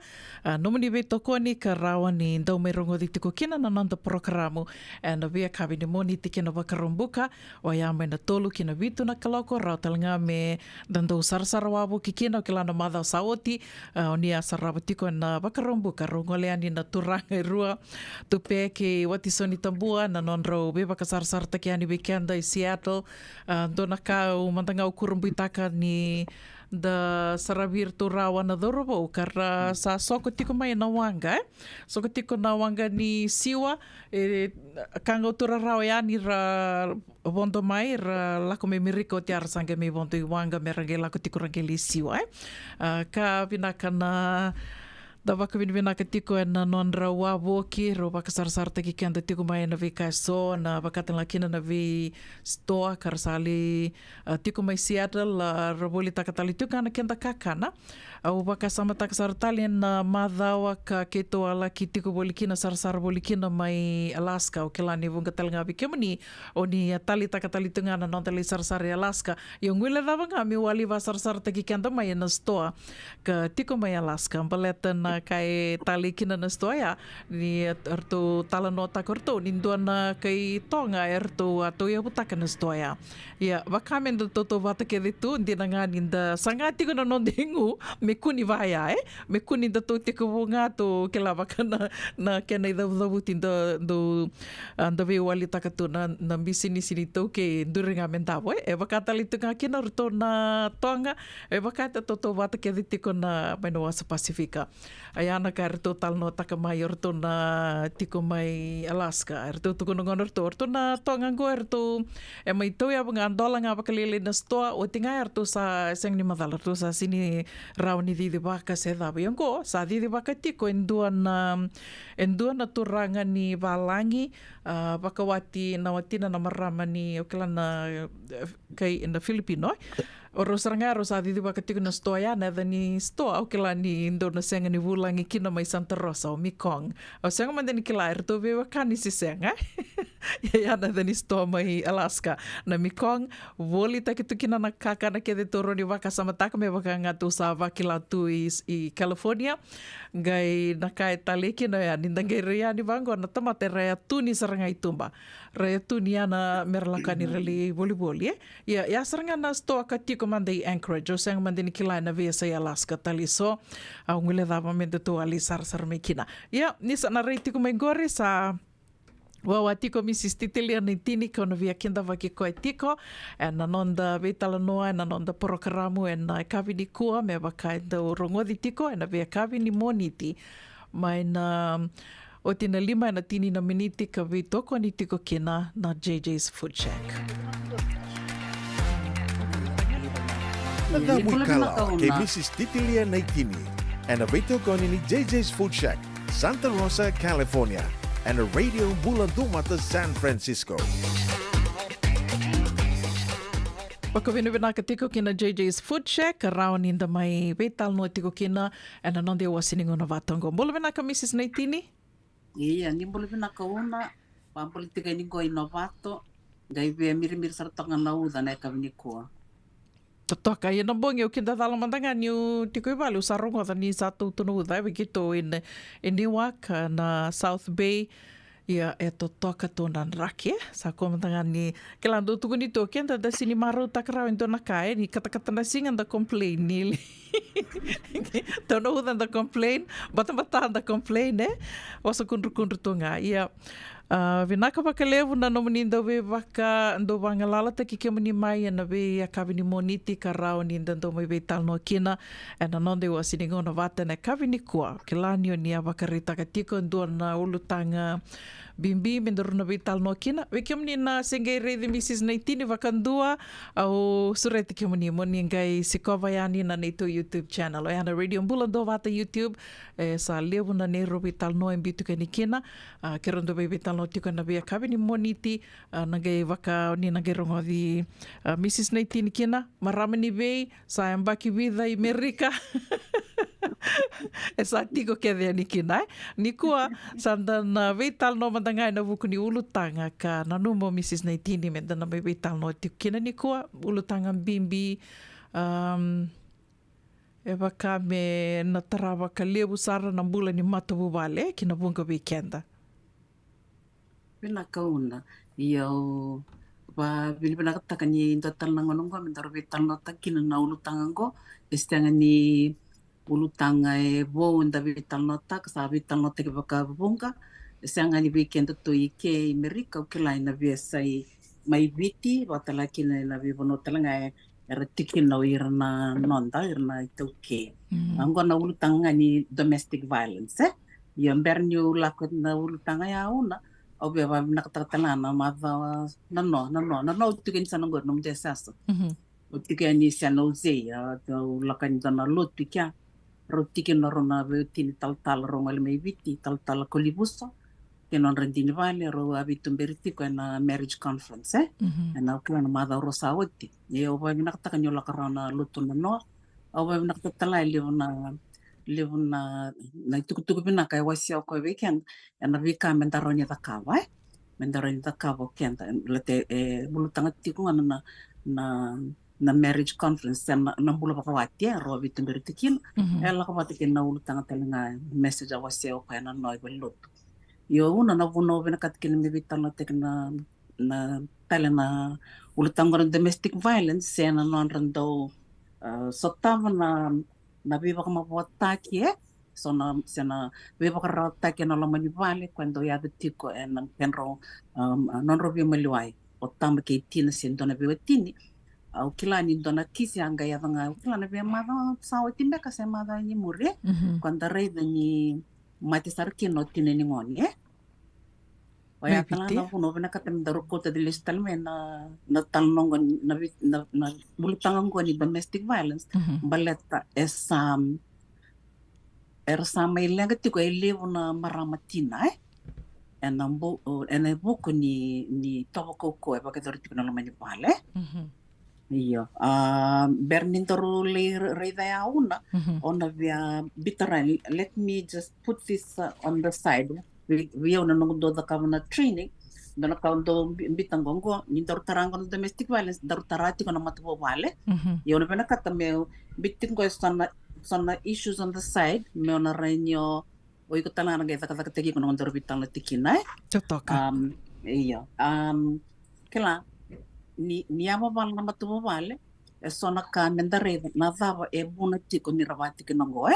B: no mani ve toko ni karawa ni ndau mai rongo di tiko kina na non to programu and ve kabini moni tiki no wakarumbuka o ya mai na tolu kina vitu na kaloko rautalanga me dando sarsarawabu kikina kila na madha saoti oni asarabu tiko na wakarombuka rongoleani na turanga rua tupe ke watisoni tambua na nonro beba kasar-sar taki ani weekenda i Seattle dona kau mantanga ukurumbuitaka ni da saravir tu rawa na dorobo karena sa soko tiko mai na wanga soko tiko na wanga ni siwa kanga utura rawa yani ra bondo mai ra lako me miriko tiara sanga me bondo i wanga me rangi lako tiko rangi li siwa ka vinakana da waka vinvina ka tiko e na non ra wawoki ro waka sarsar taki kenda tiko mai na vi kaiso na wakatan lakina na vi stoa karsali tiko mai Seattle roboli takatali tiko na kenda kakana au waka sama takasartali na madhawa ka keto ala ki tiko bolikina sarsar bolikina mai Alaska o kelani vunga talanga vi kemani o ni tali takatali tunga na non tali sarsar Alaska yung wile dawa nga mi wali va sarsar taki kenda mai na stoa ka tiko mai Alaska baleta na kai tali kina na stoya ni erto talanota korto nindua na kai tonga erto ato ya butaka na stoya ya wakamen do toto vata ke ditu ndina nga ninda sangati ko na nondengu me kuni vaya me kuni da to te ko nga to kela wakana na kena da butin do anda ve wali takatu na bisini sini to ke duringa mentavo wakatali to nga kina rto na tonga wakata toto vata ke ditu ko na menoa sa Pasifika ayana ka erto talno takamay erto na tiko mai Alaska erto tuko ngon erto na tongango erto mai to ya nga dola nga bakalili na stoa o tinga erto sa seng ni madal erto sa sini rauni di baka se da biango sa di baka tiko endua na turanga ni balangi bakawati na watina na marama ni okela na kay in the Filipino oro saranga ro sa di baka tiko na stoa ya na ni stoa okela ni indo na senga ni vulangi kina mai Santa Rosa o Mikong o senga man den kila erto be wakani si senga Yana dani stoa mai Alaska. Na mikong, voli take tukina na kakana ke de toro ni waka samataka me waka ngatu sa waki tu i California. Gai na kai taleki na ya nindangai rea ni wango na tamate rea tuni saranga i tumba. Rea tuni ana merlakani reli voli ya saranga na stoa ka tiko manda i Anchorage. O sanga manda ni kilai na via sa Alaska tali so. Au ngule dava mende to ali sar me kina. Nisa na rei tiko mai gore sa Wawa tiko Mrs. Titilia ni tini kona via kenda waki koe tiko e na nonda veitala noa e na nonda porokaramu e na kawini kua me waka e tau rongothi tiko e na via kawini moniti mai na o tina 5 e na tini na miniti ka vitoko ni tiko kina na JJ's Food Shack.
A: Nada mui kalau ke Mrs. Titilia na tini e na vitoko ni JJ's Food Shack, Santa Rosa, California. And a radio bulan dumata San Francisco.
B: Wakawina ka tiko kina JJ's Food Shack, rao ninda mai veital no tiko kina, and anonde wa siningo na vatongo. Mbolo vina ka Mrs. Naitini?
F: Iya, ni mbolo vina ka una, pa politika ni go inovato, gai ve mirimir sartonga na uda na ka vinikua.
B: Totoka ia na bongi o kinda tala mandanga ni o tiko i wale o sarongo da ni sa tūtunu udai wikito in Newark na South Bay ia e totoka tōna raki sa ko mandanga ni kelando tuku ni tō kenda da sini maro takarau in tōna kae ni katakata na singa da complain nili tōna udan da complain bata da complain wasa kundru tōnga ia vinaka wakalevu na nomuninda we waka ndo wangalala ta ki kemani mai na we a kawini moniti ka rao ninda ndo mai we tal no kina e na nonde wa siningo na wata na kawini kua ke lanio ni a wakarita ka tiko ndo na ulutanga bimbi mendoru na we tal no kina we kemani na sengei reide Mrs. Naitini wakandua au sureti kemani moni ngai sikova yani na neto YouTube channel o yana radio mbula ndo wata YouTube sa levu na ne robi tal no embitu ka ni kina ke rondo we tal no tiko na via kawini moniti nagai waka ni nagai rongo di Mrs. Naitini kina maramani vei sa ambaki vida i Amerika e sa tiko ke dea ni kina ni kua sanda na vei tal no mandangai na vuku ni ulutanga ka nanumo Mrs. Naitini me dana mai vei tal no tiko kina ni kua ulutanga bimbi e waka me na tarawa ka lewu sara na mbula ni matawu wale kina bunga weekenda
F: Pina kauna iyo ba bilibina kataka ni total na ngonongo mindaro vital no takina na ulutanga ngo istianga ni ulutanga e bo nda vital no tak sa vital no take baka bunga istianga ni weekend to ike Amerika ukila ina viesai mai viti watala kina na vivono talanga era tikina irna nonda irna ituke ango na ulutanga ni domestic violence iyo mbernyu lakot na ulutanga ya una Obe ba nakatala na madha no tikin sa nangor nung desasa. Tikin ni sa no ze to lakan dana lot tikya. Ro tikin no rona be tin tal ro ngal mai viti tal kolibuso. Kenon rendini vale ro abitum beriti ko na marriage conference na klan madha rosa woti. Ye oba nakataka nyola karana lutun no. Oba nakatala livuna na tukutuku pina kai wasia ko weekend na vika mendaronya takava mendaronya takava kenda lete bulutanga tiku na marriage conference na bulu pakawati ro vitumber tikin ela ko patikin na bulutanga telinga message wasia ko na noi belut yo una na vuno bena katkin me vitala tekna na talena bulutanga domestic violence sena non rando sotava na viva como potaki so na sena viva karata que no lo manivale cuando ya de tico en penro non robio meluai o tamba que tina sendo na viva tini au kilani dona kisi anga ya nga kilana via mada sao timbe ka se mada ni mure cuando rei ni mate sarkino tine ni ngoni Oya tala na puno bena katem daro kota de listalme na talnongo na bulutango ni domestic violence baleta sama ilenga tiko elevo na maramatina ena buku ni tobako ko e bakador tiko na lamani vale iyo bernin toru le reida ya ona via bitara let me just put this on the side we on no do the governor training Dona kaundo bitangongo ni dortarango no domestic violence dortarati kono matubo vale. Yona bena kata me bitingo sona issues on the side me ona renyo o iko talana ga taka tegi kono ndor bitang tikina.
B: Totoka.
F: Iyo. Kela ni ava vale na matubo vale e sona ka mendare na dava e buna tiko ni ravati kina go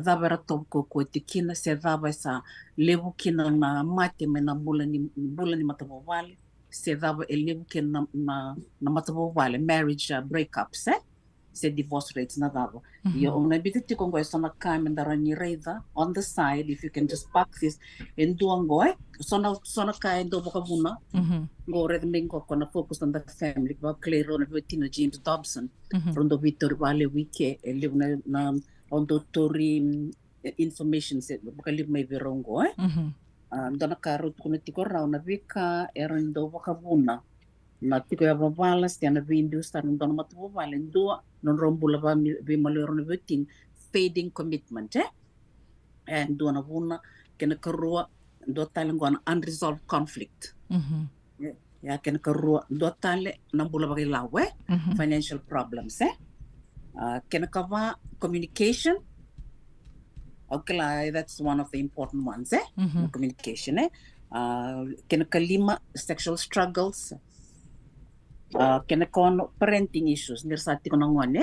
F: dava era toko ko tikina se dava sa levu kina na mate me na bula ni matubo vale se dava e levu kina na matubo vale marriage breakups se divorce rates na dava yo una biti tiko go e sona ka mendara ni reida on the side if you can just pack this en duango sona ka endo boka buna go red mingo kona focus on the family ba clear on Tino James Dobson rondo Victor Vale wike e live na ondo tori information set boka live mai virongo dona karo kuna tiko rauna vika erendo boka buna na tiko ya bavala stiana vindu stan dona matu vale ndo non rombula ba vi malero no vetin fading commitment and dona buna kena karua do talangona unresolved conflict ya ken karua do tale na bula bagi lawe financial problems ken kava communication okay that's one of the important ones communication ken kalima sexual struggles ken kon parenting issues nirsati ko ngone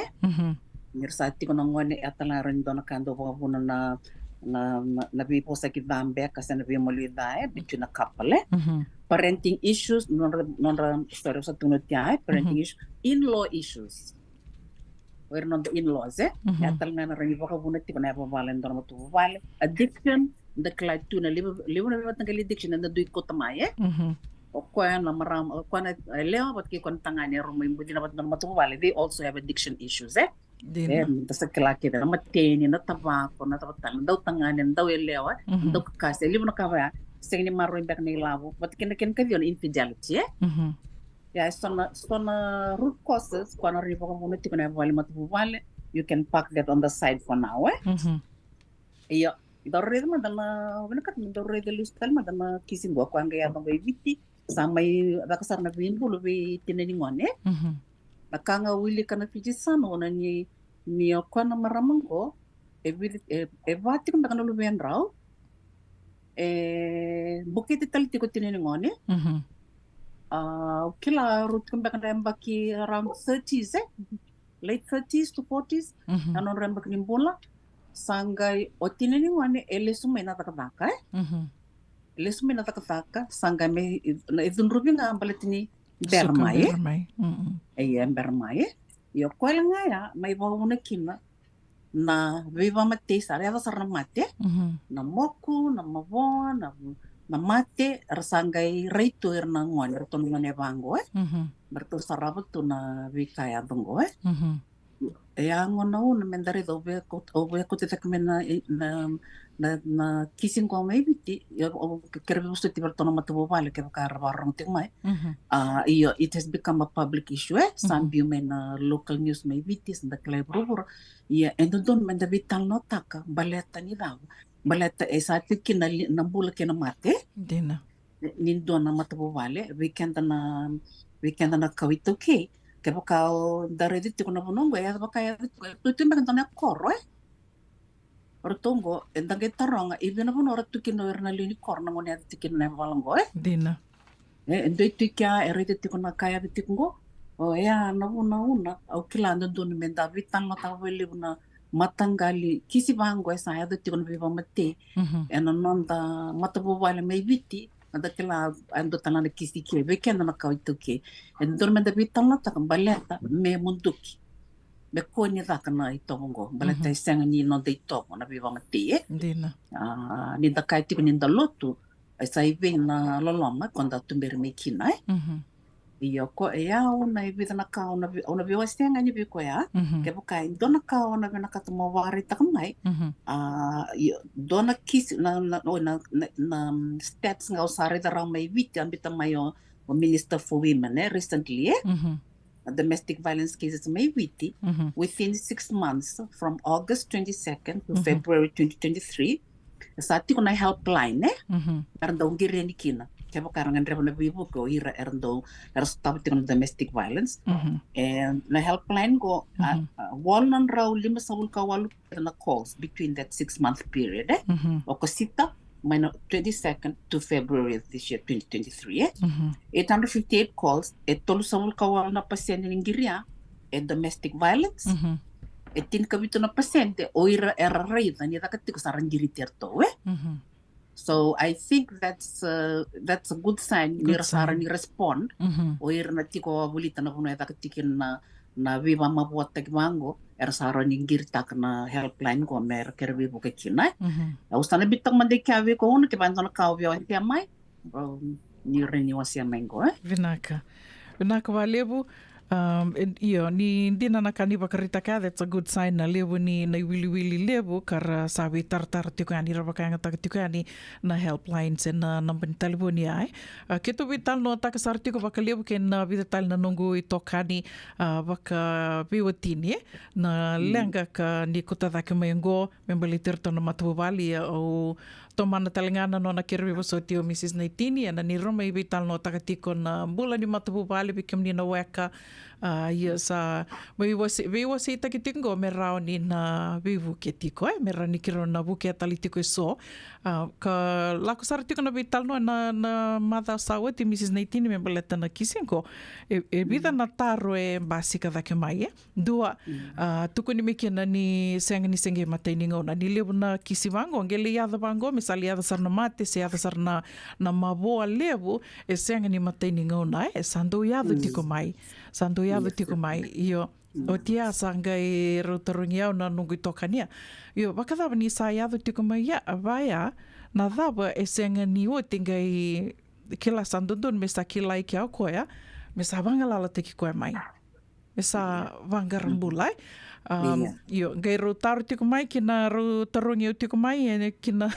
F: atala ren dona kando buna na bipo sa kidambe kasi na biyo muli dae between a couple parenting issues non sorry sa tunod tiya parenting issues in-law issues where non the in-laws atal nga na rin iba ka bunat ti ko na valen don mo tu vale addiction the cloud tuna libo na bibat ng addiction na duit ko tamaye o kwa na maram o kwa na leo bat ki kon tangani ro mo imbu na bat don mo tu vale they also have addiction issues tas kelaki na mateni na tabako na tabatang daw tanganin daw elewa daw kasi libo na kaya sing ni maro imbak ni lavo but ken ka yon infidelity sona root causes kwa ribo ko mo ti ko na vale matu vale you can park that on the side for now iyo dorre ma dama wala kat dorre de lustal ma dama kisin bo kwa ngaya no viti samay bakasar na bin bulo be tinani ngone nakanga wili kana fiji sano na ni kwa na maramango e vati kung nakano luben raw bukit italiti ko tinini ngone kila root kung baka rembaki around 30s late 30s to 40s anon rembak nimbula sangay o tinini ngone lesumay na takataka lesumay na takataka sangay may idunrubi nga ambalatini bermaye bermaye yo kwala nga ya may bawuna kina na viva mate sare ava sarna mate na moku na mavo na mate rasangay reito erna ngwan reto ngane bango berto sarabot to na vikaya bango ngona una mendare do be ko te takmena na kissing ko may biti kerbe gusto ti berto na matubo vale ke ka barong tingmay it has become a public issue some human local news may biti sa klay rubur and don menda vital notaka baleta ni daw baleta esati kina nambula kina mate
B: dina
F: nindo na matubo vale weekend na kawito ke ke bakao dare dito ko na bunong ya bakaya tutu maganda na koro ortongo endang tarong ibina buno ratu kino erna lini korna mo net tikin na valango
B: dina
F: endo tikya erite tikona kaya tikungo ya na una au kilando don menda vitan mata wele una matangali kisi bango esa ya tikona viva mate enonda matabu wale mai viti ada kila ando tanana kisi ke weekend na kawituke endor menda vitan mata baleta me munduki be koni zakana itongo baleta senga ni no de tomo na viva mate
B: dina
F: ni da kai tiko ni da lotu esa ive na loloma quando tu mermekina iyo ko ya una vida na ka una viva senga ni biko ya ke buka dona ka una na ka tomo wari takamai dona kis na stats nga usare da ramai viti ambita mayo minister for women recently domestic violence cases may witi within 6 months from August 22nd to February 2023 sa ati ko na helpline parang daw gireni kina ke bakarangan rebo na bibo ko ira erndo stop ting domestic violence and na helpline go wall non raw lima sa ka walu na calls between that 6-month period o ko sita minus 22nd to February this year 2023 858 calls tolu sa ka wal na pasyente ningiria domestic violence tin kabito na pasyente o ira rate ni dakati ko sarang giriterto so I think that's a good sign ni sarang ni respond o ira na tiko bulita na puno dakatikin na viva mabuat tagmango sarang ni girta na helpline ko mer kerbi buke kinai usana bitang mande kawe ko no ke banto na kawe o te mai ni reni wasia mengo
B: vinaka walebu ni dina na kani bakarita ka, that's a good sign na lebu ni na wili lebu kara sabi tartar tikani rabakanga tak tikani na helplines na number telefoni ai kito vital no tak sartiko baka lebu ken na vital na nungu itokani baka biwatini na lenga ka ni kutada ke mengo membalitirto na matubali o tomana talingana no na kirwi so tio Mrs. Naitini na ni roma vital no takatiko na bula ni matubali bikem ni na weka sa we was takitingo merao ni na vivu ketiko mera ni kiro na buke talitiko so ka lako sartiko na vital no na mother sawa ti Mrs. Naitini me baleta na kisingo vida na taro basica da ke mai dua tuko ni mekena ni senga ni senge matainingo na ni lebu na kisivango ngele ya bango misali ya sarna mate se ya sarna na mabo lebu senga ni matainingo na sando ya tiko mai sando ya tiko mai io o tia sanga rotarungia na nungu tokania io bakada ni sa ya tiko mai ya vaya na daba senga ni o tingai kila sandundun mesa kila iki au koya mesa bangalala teki koe mai mesa vangarambulai io ngai rotaru tiko mai kina rotarungi tiko mai kina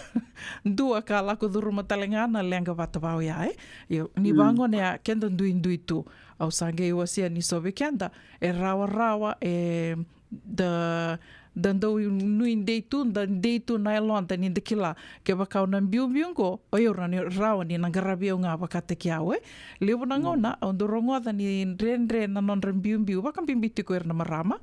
B: dua ka lako duru matalengana lenga vatavau ya io ni bango ne kenda ndui tu au sange wasia ni sobe kenda rawa dando nui deitu na elonta ni dekila ke bakau na biungo o yora ni rawa ni nangarabi nga bakate kiawe lebu na ngona ondorongo da ni rendre na non biumbiu bakam bimbiti ko erna marama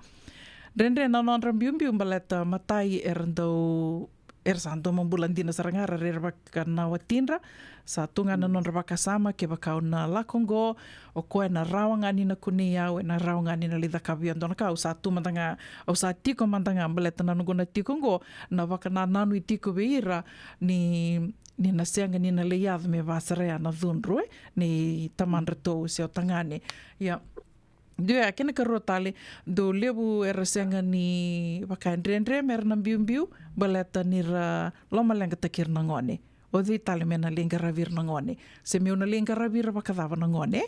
B: rendre na non biumbiu baleta matai erndo santo mambulandina sarangara rebaka na watinra sa tunga na non rebaka sama ke bakau na lakongo o koe na rawanga ni na kunia o na rawanga ni na lida kabia ndona ka sa tu mantanga o sa tiko mantanga baleta na ngona tikongo na baka na nanu tiko beira ni na senga ni na leiad me vasarea na dhunru ni tamanreto se o tangane ya dia kena kerotale do lebu erasenga ni bakandrendre merna biumbiu baleta ni ra loma lenga takir na ngone o di tale mena lenga ravir na ngone se me una lenga ravir bakadava na ngone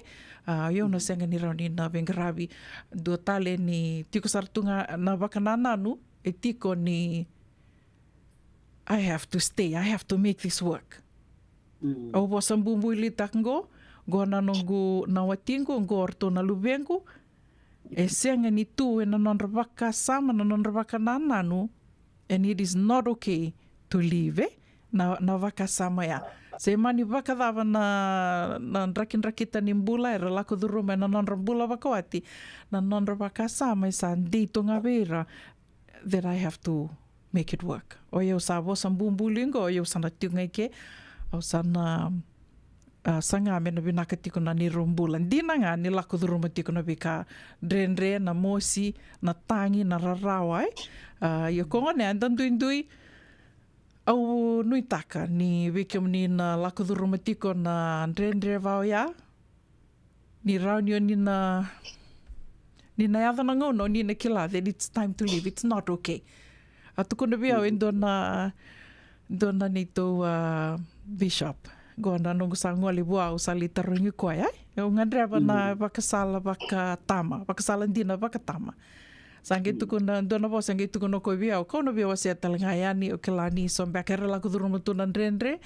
B: yo na senga ni ra ni na venga ravi do tale ni tiko sartunga na bakanana nu e tiko ni I have to stay, I have to make this work o bosan bumbu litakngo go na nongu na watingo go orto na lubengo senga ni tu na non rebaka sama na non rebaka nananu and it is not okay to leave na vaka sama ya se mani vaka dava na rakita ni mbula era lako duruma na non rambula vakawati na non rebaka sama sa dito nga vera that I have to make it work o eu sa vo sambumbulingo o eu sana tunga ke o sana sanga mena binaka tiko na ni rumbulan dina nga ni lako duruma tiko na bika drenre na mosi na tangi na rarawai yo konga ne andan duindui au nui taka ni wikem ni na lako duruma tiko na drenre vau ya ni raunio ni na yada na ngono ni na kila that it's time to leave, it's not okay atuko na biao dona ni to bishop gona nung sango libua usalita rungi ko ay yung ngadreba na bakasala bakasala dina bakatama sangi tu kuna dona bo sangi tu kuna ko biao ko no biao sia talangayani o kelani som bakera la kuduruma tunan rendre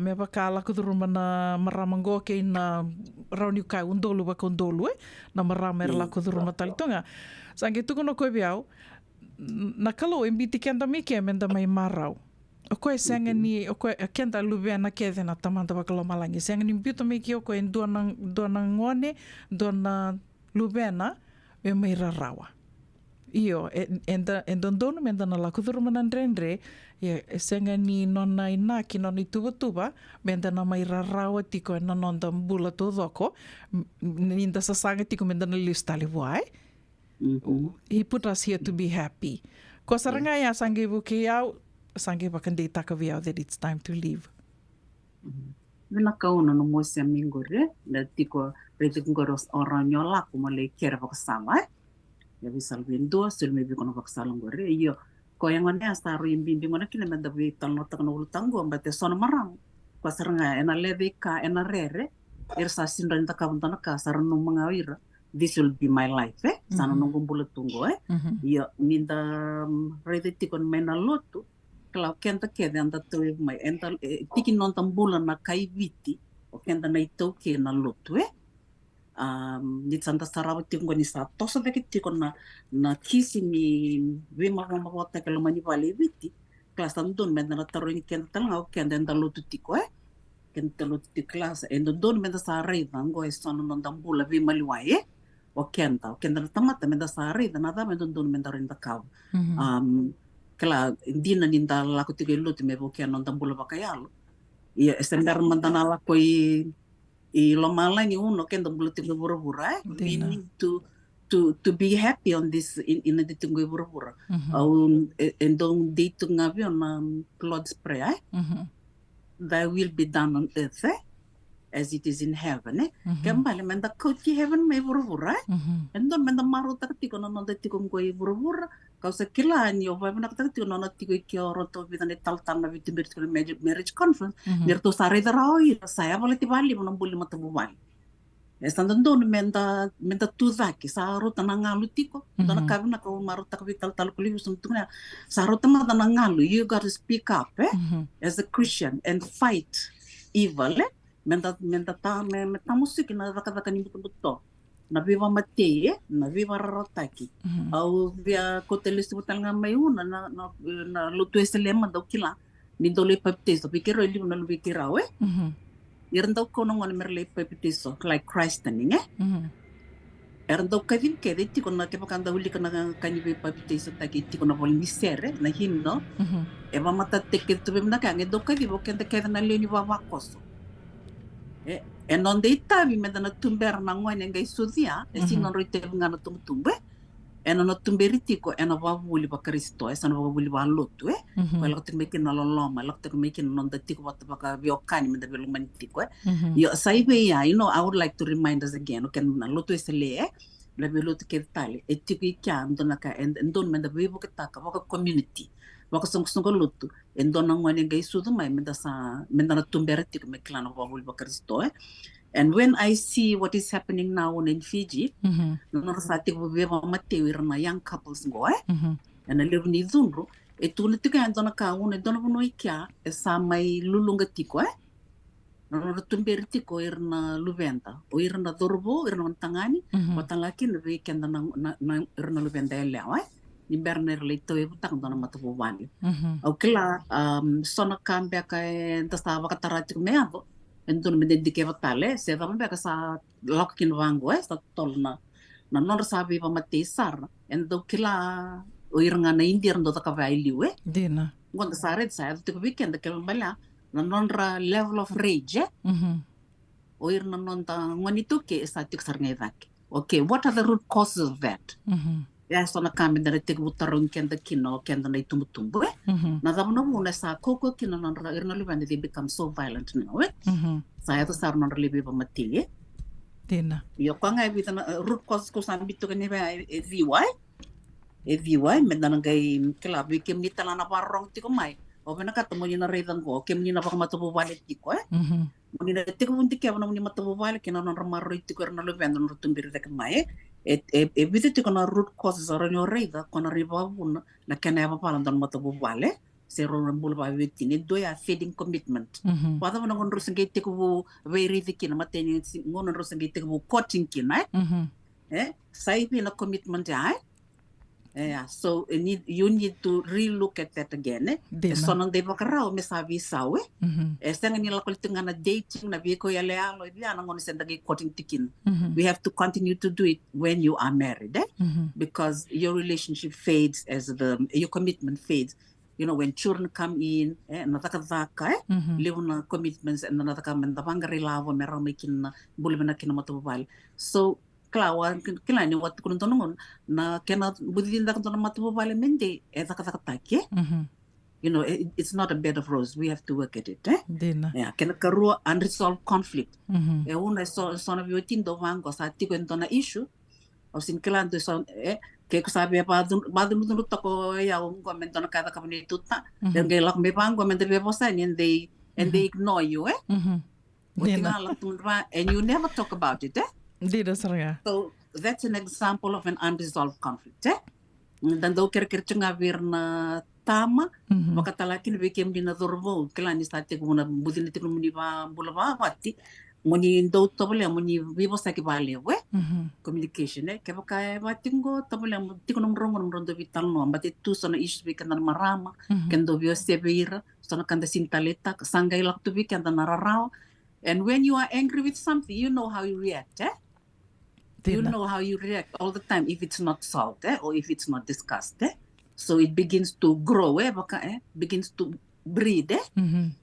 B: me bakala kuduruma na maramango ke na rauni kai undolu bakondolu na maramer la kuduruma talitonga sangi tu kuna ko biao nakalo embiti kenda mike menda mai marau O koe senga ni, o koe kenda luvena ke na tamanta wakalomalangi. Senga ni mbiuta me ki o koe duana ngone, duana luvena, e mai rarawa. Io, e dondonu me dana la kuduru manandrendre, e senga ni nona ina ki nona i tuba, me dana mai rarawa tiko e nanonda mbula to doko, ninda sasanga tiko me dana listali wai. He put us here to be happy. Ko saranga ia sange wuki au, sange wakandei taka viau that it's time to leave.
F: Vina kauna no mo se mingore, na tiko rete ngoros oranyola kuma le kera wakasama, ya visal vindo, sul me bikono wakasalangore, iyo, ko yang ane astaru imbimbi ngona kina menda vi talno takana ulutango, mbate sono marang, ko saranga ena leve ka ena rere, irsa sindra nita kabuntana ka sarano mga ira, this will be my life, sana nunggu bulat tunggu, iyo, minda rete tiko mena lotu, kalau kenta kede anda tu mai enta tiki non tambulan na kai viti o kenta na itau ke na lotu ni santa sarawa tingo ni sa tosa de tiko na kisi ni we mama wata ke mani vale viti kelas tandun men na taro ni kenta tanga o kenta enda lotu tiko kenta lotu ti kelas endo don men sa rei vango e sono non tambula we mali wae o kenta na tamata men sa rei na da men don men da rinda kau kala dina ninda laku tiga luti me voke non tambula bakayalo ia estendar mandana la koi I lomala ni uno ken tambula tiga bura-bura we need to be happy on this in the tiga bura-bura au endong dito ngavi on blood spray that will be done on earth as it is in heaven kembali menda koti heaven me bura-bura endong menda maru tak tiko non tiko ngoi bura-bura kau sekila ni o vai nak tati no na tigo ki o roto vida ne tal na viti marriage conference nerto sare da roi saya boleh tibali mo buli mata bubali estando don menda tu zaki sa rota na ngalu tiko dona kabina ko maru tak vital tal kuli sum tuna sa rota na ngalu you got to speak up as a Christian and fight evil menda ta me musiki na daka ni buto na viva matei na viva rarotaki au via kotele sebutal nga mai una na lutu eselema do kila ni dole baptizo pikiro ili na lubikira irando kono ngone merle baptizo like christening erando kavin kede tiko na kepakanda uli kana kanyi baptizo taki tiko na volmisere na himno eva mata teke tu bemna kange do kavivo kende kede na leni wa wakoso e non dei tavi me dana tumber na ngone ngai sudia e sino roite ngana tumbe e non tumberi tiko e no va vuli ba Kristo e sono va vuli ba lotu ko la tumbe kin na loloma la tumbe kin non da tiko va baka vio kani me da velo manitiko yo saibe ya I would like to remind us again ken na lotu esele la velo ke tali e tiko ikya ndona ka and don me da vivo ke taka va community waka song lutu endona ngwane ngai sudu mai menda tumbera tiko me klana wa vuli ba Kristo and when I see what is happening now in Fiji no sa tiko viva mateu irna young couples ngo and live ni zunru e tuna tiko endona ka una dona no ikya e sa mai lulunga tiko no tumbera tiko irna luventa o irna dorbo irna tangani watangaki no weekend na irna luventa ele ni berner leito e butang dona matapu wani au kila sona kambia ka ntasta wakatarati me avo endon me dedike vatale se va me ka sa lokin wango sta tolna na non sabi va matesar endo kila o iranga na india ndo ta vai liwe
B: dina
F: ngonda sare sa te weekend ke bala na non level of rage o irna non ta ngonito ke sa tik sarngai vak okay what are the root causes of that ya sona kami dari tek butarong kenda kino kenda na itumbutumbu na damo muna sa koko kino na irna libande they become so violent now saya tu sar non libi ba mati
B: dina
F: yo kwanga evita na root cause ko sambito kani ba eviwai medana gai klabi kem ni talana parong tiko mai o bena katamo ni na redan ko kem ni na pa matubo vale tiko ni na tiko bunti ke na ni matubo vale kino non ramaro tiko irna libande no tumbir de mai e videte con root causes oranyo reida con arriva una na kana ba palan don matabu vale se ro mbul ba wetini do ya feeding commitment wada na ngon rusengi tiko we ridi kina mateni ngon rusengi tiko coaching kina sai bi na commitment ai Yeah, so you need to relook at that again. So nang de bakarao me sabi sawe. Sanga nila kulitunga na dating na biko ya lealo ya nang oni sendagi koting tikin. We have to continue to do it when you are married, because your relationship fades as your commitment fades. You know, when children come in, live na commitments and nataka mendabanga rilavo merang making bulibana kinamotobal. So klawa kilani wat kuntongon na kena budinda kunton matobal mende etakatake. You know, it's not a bed of roses. We have to work at it. Yeah, kena karua unresolved conflict. Una so of your tindo vango sa tiko entona issue. O sin kilando so ke ko sabi pa badun toko ya un komento na kada kapani tuta. Then gelak me pango mente be posan and they ignore you. And you never talk about it. So that's an example of an unresolved conflict. Dan do kira-kira virna tama, makatalakin became dinadorbo, kilani state kuna budin ito muni ba bulaba pati, muni do tabule muni vivo sa kibale communication kaya kaya batingo tabule tiko nung rondo vital no, but itu sana issues bi kanda marama, kendo bio severe, sana kanda sintaleta, sangay lak to bi kanda nararaw, and when you are angry with something, you know how you react. You know how you react all the time if it's not solved or if it's not discussed. So it begins to grow, begins to breed. And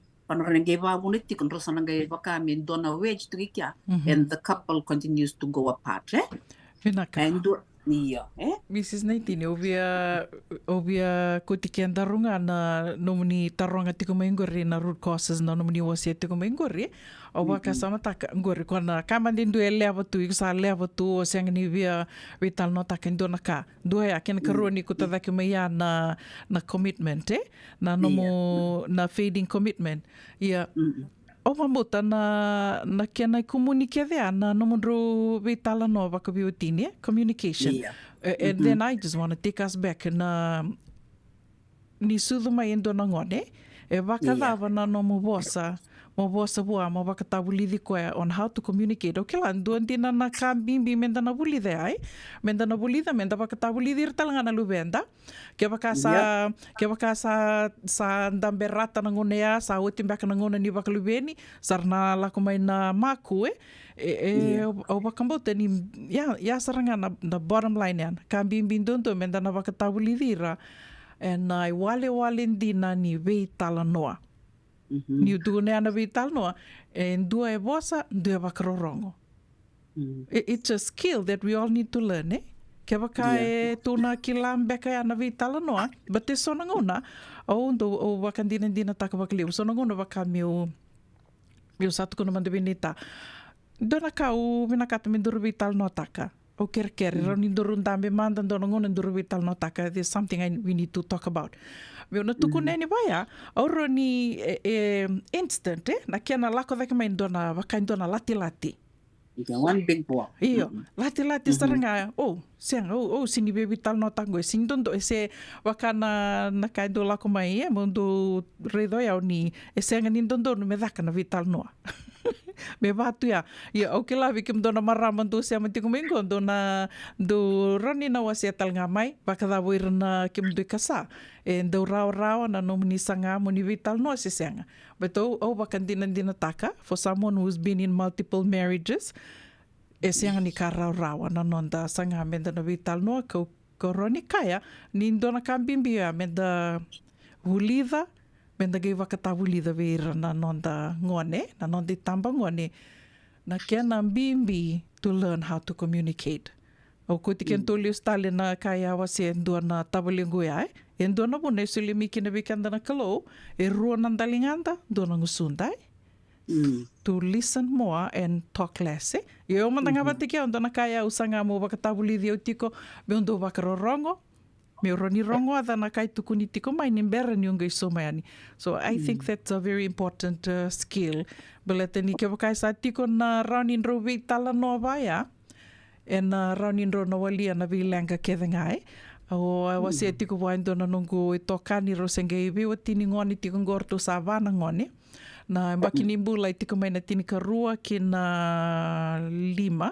F: the couple continues to go apart. And
B: Mrs. Naitini, obia kutikian darunga na nomuni tarunga tiko maingori na root causes na nomuni wasi tiko maingori. Oba kasama taka ngori kona kamandindu eleva tu iksa leva tu o siang ni via vital no taka ndona ka. Dua ya kena karuni kutadaki maya na commitment na nomu na fading commitment. Yeah. Oba mota na kena komunike dea na nomundru vitala no waka biotini communication. And then I just want to take us back na ni sudu mai endo na ngone e waka dava na no mobosa bua mo waka tabulidi koe on how to communicate. Okay la nduan dina na kambimbi menda na bulide ai. Menda na bulida menda waka tabulidi irtalanga na lubenda. Ke waka sa ndamberata na ngonea sa otimbaka na ngona ni waka lubeni sarna lako mai na maku o waka mbota ni ya saranga na bottom line yan. Kambimbi ndunto menda na waka tabulidi ra. And I wale dina ni wei tala noa. Ni dune ana vital noa and dua e bosa dua wakarorongo. It's a skill that we all need to learn. Ke waka e tuna kilam beka ana vital noa, but te sona ngona o wakandina taka wakaliu sona ngona waka meu satu kuna mandabinita. Dona kau minakata minduru vital no taka. O kere roni durun dambe mandan dona ngona nduru vital no taka. There's something we need to talk about. Meu na tuku neni baya, auro ni instant, na kia na lako dake mai ndona, waka ndona lati.
F: One big block.
B: Iyo, lati saranga, sini baby tal no tango, sing dondo, ese waka na kaindo lako mai, mundo redo yau ni, ese anga nindondo no me daka na vital noa. Me batu ya okay la vikim dona maraman do sia mantiko mengo dona do rani na wasia tal ngamai bakada wirna kim do kasa e do raw na no muni sanga muni vital no sesanga but bakan dina taka for someone who's been in multiple marriages e sianga ni kara raw na nonda sanga menda na vital no ko roni kaya ni dona kambimbi ya menda hulida menda gei wakatawulida veira na nonda ngone, na nonda tamba ngone, na kia na mbimbi to learn how to communicate. O kuti ken toli ustale na kaya wasi endua na tabalingu ya, endua na muna isuli miki na bikanda na kalo, e rua nandalinganda, dua na ngusundai. To listen more and talk less. Yo mandanga batikia, onda na kaya usanga mo wakatawulidi au tiko, biondo wakarorongo, me roni rongo ada na kai tukuni tiko mai ni mbera ni unga iso mai ani. So I think that's a very important skill. Belete ni ke wakai sa tiko na raunin ro vi tala no vaya e na raunin ro no walia na vi langa kethengai. O wasi e tiko waindo na nungu e tokani ro senge iwi o tini ngoni tiko ngorto sa vana ngoni. Na mbaki ni mbula i tiko mai na tini karua ki na 5.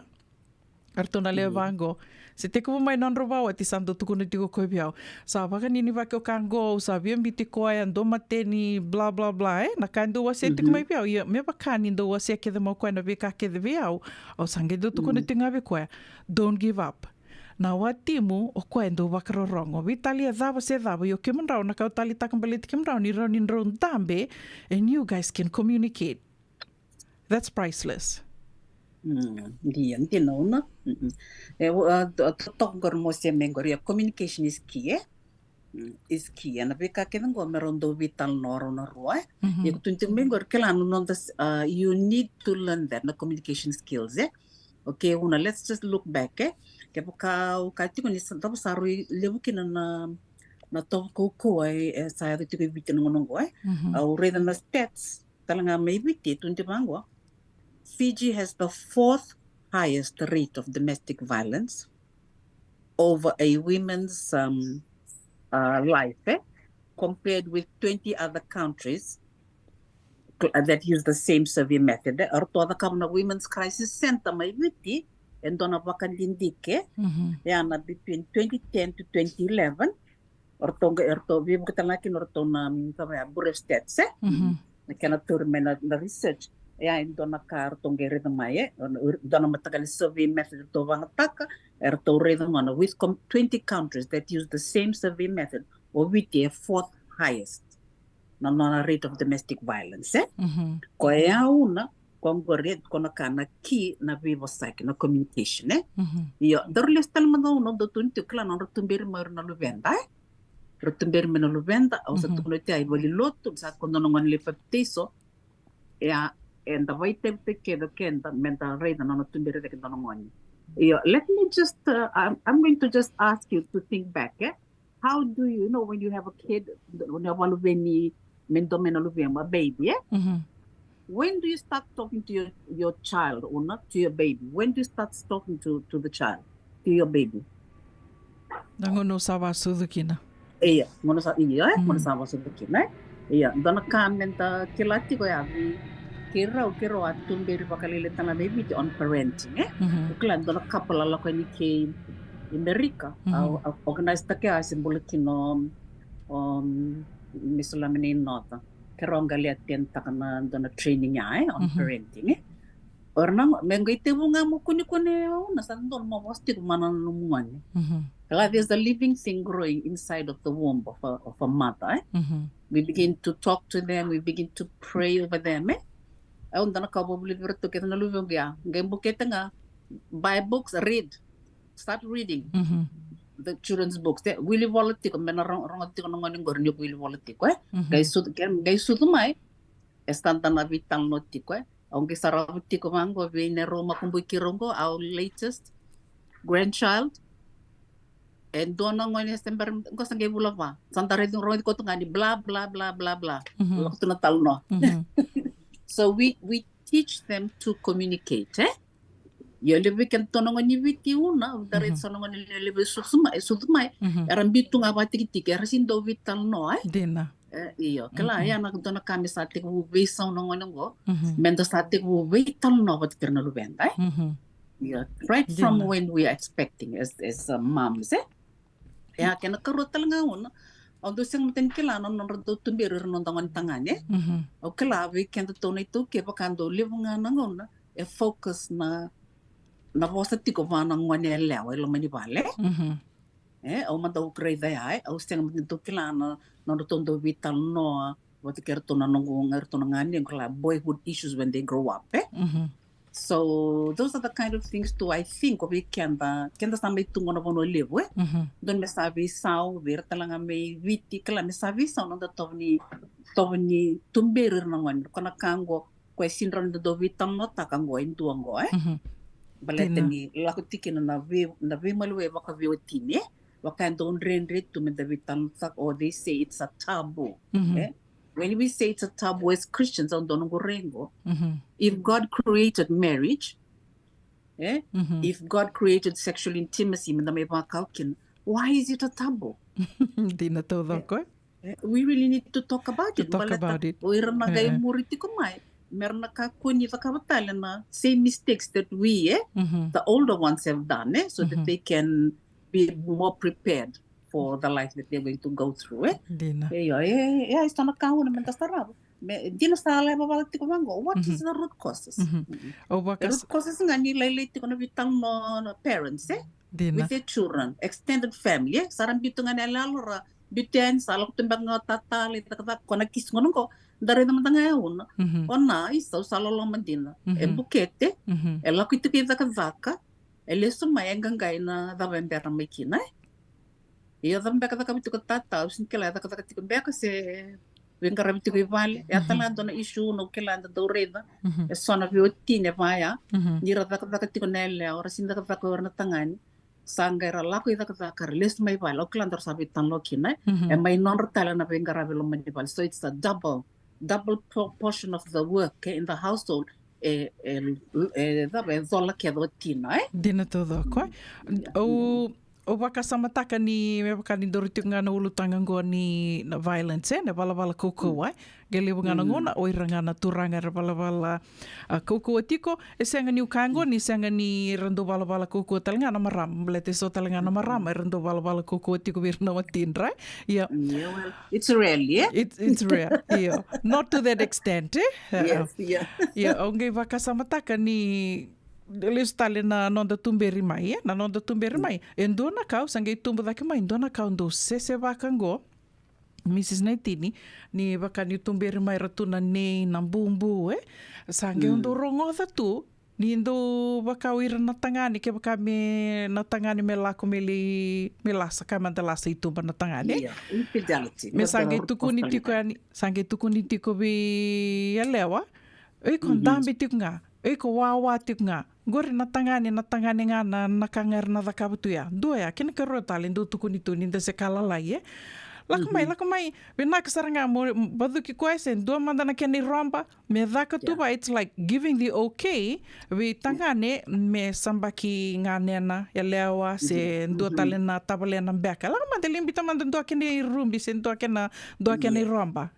B: Arto na lea vango Se te kuwa mai non rovau ati santo tukuna tiko koe piau. Sa waka nini wake o kango, sa viambi te koe an doma teni, bla bla bla, na kain do wase tiko mai piau. Ia, me wakani do wase ke the mau koe na veka ke the veau, au sange do tukuna tinga ve koe. Don't give up. Na wa timu o koe ndo wakarorongo. Vitali a dhawa se dhawa, yo kemanrau, na kau tali takambali te kemanrau, ni rau ni rau ndambe, and you guys can communicate. That's priceless.
O: Dia, hindi no. Tok gor mo siya mengor ya communication is key. Is key. Na bika kedan go meron do vital noro na ruwa. Ya tunting mengor kelan non das you need to learn that na communication skills. Okay, una let's just look back. Kaya ka tiko ni sa tapos saro lebu kina na to ko ay sa tiko bitin ngonong go au reda na stats talanga may biti tunti bangwa. Fiji has the 4th highest rate of domestic violence over a women's life, compared with 20 other countries that use the same survey method. Orto ada kam na Women's Crisis Center may witi and dona bakandindike yana between 2010 to 2011 orto vi bukatalakin orto na kaya Bureau Stats na kana turme na research ya dona kar tongere na mai dona matagal survey method to vangataka orto reda mana with 20 countries that use the same survey method or with the 4th highest na rate of domestic violence. Ko ya una kongore kona kana ki na vivo psych na communication. Yo dorles tal mano no do tunti kla no tumbir mar na luvenda. Rotumbir me na luvenda au sa tuno te ai boli lotu sa kondo no ngon le pepteso ya and the white te kedo kenda mental rate na no tumbir te kendo no ngoni. Yo let me just I'm going to just ask you to think back. How do you know when you have a kid when you have a baby? When do you start talking to your child or not to your baby? When do you start talking to the child, to your baby?
B: Nangono sawa sudukina.
O: Iya, ngono sawa sudukina. Iya, dona kamenta kilati ko yabi kiro atumberi pakalile tana baby on parenting. Uklan dona couple ala ko ni ke America organized take simbolikino misolamini nota keronga liatin takana dona training on parenting orna mengoite bunga mo kuni na sandon mo wasti kumana numuan there's a living thing growing inside of the womb of a mother. We begin to talk to them, we begin to pray over them. Dona ka bobli virtu ketana luvia ngembuketa nga buy books, start reading the children's books. Willy Volati ko mena rongati ko nangani gornyo Willy Volati ko gay sudumay estanta na vital noti ko ang gisarabuti ko mango vine Roma kumbuy kirongo our latest grandchild and doon ngoni September ko sa gay bulava santa redong rongati ko tungani blah blah blah blah blah lokto na talno. So we teach them to communicate. Yo lebe kan tonongo ni viti una daret sonongo ni lebe sudumai eran bitu ngabati tik erasin do vital no
B: dina
O: iyo kala ya nak dona kami sate ko vesa nongo nongo mendo sate ko vital no wat kerna lu benda yeah right from when we are expecting as moms ya kana karotal nga una ondo sing meten kila non do tumbir non tangan tangane o kala we kan to nito ke pakando livunga nangona e focus na vosa tiko vana ngone lewa lo mani vale o manda o kreida ai o steng mento kilana no tondo vital no what kerto na ngerto na ngani ngla boyhood issues when they grow up. So those are the kind of things too I think we can samay tungo na vono levo don me sabi sao ver talanga me viti kala me sabi sao no tovni tumberir na ngone kana kango ko syndrome do vital no takango induango baletani lakutikin na vi malwe baka viotine wakan don rendre to me the vital sak or they say it's a taboo. When we say it's a taboo as Christians on don gorengo if God created marriage if God created sexual intimacy me may bakaukin why is it a taboo?
B: Dina todo ko
O: we really need to talk about it.
B: Talk about it.
O: Oira na gay muriti ko mai meron nakakuni whakamatala na same mistakes that we, the older ones have done, so that they can be more prepared for the life that they're going to go through.
B: Dina.
O: Isto na kauna mentastarabo. Dina sa alay babalati ko mango. What is the root causes? The root causes nga nilaylay ko na bitang no parents,
B: Dina.
O: with their children, extended family. Sarang bito nga nalalora, biten salok timbang nga tatali takata ko nakis ngono ko dari naman ngayon. Ona iso salolo mandina. E bukete, ela ko itikita ka vaka, ele sumay hanggang gay na davembera may kina. Iyo davembera ka bito ko tata, usin kila ka tiko beka se When Karabiti Valley, Atalanta issue no Kilanda do Reda, a son of your teen via, near the Vaticanella or Sinda Vacorna Tangani, Sangara Laki the Vakar, list my val, Oakland or Sabitan Lokina, and my non talent of Engaravilo Medival. So it's a double proportion of the work in the household. Zola Kedotina,
B: Dina todo, quite. O waka samataka ni me waka ni doritunga na ulutanga ngoa ni na violence na balabala koko wai gele bunga na ngona o iranga na turanga ra balabala koko tiko e senga ni ukango ni senga ni rando balabala koko talanga na maram blete so talanga na maram rando balabala koko tiko vir na matin right yeah
O: well, it's rare
B: it's rare yeah not to that extent
O: yes
B: yeah onge waka samataka ni Eles tale na nonda tumberi mai, na nonda tumberi mai. Endo na kau sangai tumbo dake mai, endo na kau ndo sese wakango. Mrs. Naitini, ni wakani tumberi mai ratuna nei na bumbu, sangai ndo rongo tu, ni ndo wakau ira na tangani, ke waka me na tangani me lako me lasa, kai manda lasa itumba na tangani.
O: Infidelity.
B: Me sangai tuku ni tiko bi alewa, kon dambi tiko nga. Ko wawa tik nga gore na tangani nga na nakangar na dakabutuya doya kin karo talin do tukuni tunin de se kalala ye lakamai benak saranga mo baduki kwesen do manda na keni romba me dakatuba it's like giving the okay we tangane me sambaki nga nena ya lewa se do talin na tabale na beka lakamanda limbita manda do keni rumbi sen do keni romba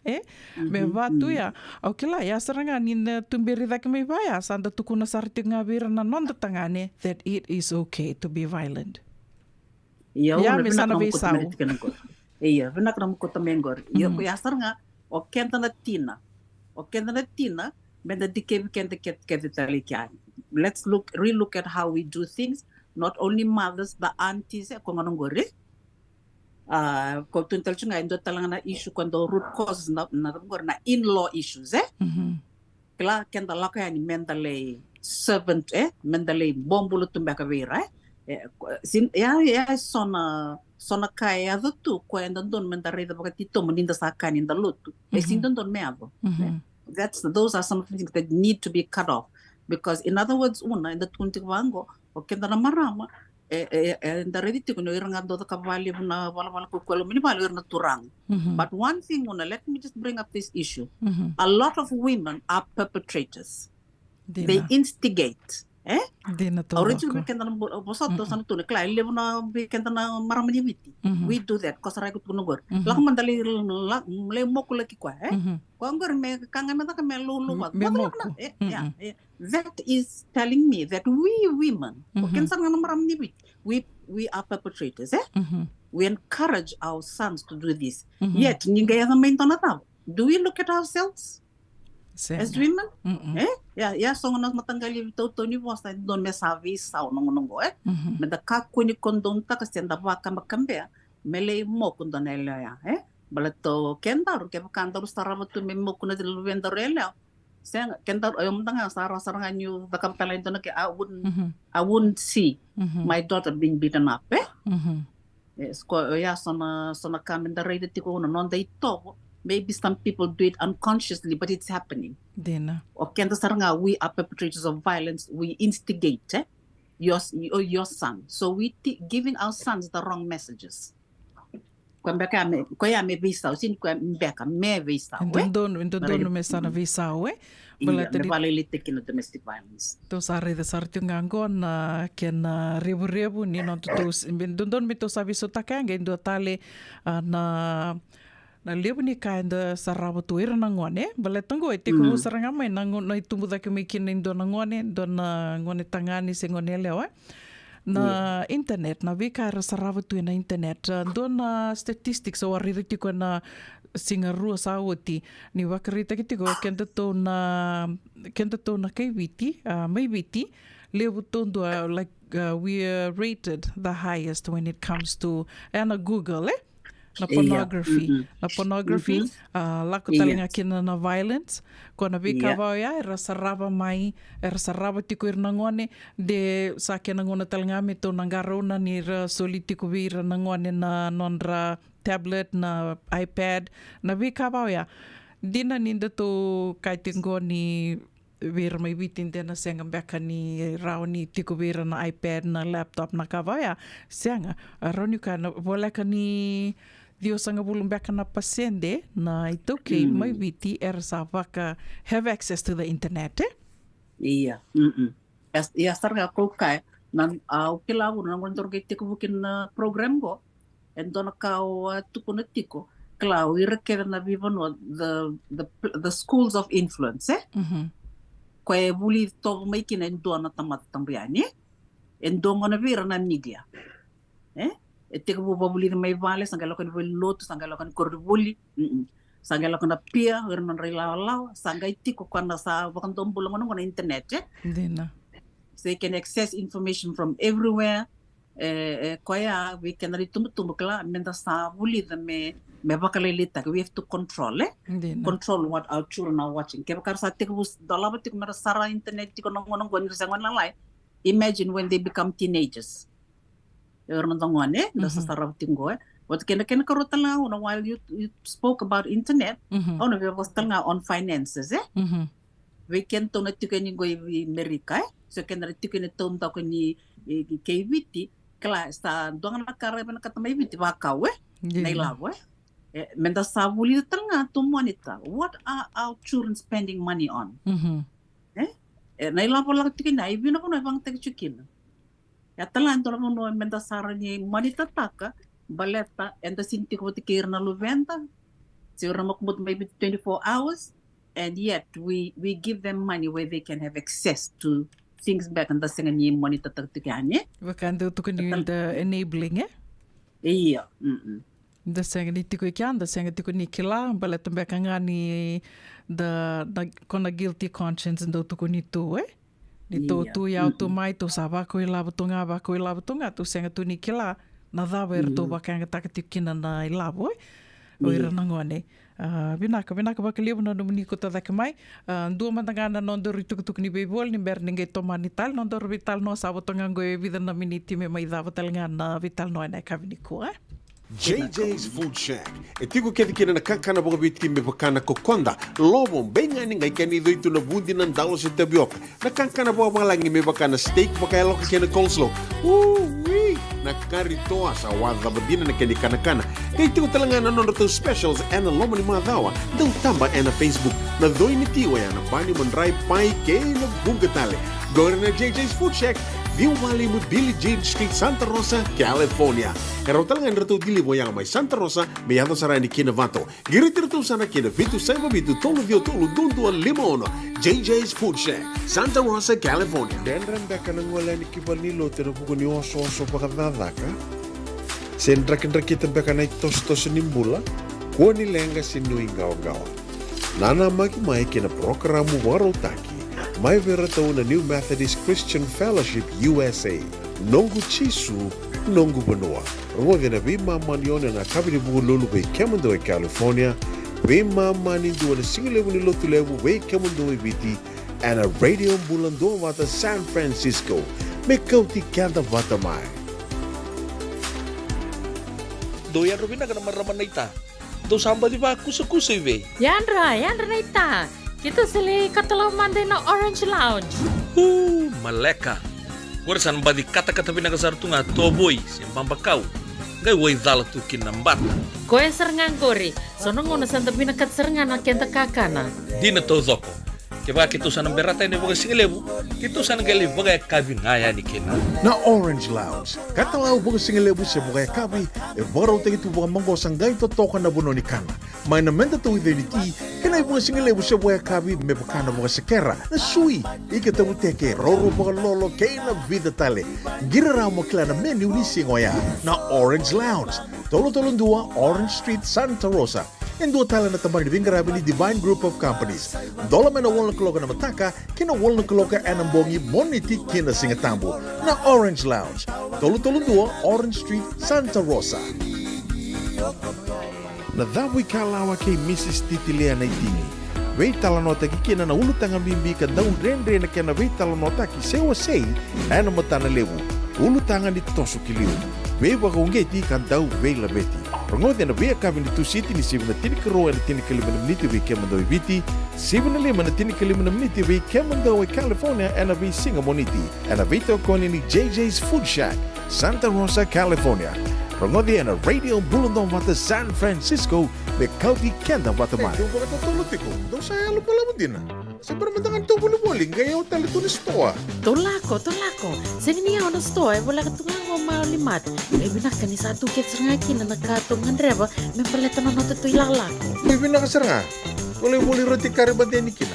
B: me vatuya okila ya saranga ni tumberi dakmai baya sanda tukuna sarti nga bira na non tangane that it is okay to be violent ya me sana visau
O: Iya, benar kamu kota Menggor. Iya, ku yasar nga o kenta na tina, benda dike tali kyan. Let's relook at how we do things. Not only mothers, the aunties, ko nganong gore. Ko tuntal chunga indo talanga na issue kwando root causes na in-law issues. Kila kenta lako yani mendale servant mendale bombulo tumbaka vera. Sona kaya tu kwenda don mendarida bakatito meninda sakani inda lutu sinda don meavo those are some things that need to be cut off because in other words una in the tunti wango o kenda na marama inda rediti kuno iranga do ka vali na wala ko kwelo minimal irna turang but one thing una let me just bring up this issue a lot of women are perpetrators they instigate Originally, we can we do that because I could go. Lakmandali le mokula kikwa, me that is telling me that we women, we are perpetrators, we encourage our sons to do this. Yet, do we look at ourselves? As women, so nós matanggali toto ni vossa don me savi sao nongo me da ka kuni kondon ta kasenda vaka makambea mele mo kondonela ya balato kendar ke kandar starava tu me mo kuna del vendorela sen kendar ayom tanga sara saranganyu da kampela indona ke I wouldn't see my daughter being beaten up sko ya sona kamenda rede tiko non dai to. Maybe some people do it unconsciously, but it's happening. Okay, we are perpetrators of violence. We instigate your son. So we giving our sons the wrong messages. Domestic violence.
B: Tos are the sartungango na ken rebu ni non tos don mito sabi so takanga indo tale na na lebu ni kainda sarava tuira na ngone, bale tango e te ko saranga mai na itumbuda ke me kina indo na ngone tangani se ngone leo na internet na vika ra sarava tu na internet do na statistics o aririti ko na singa rua sa oti ni wakarita ki tiko kenta to na kaiviti mai viti lebu tondo like we are rated the highest when it comes to na Google na pornography lako talinga kina na violence kona vika vaya era sarava mai era sarava tiko irna ngone de sa kena ngona talinga me to nangarona ni ra solitiko vira na ngone na nonra tablet na iPad na vika vaya dina ninda to kaitingo ni vira mai vitin dena senga beka ni rao ni tiko vira na iPad na laptop na kavaya senga roni kana voleka ni Dio sanga bulung beka na pasende na itu ke mai viti sa vaka have access to the internet
O: Iya. Ya sarga ko kai nan au kila una ngontor ke tiko bukin program go endona kau tukunetiko klau ireke na vivan the schools of influence ko e buli to mai kin endona tamat tambiani endonga na vira na media e tiko bo buli mai vale sangalo kan lot sangalo kan korbuli sangalo kan pia vernon rilaw sangai tiko kana sa bakan tombolo ngona internet
B: dina
O: so they can access information from everywhere koya we can ritum kala menda sa buli me bakalelita we have to control control what our children are watching ke bakar sa tiko dalaba tiko mara sara internet tiko ngona ngoni sangwana lai imagine when they become teenagers that's a tingo what can karotala while you spoke about internet we was on finances we can to not to go America so can to ton to ni KVT kala sta dong na kare ben katamay biti bakaw nailaw menda sabuli tanga to monitor what are our children spending money on nailaw lang tikin na ibina ko na bang tagchukin Yatalan to no menda sarani manita taka baleta and the sinti ko tikir na luventa. Siguro makmut maybe 24 hours and yet we give them money where they can have access to things back and the singa ni monitor taktikanye.
B: Wakanda to can the enabling
O: Iya.
B: The singa ni tiko ikyan the singa tiko ni kila baleta bekanga ni the kona guilty conscience ndo to ni tu Ni tō tu iau tō mai tō sa wako i lawa tunga tō senga tu ni ki la na dhawa e rato wakanga takati kina na i lawa o i rana ngone. Vinaka waka liwa na numuni ko tā dhaka mai. Ndua matangana nondori tukutuku ni beibol ni mer ninge tō mani tal nondoro vital no sa watonga ngoe vida na miniti me mai dhawa talanga na vital no na kavini ko
A: JJ's Food Shack. E tiku kedi kina na kakana boka biti me bakana kokonda. Lobo benga ni ngai kani doitu na bundi nan dalo se tabioka. Na kakana boka malangi me bakana steak baka eloka kena coleslaw. Na karitoa sa wadha badina na kani kana. Kaya tiku talanga na nondo specials and lomo ni mga dawa. Daw tamba na Facebook. Na doi ni tiwa ya na bani mandrai pai kaya na bungatale. Go na JJ's Food Shack. View Valley mo Billie Jean Street, Santa Rosa, California. Kaya talagang rato dili mo yang may Santa Rosa, may yato sarani kinavato. Giritirito sana kinavitu sa ibabitu tolo dio tolo dundu ang limono. JJ's Food Shack, Santa Rosa, California. Dendran baka nang wala ni kibalilo, tinapuko ni oso-oso pakadadaka. Sendrakin-drakitan baka na itos-tos nimbula, kuha nilenga sinuingaw-gawa. Nanamagi-may kinaprokramu warotaki. May verata na New Methodist Christian Fellowship USA. Nongu Chisu, Nongu Banua. Rungo na bima maniona na kabini bugu lulu be Kemundo e California. Bima manindu na singilewu ni lotu lewu be Kemundo e Viti. And a radio bulando wata San Francisco. Me kauti kanta wata mai.
E: Doya Robina ka naman raman na ita. Do samba di ba kusa-kusa iwe?
D: Yanra na ita. Kita sili katalaw mande na Orange Lounge.
E: Maleka. Kura san ba di kata-kata pinakasar tunga toboy siyang pambakaw. Ngay way dala tu kinambata.
D: Koe serengan kori. Sono ngona santa pinakat serengan na kenta kakana.
E: Di na to zoko. Kaya kito sa berata ni baga singilebu, kito sa nagali baga kabi ngaya ni kina.
A: Na Orange Lounge, katalaw baga singilebu siya baga kabi, e baraw tayo ito baga manggo sanggay totokan na buno ni kana. Mai na menda tu i ti kena ibu singile bu se boya kabi me bukana bu sekera na sui ike tabu teke roro bu lolo keina vida tale gira ra mo klana meni unisi ngoya na Orange Lounge tolo dua Orange Street Santa Rosa en dua tala na tamani bingara bini Divine Group of Companies dola mena wala kloka na mataka kena wala kloka anambongi moniti kena singatambu na Orange Lounge tolo dua Orange Street Santa Rosa na dhabu ikalawa kei Mrs. Titilea na itini. Wei talanota ki kena na ulu tanga mimbi ka dau rendre na kena wei talanota ki sewa sei ana matana lewu. Ulu tanga ni tosu ki liu. Wei waka ungeti ka dau wei la beti. Rongode na wei akawi ni tu siti ni sivu na tini karoa na tini kalimana miniti wei kemandau i biti. Sivu na lima na tini kalimana miniti wei kemandau i California ana wei singa moniti. Ana wei tokoni ni JJ's Food Shack, Santa Rosa, California. Rongodi na Radio Bulundong Wata San Francisco de County Kenda Watamai. Yung mga tutulutiko, daw saya lupa lang din na. Sa permandangan ito buli-buling, gaya o talito ni stoa.
D: Tolako. Sini niya na stoa, wala ka tungang o maulimat. May binaka ni sa tukit sarangaki na nagkatungan reba, may paleta na nato ito ilalako.
A: May binaka saranga, wala yung roti karibante ni kina.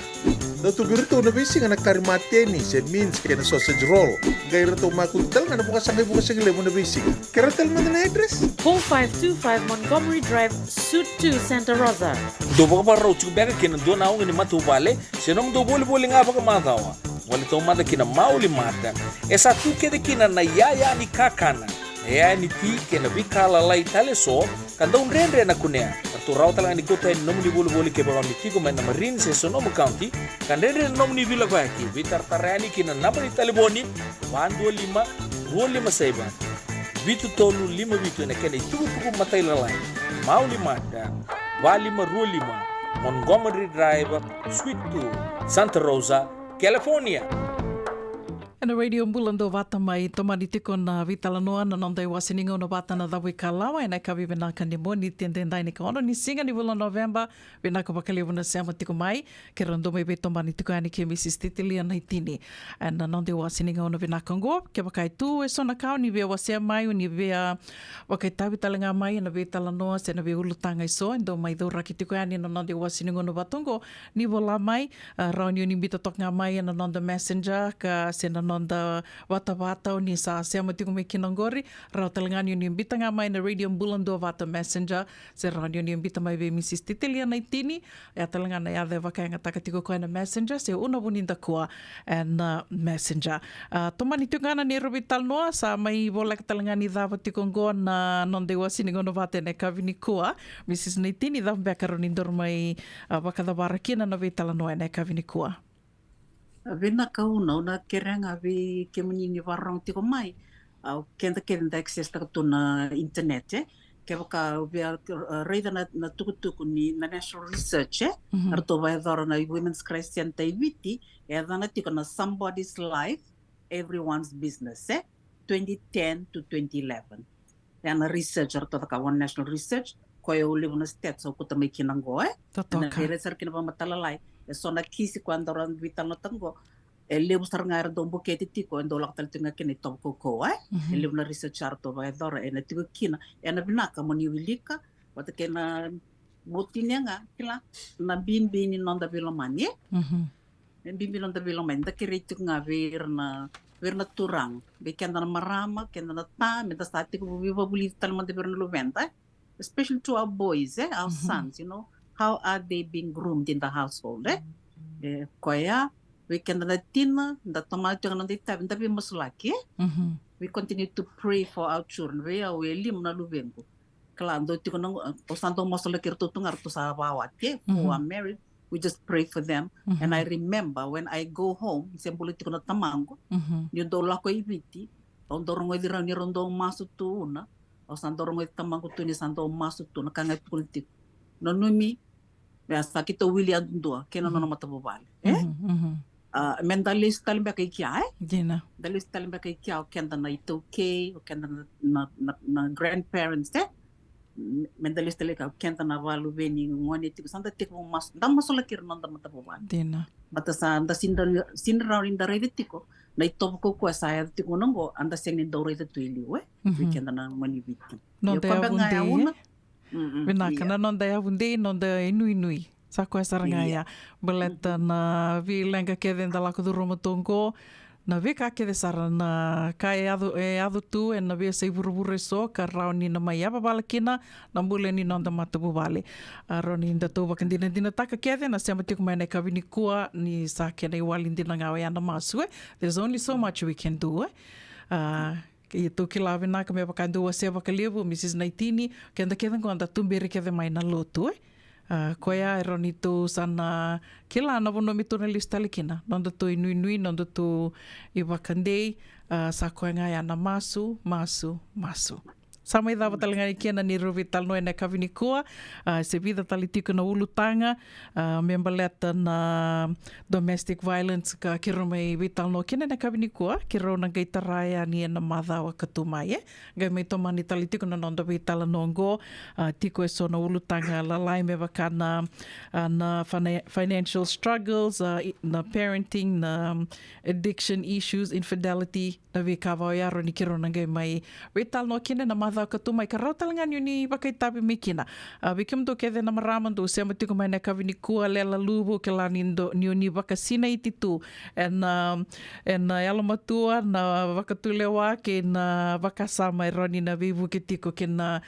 A: Dato birito na bisi nga nagkarimate ni sa means kaya na sausage roll. Gaya rito makuntal nga na bukas ang lemo na bisi. Karatal mo na address?
D: 4525 Montgomery Drive, Suite 2, Santa Rosa.
E: Do baka pa raw chubega kina do na ni matubale, sinong do boli nga baka madawa. Wala to mada kina mauli mata. Esa tu kede kina na yaya ni kakana. Yaya ni ti kina bikala lai tale so, kanda un rendre na kunea. Tu raw talaga ni kota nom ni boli ke baba mi tigo men na Marine se Sonoma County kan rendre nom ni vila ko aki vitar tarani kina napani taliboni 125 saiba vitu tolu 5 vitu na kene tuku matay lalai mau 5 dan 25 Montgomery Drive Suite 2 Santa Rosa, California.
B: Na radio mbulando vata mai tomani tiko na vitalanoa na nondai wasiningo na vata na dhawi kalawa e nai kawi venaka ni mo ni tendendai ni ka ono ni singa ni vula November venaka wakalewa na seama tiko mai ke rando mai ve tomani tiko ani ke Mrs. Titilia na itini na nondai wasiningo na venaka ngo ke wakai tu e sona kao ni vea wasea mai ni vea wakai tawi talenga mai na ve talanoa se na ve ulutanga iso endo mai do raki tiko ani na nondai wasiningo na vatongo ni vola mai rauni ni bita tok nga mai na nonda messenger ka se na nonda wata-wata o ni sa seama tiko me kinangori rao talangani o ni imbita nga mai na radio mbulando wata messenger se rao ni imbita mai ve Mrs. Titilia na itini e talangana ya dhe wakainga taka tiko koe na messenger se una wuninda kua na messenger tomani tungana ni rubi talnoa sa mai volak talangani dhawa tiko ngoa na nonde wasini ngono wate ne kavini kua Mrs. na itini dhawa beakaro nindor mai wakadawara kina na ve talanoa ne kavini kua.
O: Vena kauna ona keranga vi kemunini warong tiko mai au kenda access ta tuna internet ke baka via reida na tukutuku ni na national research arto vai dora na women's christian taviti dana tiko na somebody's life everyone's business 2010 to 2011 na research arto ka one national research ko yo live na stats so kuta mai kinango na research kina ba matalalai sona kisi quando ran vital no tango levo sarngar do buketi tiko endo laktal tinga kini tom koko levo na researchar to vai dora ena tiko kina ena binaka moni wilika wata kena motinya nga kila na bin nonda bilomani bin nonda bilomani da kirito nga verna turang be kenda na marama kenda na ta meta stati ko viva buli talman de verna loventa especially to our boys our sons you know. How are they being groomed in the household? Koya, we can tina, the tomato and the tab, tapi masulaki. We continue to pray for our children. We are lim na luvengo. Kalando tikono osanto masulaki tutungar to sa bawat who are married. We just pray for them. And I remember when I go home, sembuli tikono tamango, yung dola ko ibiti, on dorong edira ni rondo masutuna, o sandorong tamango tu ni santo masutuna kanga politik. Nonumi basta kito William dua kena nono matabobal mendalis talimba kay kia
B: dina
O: dalis talimba kay kia kenda na ito kay kenda na grandparents mendalis talika kenda na valu beni ngoni tiko santa tiko mas dam masola kir non dam matabobal
B: dina
O: bata sa anda sinra rinda reditiko na ito ko saya tiko nongo anda sengni dore de tuili we kenda na mani biti
B: no te abunde Vinaka na non da avunde non da inui. Sa koe saranga ia. Baleta na vi lenga kede da lako du romatongo. Na ve ka kede sara na ka e adu tu e na ve sei burubure so ka raoni na mai aba balakina na mule ni non da matabu vale. Roni da tau wakandina dina taka kede na sema tiku mai nei ka vini kua ni sa kene i walindina ngā e ana masue. There's only so much we can do. I tō ki la vinaka me wakandua se wakaliavu Mrs. Naitini kenda kede ngā da tumbere kede mai na lotu. Koea e roni tō sana ke la na wono mi tōna lista likina. Nonda tō i nui, nonda tō i wakandei, sa koe ngai ana masu. Samai dawa talangani kiana ni ruwi talno e na kawini kua, se vida tali tika na ulutanga, memba leta na domestic violence ka kiro mai vitalno kina na kawini kua, kiro na gai tarai ani e na madhawa katumai gai mai tomani tali tika na nonda vitala nongo, tiko e so na ulutanga lalai me waka na financial struggles, na parenting, na addiction issues, infidelity, na wikawa o iaro ni kiro na gai mai vitalno kina na madhawa ka tu mai ka rautalanga ni wakaitapi mi kina. Wikim do kede na maramando se amatiku mai na kawini kua lela lubu ke la ni wakasina i titu. En alamatua na wakatulewa ke na wakasama e roni na vivu ke tiko ke na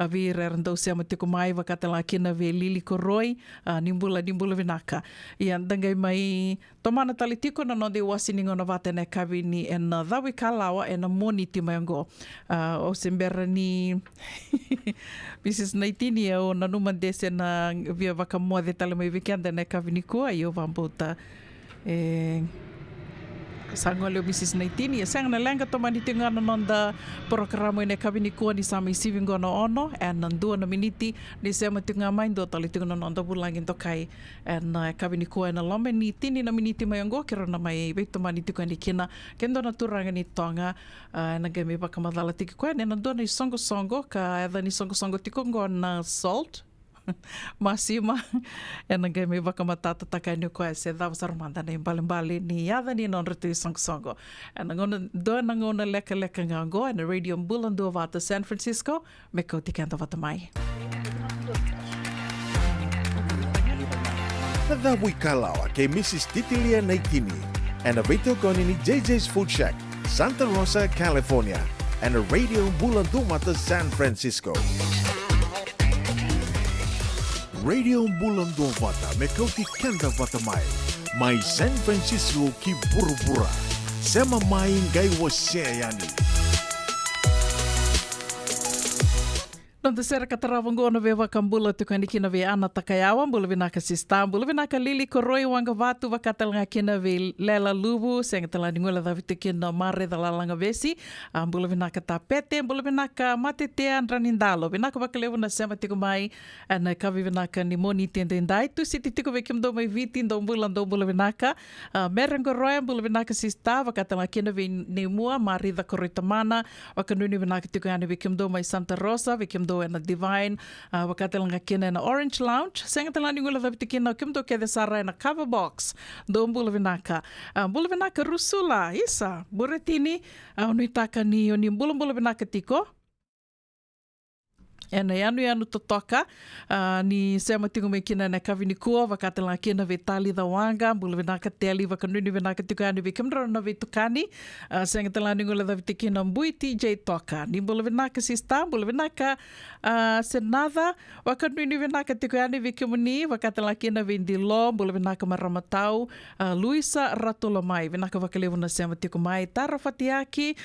B: vire randau se amatiku mai wakatala ke na ve lili koroi nimbula vinaka. Ian dangai mai tomana tali tiko na nonde wasiningo na vate na kawini en dhawi kalawa en moni ti mai ango. O sembera ni Mrs. Naitini o na numa dese na via wakamoa de tala mai weekenda na kawini kua i o wambota sango leo Mrs. Naitini e sanga na lenga tomani te ngana nonda programo ne kawini kua ni sama isiving gono ono e nandua na miniti ni sema te ngā maindo tali te ngana nonda bulangin tokai e na kawini kua e na lome ni tini na miniti mai ango kero na mai veitomani te ni kina kendo na turanga ni tonga na gai me wakamadala tiki koe ne nandua ni songo ka edha ni songo tiko ngona salt Masima e na gai me wakamatata takai ni koe se dhawa sarumanda ni mbalimbali ni adha ni non retu songo. E na ngona leka ngā ngo e na radio Mbulando vata San Francisco me kau tikenda vata mai.
A: Na dhawi kalawa ke Mrs. Titilia Naitini and a veito koni ni JJ's Food Shack, Santa Rosa, California and a radio Mbulando vata San Francisco. Radio Mbulando vata me kau tikenda vata mai San Francisco ki burubura sema mai ngai wase yani. Nonta sera katarawango na vewa kambula tu kani kina ve ana takayawa mbula vinaka sista mbula vinaka lili koroi wanga vatu wakatal nga kina ve lela lubu senga tala ningula da vite kina mare da lalanga vesi mbula vinaka tapete mbula vinaka matetea nranindalo vinaka wakalevu na sema tiku mai na kavi vinaka ni moni tendendai tu siti tiku vekim do mai viti ndo mbula vinaka merengo roya mbula vinaka sista wakatal nga kina ve nemua mari da koroi tamana wakanuni vinaka tiku yani vekim do mai Santa Rosa vekim do na Divine wakatalanga kina na Orange Lounge senga talani ngula dapiti kina kimdo kede sara na Cover Box do mbula vinaka rusula isa buretini unuitaka ni oni mbula vinaka tiko e na anu totoka ni sema tingo me kina na kawini kua wakatala kina ve tali da wanga mbula vinaka teli wakanuni vinaka tiko anu ve kimdra na ve tukani senga talani ngula da viti kina mbui TJ toka ni mbula vinaka sista mbula vinaka senada wakanuni vinaka tiko anu ve kimuni wakatala kina ve ndilo mbula vinaka maramatau Luisa Ratolomai vinaka wakalevu na sema tiko mai Tara Fatiaki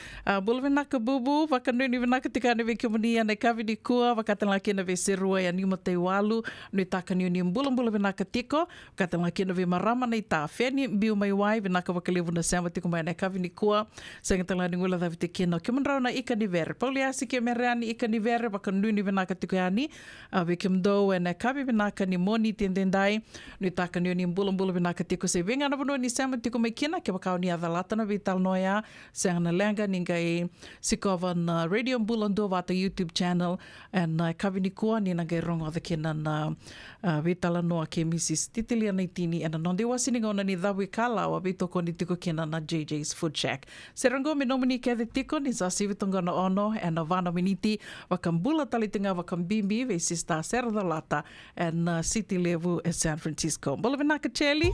A: mbula vinaka bubu wakanuni vinaka tiko anu ve kimuni na kawini kua wakatala kina ve serua ya ni matei walu nui taka ni mbula vinaka tiko wakatala kina ve marama na ita feni biu mai wai vinaka wakalevu na sema tiko mai na kawini kua senga tala ni ngula davite kina kimanrau na ika ni vere pauli asi ke mereani ika ni vere wakanuni vinaka tiko yani vikimdo e na kavi vinaka ni moni tendendai nui taka ni mbula vinaka tiko se venga na vano ni sema tiko mai kina ke wakau ni adhalata na vital noia senga na lenga ningai sikova na radio Mbulando vata YouTube channel
B: and kawini kua ni nage rongo the kena na wetala noa ke Mrs. Titilia Naitini and non de wasini ngona ni dhawi kala wa bitoko ni tiko kena na JJ's Food Shack. Serango me nomini ke the tiko ni sa sivitonga na ono and vana miniti wakambula talitinga wakambimbi ve sista Serra Lata and city level in San Francisco. Bolavinaka Cheli.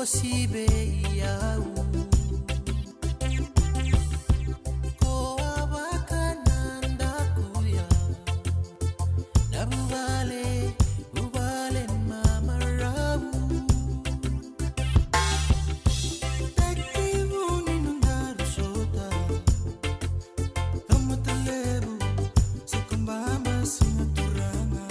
M: sibe iau ko awakananda kuya nabuvale ubale mamarau takivuni nundaru sota kamatalebu sekambamba sinaturanga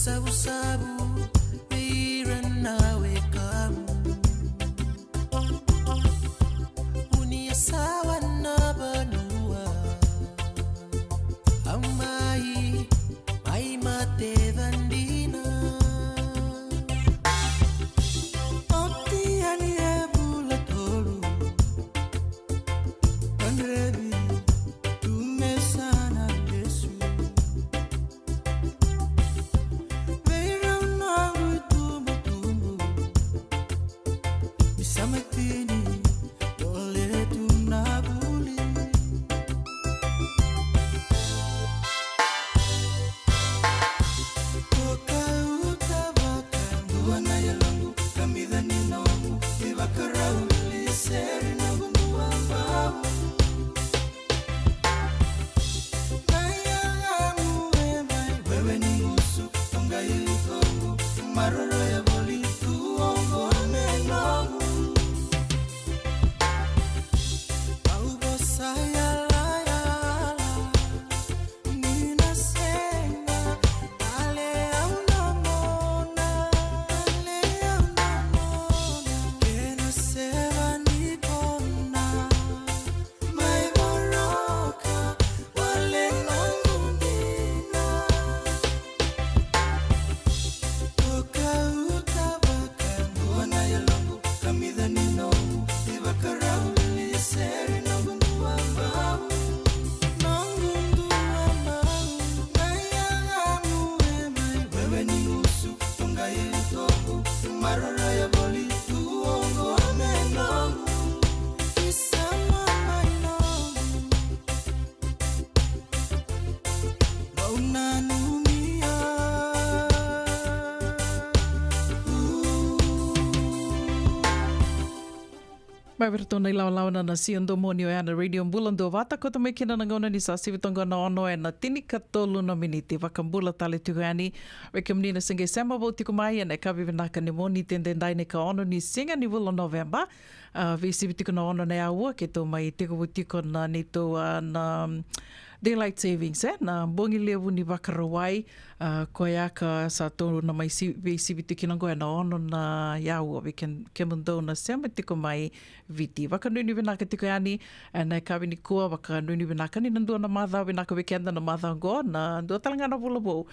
M: Sabu-sabu biran nawe kamu Unia sawa na banua Amai mai mate vandina Oti ani ebula tolu Andrebi tumesana Yesu Samatini dole tunabuli Toka utabaka Nduana yalangu Kamidha ninongu Ibakarau Liseri nangu ambamu Naya amu emai Wewe ni usu Tonga yukongu Maroro ya boli Tuongo amenongu
B: Mai tōna i launa na siando moni o ana radio mbulando wata ko tamai kina na ngona ni sa sivitonga na ono e na tini ka tolu na miniti wakambula tale tuku ani weke mnina singe sema bo tiku mai ane ka vivinaka ni moni tendendai ne ka ono ni singa ni wula November visi tiku na ono ne aua ke tō mai tiku tiko na ni tō na Daylight Savings, na bongi levu ni wakarawai, koe aka sa tō na mai visi tiki na koe na ono na iaua, we can kemundo na sema tiko mai viti. Waka nuni winaka tiko ani, na kawi ni kua, waka nuni winaka ni nandua na matha, winaka wikenda na matha ngo, na ndua talanga na wulawo.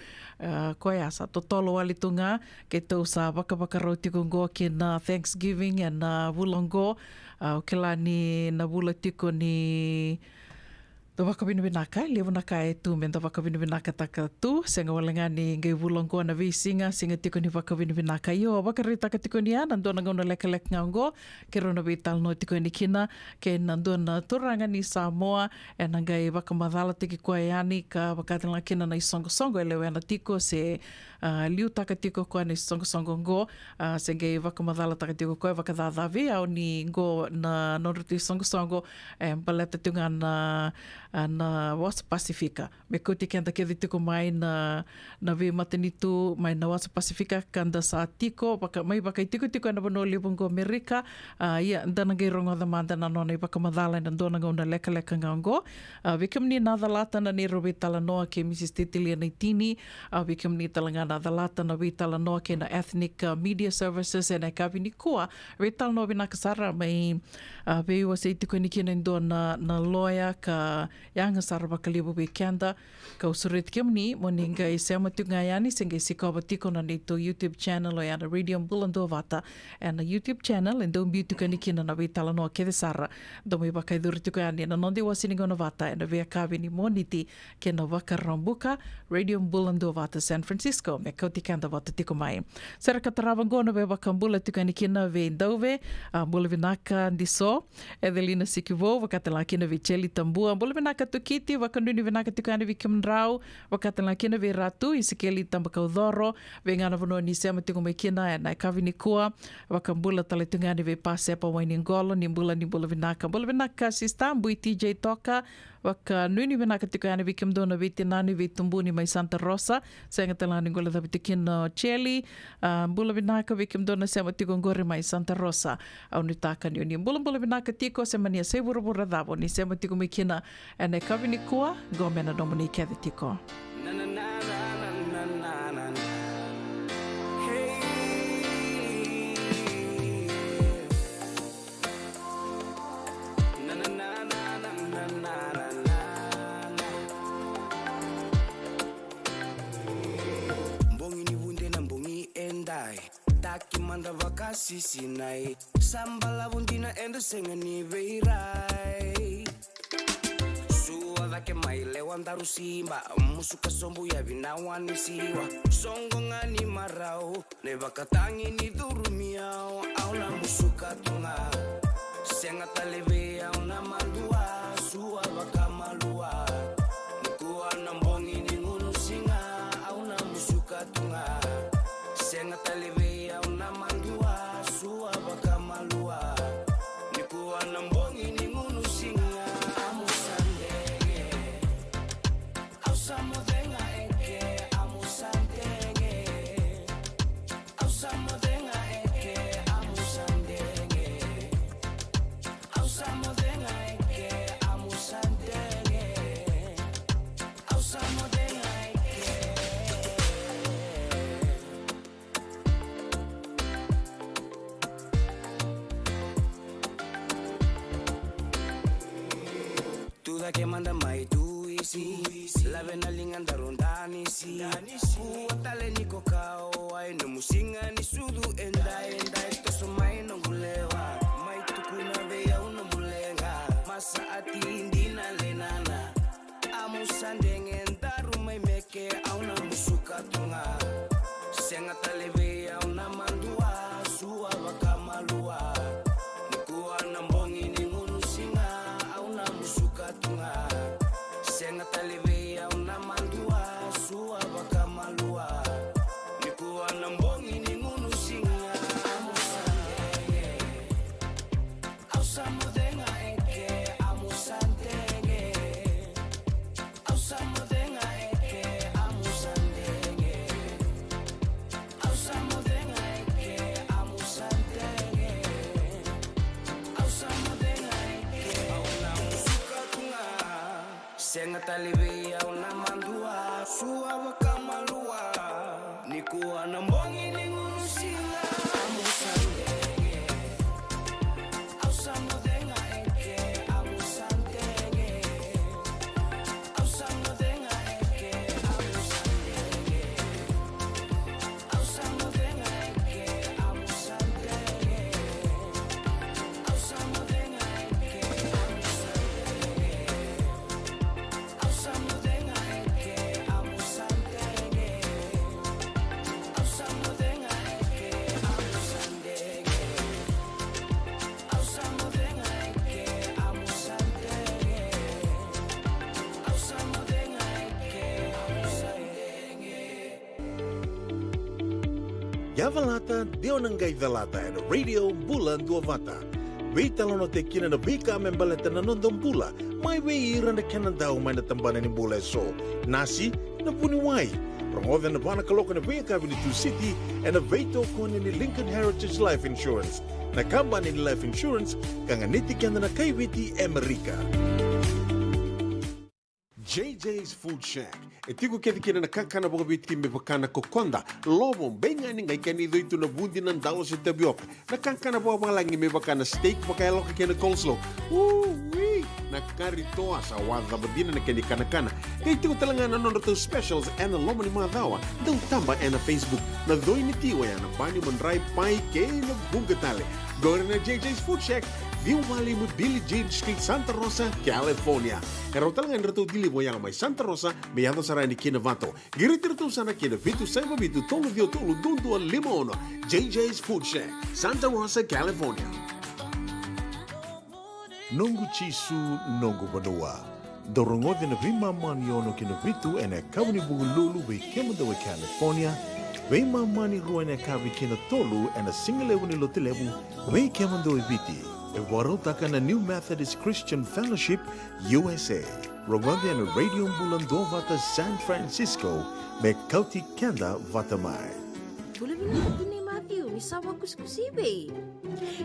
B: Koe asa, to tolo alitunga, ke tō sa waka tiko ngo ke na Thanksgiving, na wulango, o ke la ni na wula tiko ni Tō wakawinuwinaka, lewanaka e tū men tō wakawinuwinaka taka tū, senga walenga ni ngai wulango na visinga, singa tiko ni wakawinuwinaka i o wakaritaka tiko ni ana, ndona ngauna leka ngao, ke rona vital no tiko ni kina, ke nandona turanga ni Samoa, e nangai wakamadhala tiki koe ani, ka wakatilanga kina na i songo e lewe ana tiko se liu taka tiko koe ni songo ngo, senge wakamadala taka tiko koe wakadhadhavi au ni ngo na noruti songo baleta tunga na Wasa Pasifika. Me koti kenda kevi tiko mai na vi matanitu mai na Wasa Pasifika kanda sa tiko, mai baka tiko na bano libungo Amerika, ia dana gai rongo da manda na nona i baka madhala na dona ngau na leka ngango. Vikam ni na dhalata na ni robi tala noa ke Mrs. Titilia Naitini, vikam ni talanga na dhalata na vi tala noa ke na Ethnic Media Services e na kavi ni kua, vi tala noa vina kasara mai veiwa se tiko ni kina ndo na lawyer ka yanga sara baka libu vi kenda, ka usurit kim ni, mo ni ngai sema tu ngai ani, se ngai sikawa tiko na nito YouTube channel o yana Radio Mbulando Vata, and na YouTube channel, and don't be tu kani kina na vi tala noa ke sara, do mai baka iduri tiko ani, na nondi wasini ngona vata, and na vea kavi ni moniti ke na waka rambuka, Radio Mbulando Vata, San Francisco, me kauti kanda vata tiko mai. Sera katarawa ngona ve waka mbula tiko ani kina ve ndauve, mbula vinaka ndiso, Evelina Sikivo, wakatala kina ve Cheli Tambua, mbula vinaka tukiti, wakanuni vinaka tiko ani vi kimrau, wakatala kina ve ratu, isikeli tambaka udhoro, ve ngana vano ni sema tiko mai kina, na kavi ni kua, wakambula tala tunga ani ve pasepa waini ngolo, ni mbula vinaka sistambu i TJ Toka, waka nuni vinaka tiko ani vi kimdona viti nani vi tumbuni mai Santa Rosa, senga talani ngola da vitikino Cheli, mbula vinaka vi kimdona sema tiko ngore mai Santa Rosa, au ni taka ni mbula vinaka tiko sema ni seburubura dhavo, ni sema tiko mai kina, ane kavi ni kua, gomena domuni kevi tiko.
M: Taki manda vakasi sinai Sambala bundina endo sengani veirai Sua vake maile wandaru simba Musuka sombu ya vinawani siwa Songo ngani marau Ne vakatangi ni durumiao Aula musuka tunga Senga taleve auna mandua Sua vaka malua Nikuwa nambongi ni ngunu singa Auna musuka tunga Senga taleve que manda mai tu isi la vena linganda rondani si kuatale niko kao ai no musinga ni sudu enda esto so mai no gulewa mai tu kuna ve au no mulenga masa ati indina lenana amusandenge ndaru mai meke au na musuka tunga senga taleve au na mandua sua bakamalua nikuwa na mbongi ni ngunu singa au na musuka tunga senga taleve au na mandua sua bakamalua nikuwa na mbongi ni ngunu singa amusandenge au samudenga eke amusandenge au samudenga eke amusandenge au samudenga eke amusandenge au samudenga eke au na musuka tunga senga taleve au na mandua sua bakamalua nikuwa na mbongi ni ngunu singa amusandenge au samudenga eke amusandenge au samudenga eke amusandenge au samudenga eke amusandenge au samudenga eke amusandenge au samudenga eke amusandenge au samudenga
A: Yavalata, Dionangai Velata, and Radio Bulan Duavata. Veitalono te kina na vika membaleta na nondong bula. Mai veira na kanandao mai na tambana ni bula so. Nasi na puniwai. Promoven na bana kaloko na vika Avenue City and na veito kone ni Lincoln Heritage Life Insurance. Na kamba ni Life Insurance kanganiti kanda na kaiviti Amerika. JJ's Food Shack. E tiku kedi kina na kakana boka biti me bakana kokonda. Lobo benga ni ngai kani doitu na bundi na ndalo se tabioka. Na kakana boka malangi me bakana steak baka ya loka kena coleslaw. Wee! Na kari toa sa wadha badina na keni kana. Kaya tiku talangana nono to specials and lomo ni madhawa. Dau tamba na Facebook. Na doi ni tiwa ya na bani mandrai pai kaya na bungatale. Gore na JJ's Food Shack. Viu Valley mo Billie Jean Street, Santa Rosa, California. Karo talagang rato dili mo yang may Santa Rosa, may yato sarani kinavato. Giritirto sana kinavitu sa mabitu tolo dio tolo dundu al limono. JJ's Food Shack, Santa Rosa, California. Nongu chisu, nongu badua. Dorongo de na vima maniono kinavitu ene kawni bugululu we kemadawa California. We mani ruane kavi kina tolu ene singalewu ni lotilewu we kemando eviti. E warotaka na New Methodist Christian Fellowship, USA. Rongode na Radio Bulandovata San Francisco, me kauti kenda vatamai.
D: Pula binaka ni Matthew, isawa kuskusibe.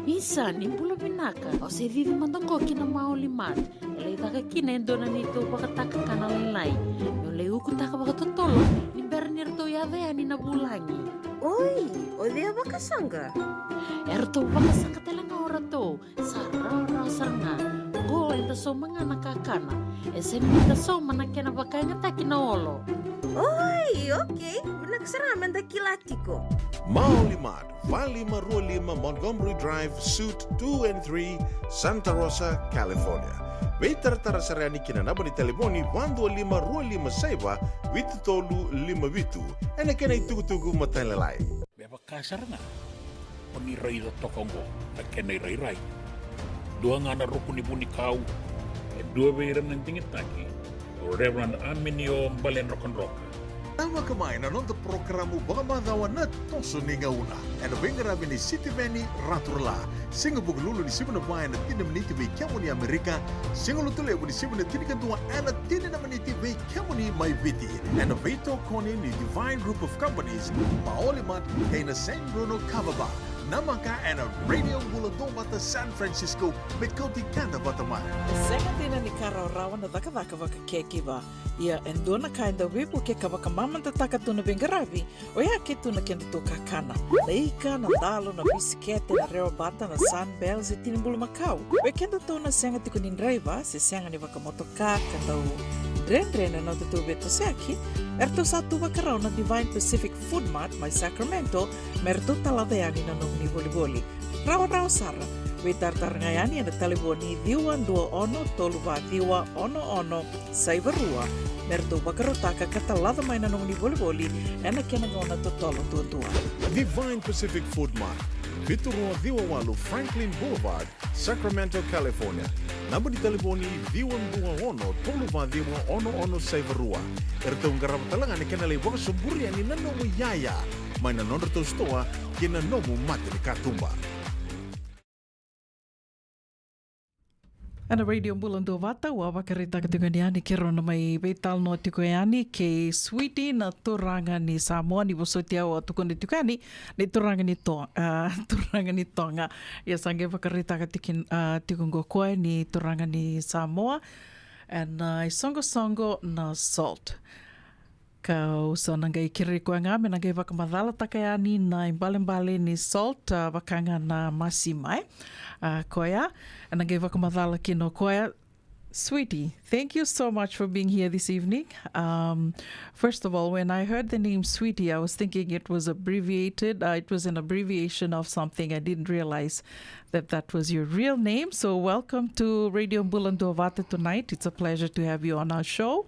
D: Isa ni pula binaka, o se vive mandongo kina maulimat. Ele taka kina endona nito wakataka kana lelai. Yo leu kutaka wakatotolo, ni bernirto yave ani na bulangi.
N: Oi, o dea bakasanga.
D: Erto bakasanga talanga orato. Sarara saranga. Go enta so mga nakakana. Esen enta so manakena bakanga takina olo.
N: Oi, okay. Nagsaraman da kilatiko.
A: Maulimat, Valley Marua Lima, Montgomery Drive, Suite 2 and 3, Santa Rosa, California. Veitartara sarani kinanaba ni telefoni 125 saiba vitu tolu 5 vitu. Ene kena itugutugu matalalai.
L: Beba kasar nga. Oni rai do tokongo, na kenai rai. Dua ngana rukuni buni kau, e dua beira ng tingitaki, o Reverend Aminio Balen Rock.
A: Tama kamay na nung programo baka madawa na toso ni ngauna. Ano ba yung ngarabi ni City Veni Raturla? Singa buglulu ni Simon Bayan na tinamniti may kamo ni Amerika. Singa lutulay ni Simon na tinikantuwa na tinanamaniti may kamo ni Maiviti. Ano ba ito koni ni Divine Group of Companies, Maolimat kay na San Bruno Cavaba. Namaka and a Radio Bulandovata San Francisco met Koti Kanda Vatamai.
B: Senga tina ni Karaurawa na dakavaka kekiva. Ia endona kainda wipu ke kavaka mamanta takatuna bengaravi. Oya ketuna kenda to kakana. Leika na dalo na bisikete na reo bata na sunbells e tinimbulu Macau. We kenda to na senga tikunin driver se senga ni wakamotoka kandau. Dren na tutu beto seki. Erto satu bakarao na Divine Pacific Food Mart may Sacramento, merto taladayani na nung ni Boli-Boli. Raw sara, witartar ngayani na taliboni diwa 21 toluva diwa 11 saibarua, merto bakarotaka katalada may na nung ni Boli-Boli, ena kinagona totolo tuwa.
A: Divine Pacific Food Mart, Vitorua Diwawalu Franklin Boulevard, Sacramento, California. Namba di taliboni Diwan 21 toluva diwa 11 saibarua. Erto ngarap talangan ni kanalay waka sumburi ni nanomu yaya. May nanonood to stoa kinanomu mati ni katumba.
B: Ana Radio Bulandovata wa wakarita katigoniani kero na may betal no tikoyani ke Sweetie na turanga ni Samoa ni bosotia wa tukundi tukani ni turanga ni tonga ya sange wakarita katikin tikungo kwa ni turanga ni Samoa and songo na salt. Ka usa nangai kiri ko nga me nangai wakamadala takayani na imbale ni salt wakanga na masimai koya and nangai wakamadala kino koya. Sweetie, thank you so much for being here this evening. First of all, when I heard the name Sweetie, I was thinking it was abbreviated. It was an abbreviation of something. I didn't realize that was your real name. So welcome to Radio Bulandovata tonight. It's a pleasure to have you on our show.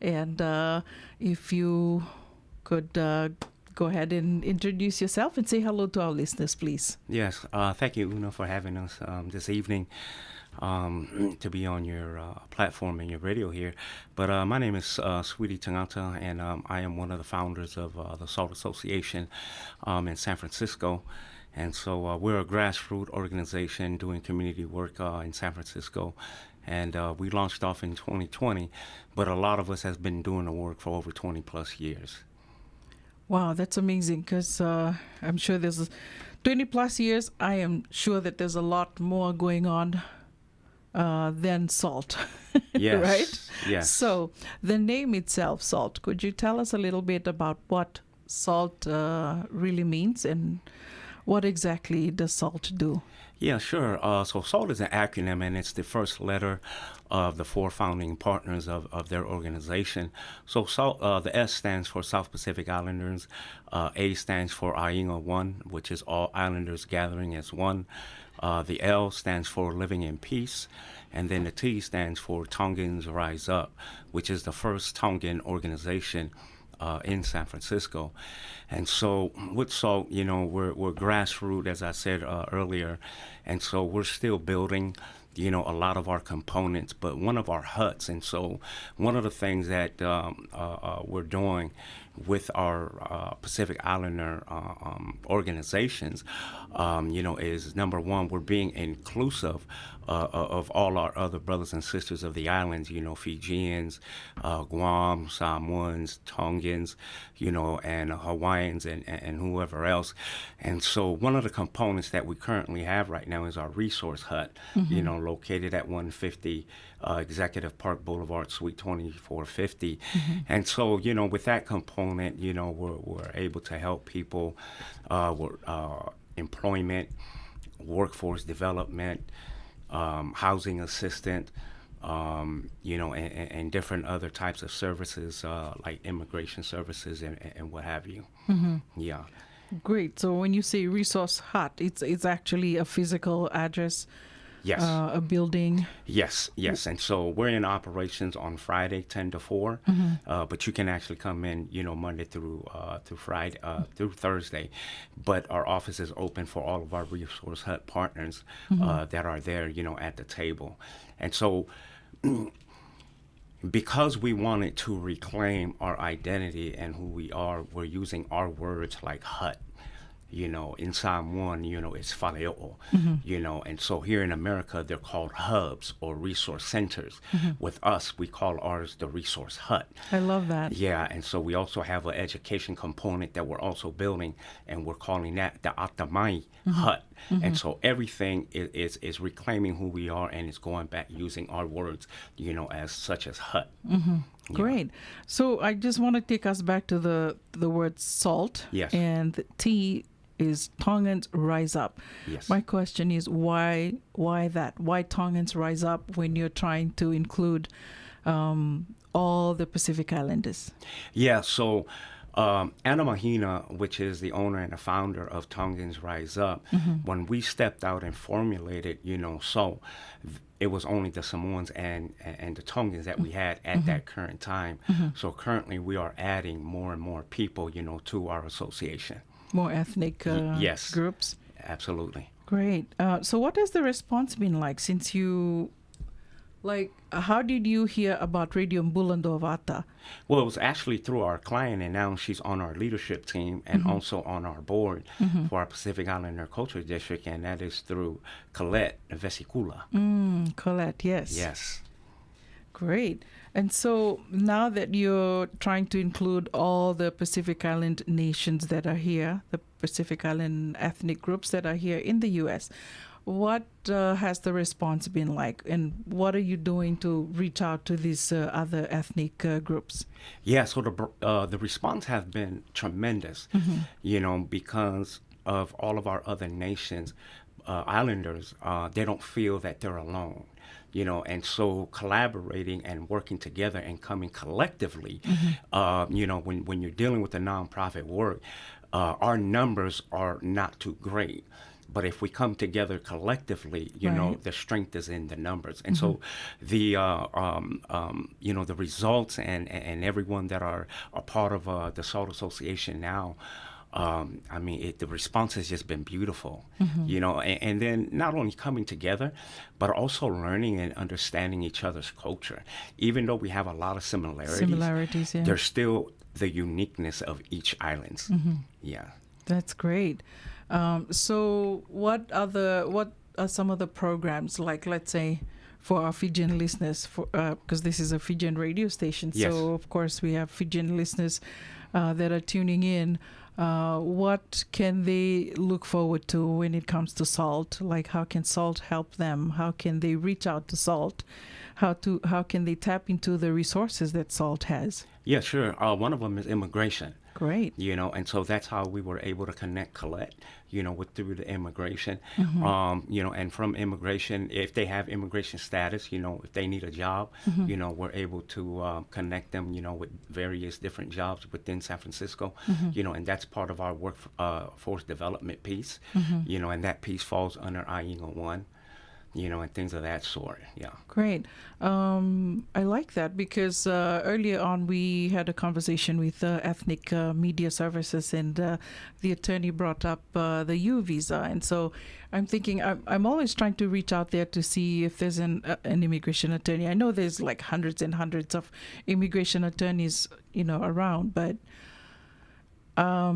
B: And if you could go ahead and introduce yourself and say hello to our listeners, please.
P: Yes, thank you, Una, for having us this evening to be on your platform and your radio here. But my name is Sweetie Tangata, and I am one of the founders of the SALT Association in San Francisco. And so we're a grassroots organization doing community work in San Francisco. And we launched off in 2020, but a lot of us has been doing the work for over 20 plus years.
B: Wow, that's amazing, because I'm sure there's 20 plus years. I am sure that there's a lot more going on than SALT,
P: Yes,
B: right?
P: yes.
B: So the name itself, SALT, could you tell us a little bit about what SALT really means and what exactly does SALT do?
P: Yeah, sure. So SALT is an acronym, and it's the first letter of the 4 founding partners of their organization. So SALT, the S stands for South Pacific Islanders, A stands for Ainga One, which is all islanders gathering as one. The L stands for Living in Peace, and then the T stands for Tongans Rise Up, which is the first Tongan organization in San Francisco. And so with SALT, you know, we're grassroots, as I said earlier, and so we're still building, you know, a lot of our components, but one of our huts. And so one of the things that we're doing with our Pacific Islander organizations, you know, is number one, we're being inclusive of all our other brothers and sisters of the islands, you know, Fijians, Guam, Samoans, Tongans, you know, and Hawaiians and whoever else. And so one of the components that we currently have right now is our resource hut, you know, located at 150 Executive Park Boulevard, Suite 2450. And so, you know, with that component, you know, we're able to help people with employment, workforce development, housing assistant, you know, and different other types of services like immigration services and what have you. Yeah.
B: Great. So when you say resource hut, it's actually a physical address.
P: Yes.
B: A building.
P: Yes, yes. And so we're in operations on Friday, 10 to 4, but you can actually come in, you know, Monday through Friday, through Thursday. But our office is open for all of our Resource Hut partners that are there, you know, at the table. And so because we wanted to reclaim our identity and who we are, we're using our words like hut. You know, in Samoan, you know, it's whaleo'o, you know, and so here in America, they're called hubs or resource centers. With us, we call ours the resource hut.
B: I love that.
P: Yeah, and so we also have an education component that we're also building, and we're calling that the Atamai hut. And so everything is reclaiming who we are, and it's going back using our words, you know, as such as hut.
B: Great. So I just want to take us back to the word SALT.
P: Yes.
B: And the T is Tongans Rise Up.
P: Yes.
B: My question is why that? Why Tongans Rise Up when you're trying to include all the Pacific Islanders?
P: Yeah, so Anna Mahina, which is the owner and the founder of Tongans Rise Up, when we stepped out and formulated, you know, so it was only the Samoans and the Tongans that we had at that current time. So currently we are adding more and more people, you know, to our association.
B: More ethnic
P: yes,
B: groups?
P: Absolutely.
B: Great. So what has the response been like since you, how did you hear about Radio Mbulandovata?
P: Well, it was actually through our client, and now she's on our leadership team and also on our board for our Pacific Islander Culture District, and that is through Colette Vesikula.
B: Colette, yes.
P: Yes.
B: Great. And so now that you're trying to include all the Pacific Island nations that are here, the Pacific Island ethnic groups that are here in the U.S., what has the response been like, and what are you doing to reach out to these other ethnic groups?
P: Yeah, so the response has been tremendous, you know, because of all of our other nations, islanders, they don't feel that they're alone. You know, and so collaborating and working together and coming collectively, you know, when you're dealing with the nonprofit work, our numbers are not too great. but if we come together collectively, you know,
B: Right.
P: the strength is in the numbers. And so the, you know, the results and everyone that are part of the SALT Association now, I mean, the response has just been beautiful, you know, and then not only coming together, but also learning and understanding each other's culture. Even though we have a lot of similarities,
B: Yeah.
P: there's still the uniqueness of each islands. Yeah.
B: That's great. So, what are some of the programs, like, let's say, for our Fijian listeners, because this is a Fijian radio station,
P: Yes.
B: so of course we have Fijian listeners that are tuning in. What can they look forward to when it comes to SALT? Like, how can SALT help them? How can they reach out to SALT? How can they tap into the resources that SALT has?
P: Yeah, sure. One of them is immigration.
B: Great.
P: You know, and so that's how we were able to connect Colette, you know, through the immigration. You know, and from immigration, if they have immigration status, you know, if they need a job, you know, we're able to connect them, you know, with various different jobs within San Francisco, you know, and that's part of our workforce development piece, you know, and that piece falls under IENGA 1. You know, and things of that sort. Yeah.
B: Great. I like that because earlier on we had a conversation with Ethnic Media Services, and the attorney brought up the U visa. And so I'm thinking, I'm always trying to reach out there to see if there's an immigration attorney. I know there's like hundreds and hundreds of immigration attorneys, you know, around, but are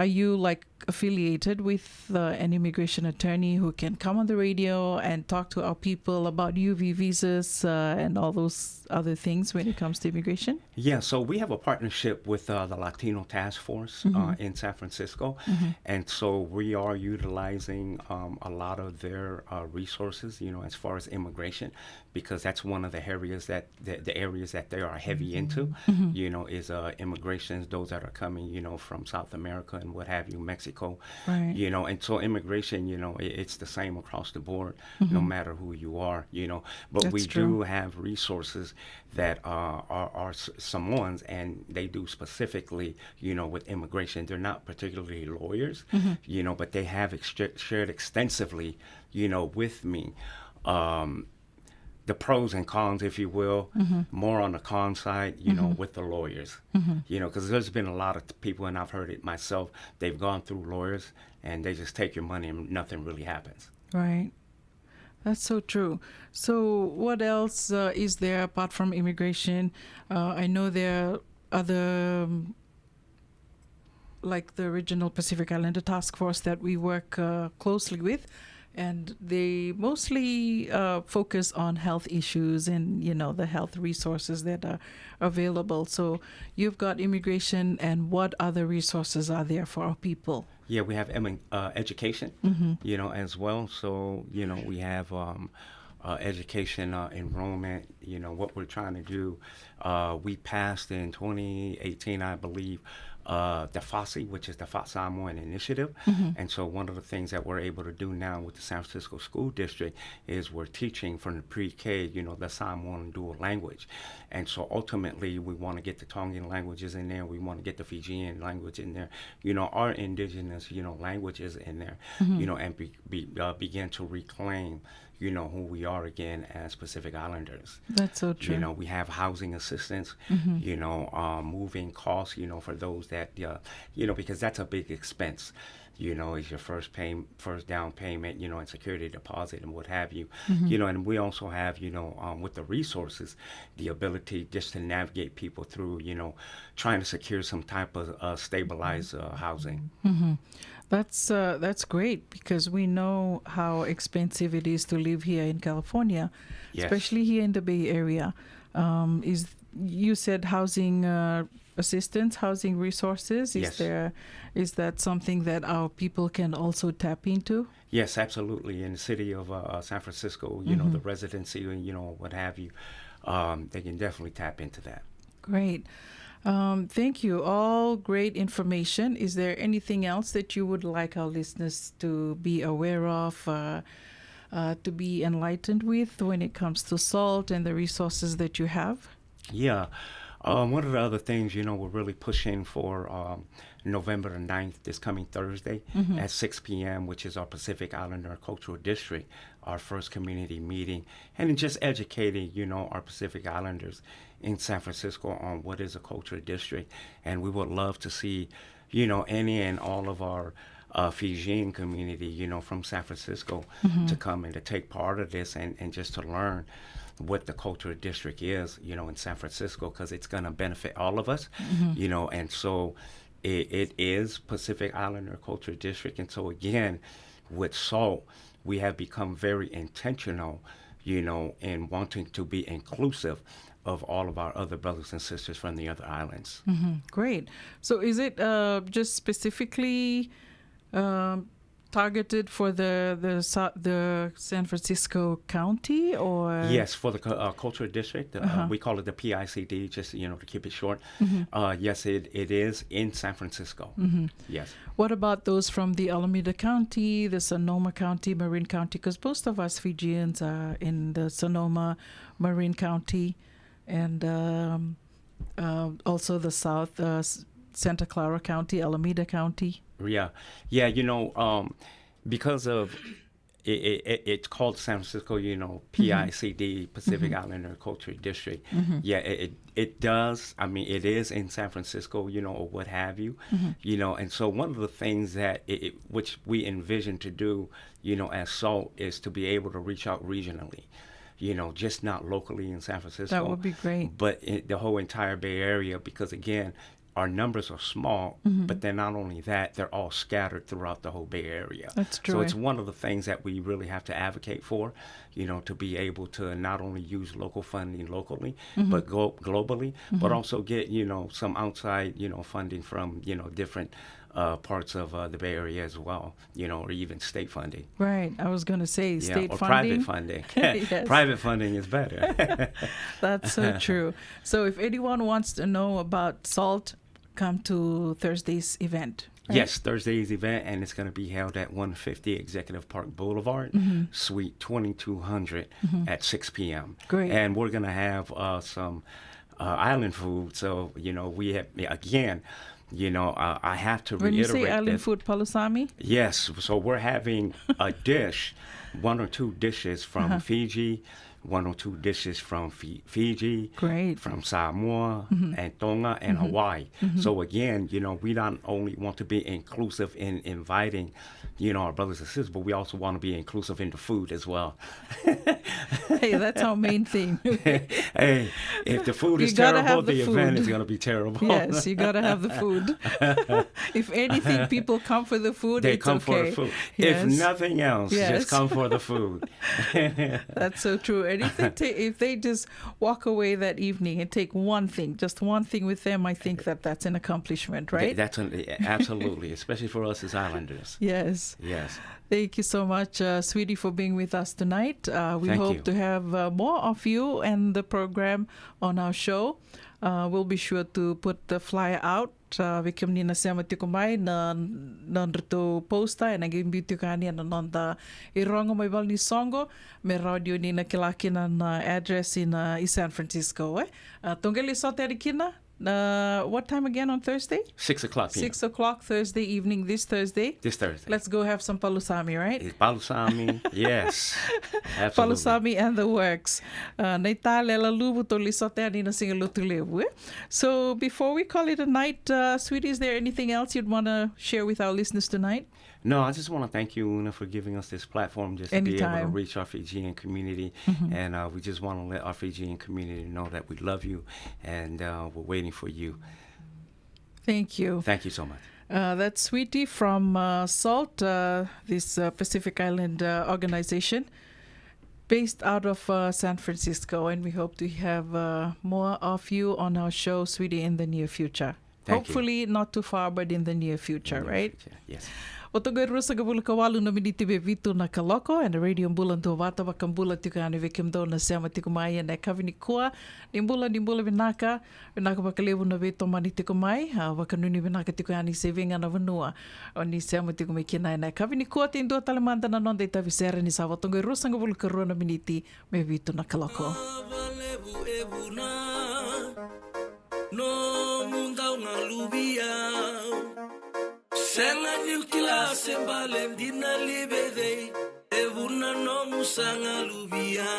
B: you like affiliated with an immigration attorney who can come on the radio and talk to our people about UV visas and all those other things when it comes to immigration?
P: Yeah, so we have a partnership with the Latino Task Force in San Francisco, and so we are utilizing a lot of their resources, you know, as far as immigration, because that's one of the areas that the areas that they are heavy into, you know, is immigration, those that are coming, you know, from South America and what have you, Mexico,
B: Right.
P: you know, and so immigration, you know, it's the same across the board, no matter who you are, you know, but
B: That's
P: we
B: true.
P: do have resources that are Samoans, and they do specifically, you know, with immigration. They're not particularly lawyers, you know, but they have shared extensively, you know, with me. The pros and cons, if you will, more on the con side, you know, with the lawyers, you know, because there's been a lot of people, and I've heard it myself, they've gone through lawyers and they just take your money and nothing really happens.
B: Right. That's so true. So what else is there apart from immigration? I know there are other, like the Regional Pacific Islander Task Force that we work closely with, and they mostly focus on health issues and, you know, the health resources that are available. So you've got immigration, and what other resources are there for our people?
P: Yeah, we have education, you know, as well. So, you know, we have education enrollment. You know, what we're trying to do, we passed in 2018, I believe, the FASI, which is the Fat Samoan Initiative. And so one of the things that we're able to do now with the San Francisco School District is we're teaching from the pre-K, you know, the Samoan dual language. And so ultimately we want to get the Tongan languages in there. We want to get the Fijian language in there, you know, our indigenous, you know, languages in there, you know, and begin to reclaim, you know, who we are again as Pacific Islanders.
B: That's so true.
P: You know, we have housing assistance, you know, moving costs, you know, for those that, you know, because that's a big expense, you know, is your first down payment, you know, and security deposit and what have you, you know, and we also have, you know, with the resources, the ability just to navigate people through, you know, trying to secure some type of stabilized housing.
B: That's great, because we know how expensive it is to live here in California,
P: Yes.
B: especially here in the Bay Area. You said housing assistance, housing resources.
P: Yes.
B: Is that something that our people can also tap into?
P: Yes, absolutely. In the city of San Francisco, you know, the residency, you know, what have you, they can definitely tap into that.
B: Great. Thank you. All great information. Is there anything else that you would like our listeners to be aware of, to be enlightened with when it comes to SALT and the resources that you have?
P: Yeah. One of the other things, we're really pushing for November the 9th, this coming Thursday at 6 p.m., which is our Pacific Islander Cultural District, our first community meeting, and just educating, our Pacific Islanders in San Francisco on what is a cultural district. And we would love to see, any and all of our Fijian community, from San Francisco to come and to take part of this and just to learn what the cultural district is, in San Francisco, because it's going to benefit all of us, and so it is Pacific Islander Cultural District. And so again, with SALT, we have become very intentional, in wanting to be inclusive of all of our other brothers and sisters from the other islands.
B: Great. So is it just specifically targeted for the San Francisco County, or?
P: Yes, for the cultural district. We call it the PICD, just to keep it short. Yes, it is in San Francisco. Yes.
B: What about those from the Alameda County, the Sonoma County, Marin County? Because most of us Fijians are in the Sonoma, Marin County, and also the South, Santa Clara County, Alameda County.
P: Yeah, because of it's called San Francisco, PICD, Pacific Islander Cultural District. Yeah, it does. I mean, it is in San Francisco, or what have you, and so one of the things that which we envision to do, as SALT, is to be able to reach out regionally. Just not locally in San Francisco.
B: That would be great.
P: But the whole entire Bay Area, because again, our numbers are small, but then not only that, they're all scattered throughout the whole Bay Area.
B: That's true.
P: So it's one of the things that we really have to advocate for, to be able to not only use local funding locally, but go globally, but also get, some outside, funding from, different parts of the Bay Area as well, or even state funding.
B: Right. I was going to say state
P: or
B: funding.
P: Private funding.
B: Yes.
P: Private funding is better.
B: That's so true. So if anyone wants to know about SALT, come to Thursday's event. Right?
P: Yes, Thursday's event, and it's going to be held at 150 Executive Park Boulevard, Suite 2200 at 6 p.m.
B: Great.
P: And we're going to have some island food. So, we have, again, I have to
B: when
P: reiterate
B: you say island
P: this.
B: food, palusami?
P: Yes, so we're having a dish, 1 or 2 dishes from Fiji, 1 or 2 dishes from Fiji,
B: great,
P: from Samoa and Tonga and Hawaii. So again, we not only want to be inclusive in inviting, our brothers and sisters, but we also want to be inclusive in the food as well.
B: Hey, that's our main thing.
P: Hey, if the food is terrible, the event is going to be terrible.
B: Yes, you got to have the food. If anything, people come for the food,
P: they
B: it's
P: come
B: okay.
P: for the food.
B: Yes.
P: If nothing else, just come for the food.
B: That's so true. And if they just walk away that evening and take one thing, just one thing with them, I think that's an accomplishment, right?
P: That's absolutely, especially for us as islanders.
B: Yes.
P: Yes.
B: Thank you so much, sweetie, for being with us tonight. We
P: Thank
B: hope
P: you.
B: to have more of you and the program on our show. We'll be sure to put the flyer out. Vikim ni na sema tiko mai na nrito posta e na gimbitu kani na nonda I rongo mai bal ni songo me radio ni na kilakina na address in San Francisco. Tongeli sote kina. What time again on Thursday?
P: 6 o'clock p.m.
B: 6 o'clock Thursday evening, this Thursday.
P: This Thursday.
B: Let's go have some palusami, right?
P: Palusami, yes. Absolutely.
B: Palusami and the works. So before we call it a night, sweetie, is there anything else you'd want to share with our listeners tonight?
P: No, I just want to thank you, Una, for giving us this platform just to be able to
B: Anytime.
P: reach our Fijian community. And we just want to let our Fijian community know that we love you and we're waiting for you.
B: Thank you.
P: Thank you so much.
B: That's Sweetie from SALT, this Pacific Island organization based out of San Francisco. And we hope to have more of you on our show, Sweetie, in the near future.
P: Thank you.
B: Hopefully not too far, but in the near future, right?
P: Yes.
B: O togo e rusa ka bula ka walu na miniti be vitu na ka loko and the radio mbula nto wata wa kambula tika ane vekim do na sema tiku mai na kavini kua ni mbula vinaka pa kalevu na veto mani tiku mai wa kanuni vinaka tiku ane se venga na vanua o ni sema tiku mai kina na kavini kua te indua talemanda na nonde ta visera ni sa wa togo e rusa ka bula ka rua na miniti me vitu na ka loko.
M: no mundau ngalubia senga nyukila sembale dina libede evuna no musanga lubia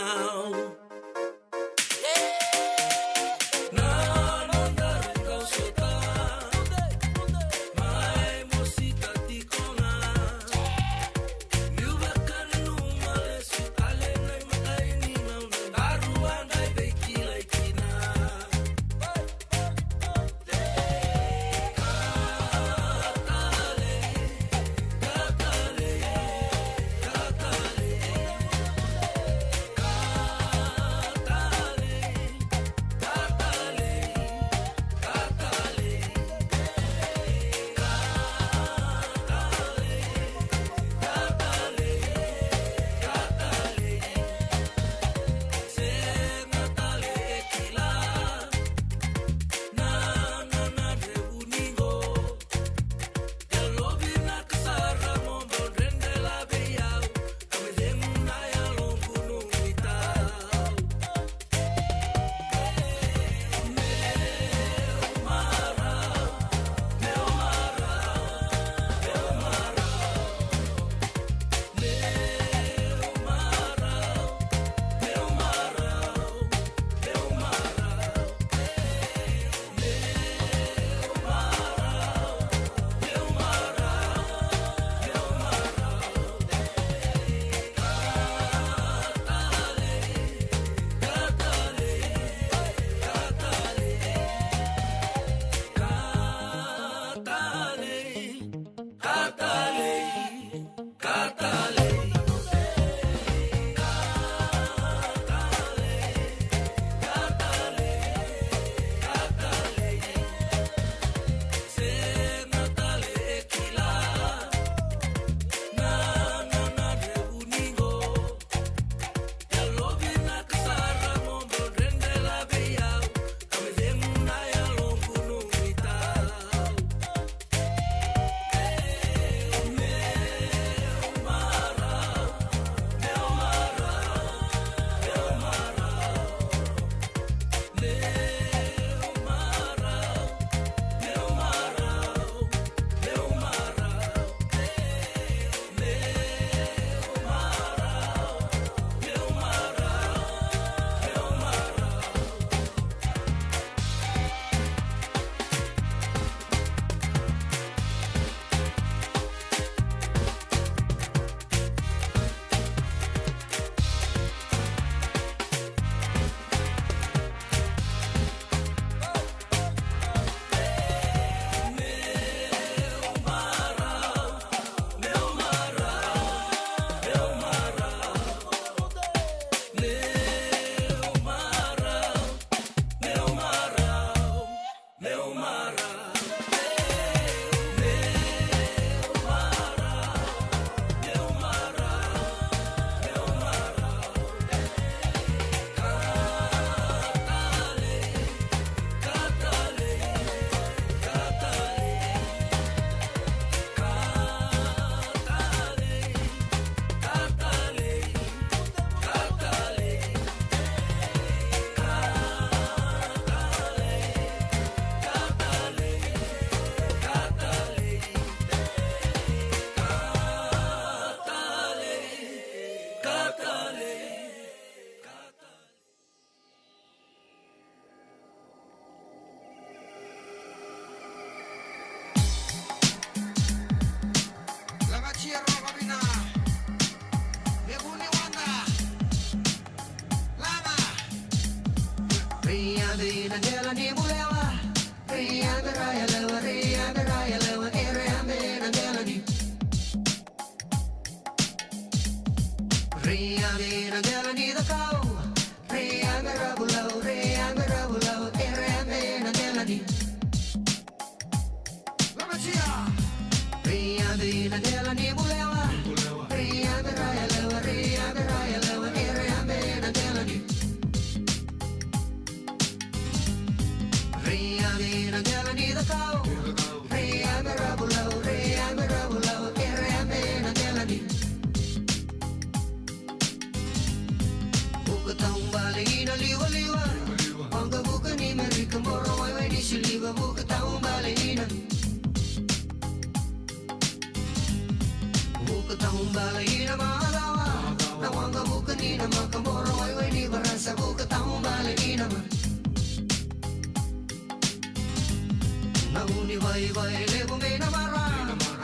M: vai vai levo me na mara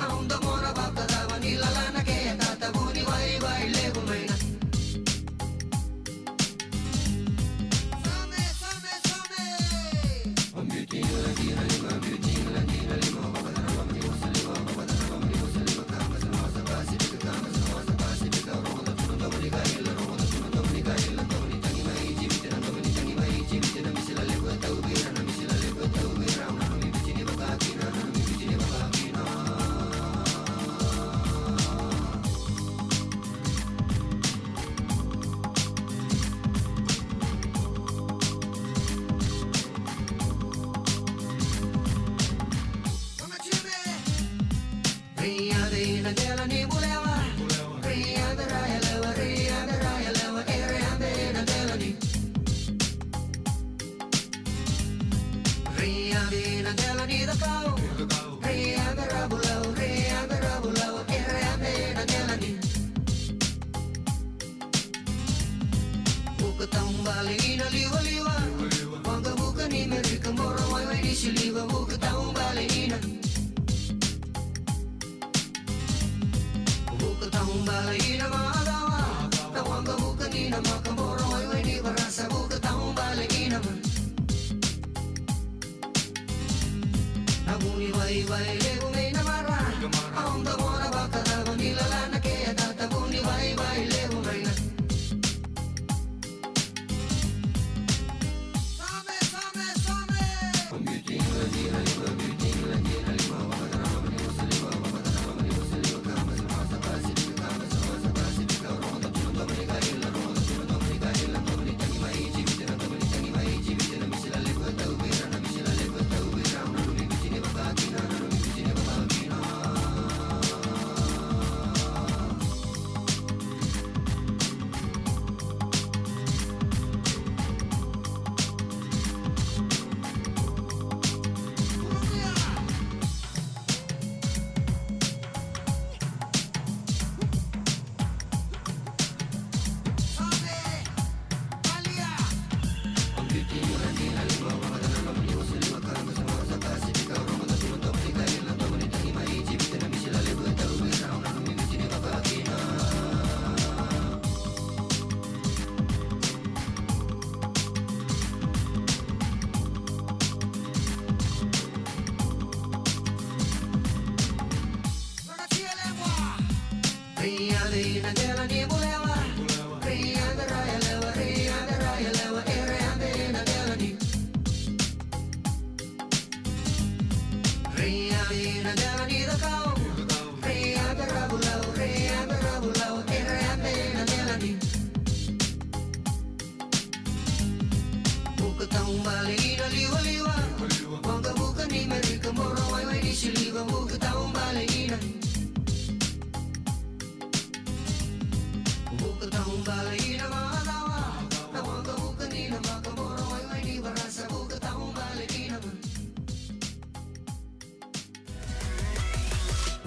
M: aunda mora baka da vanila lana ke tata buni vai vai levo me na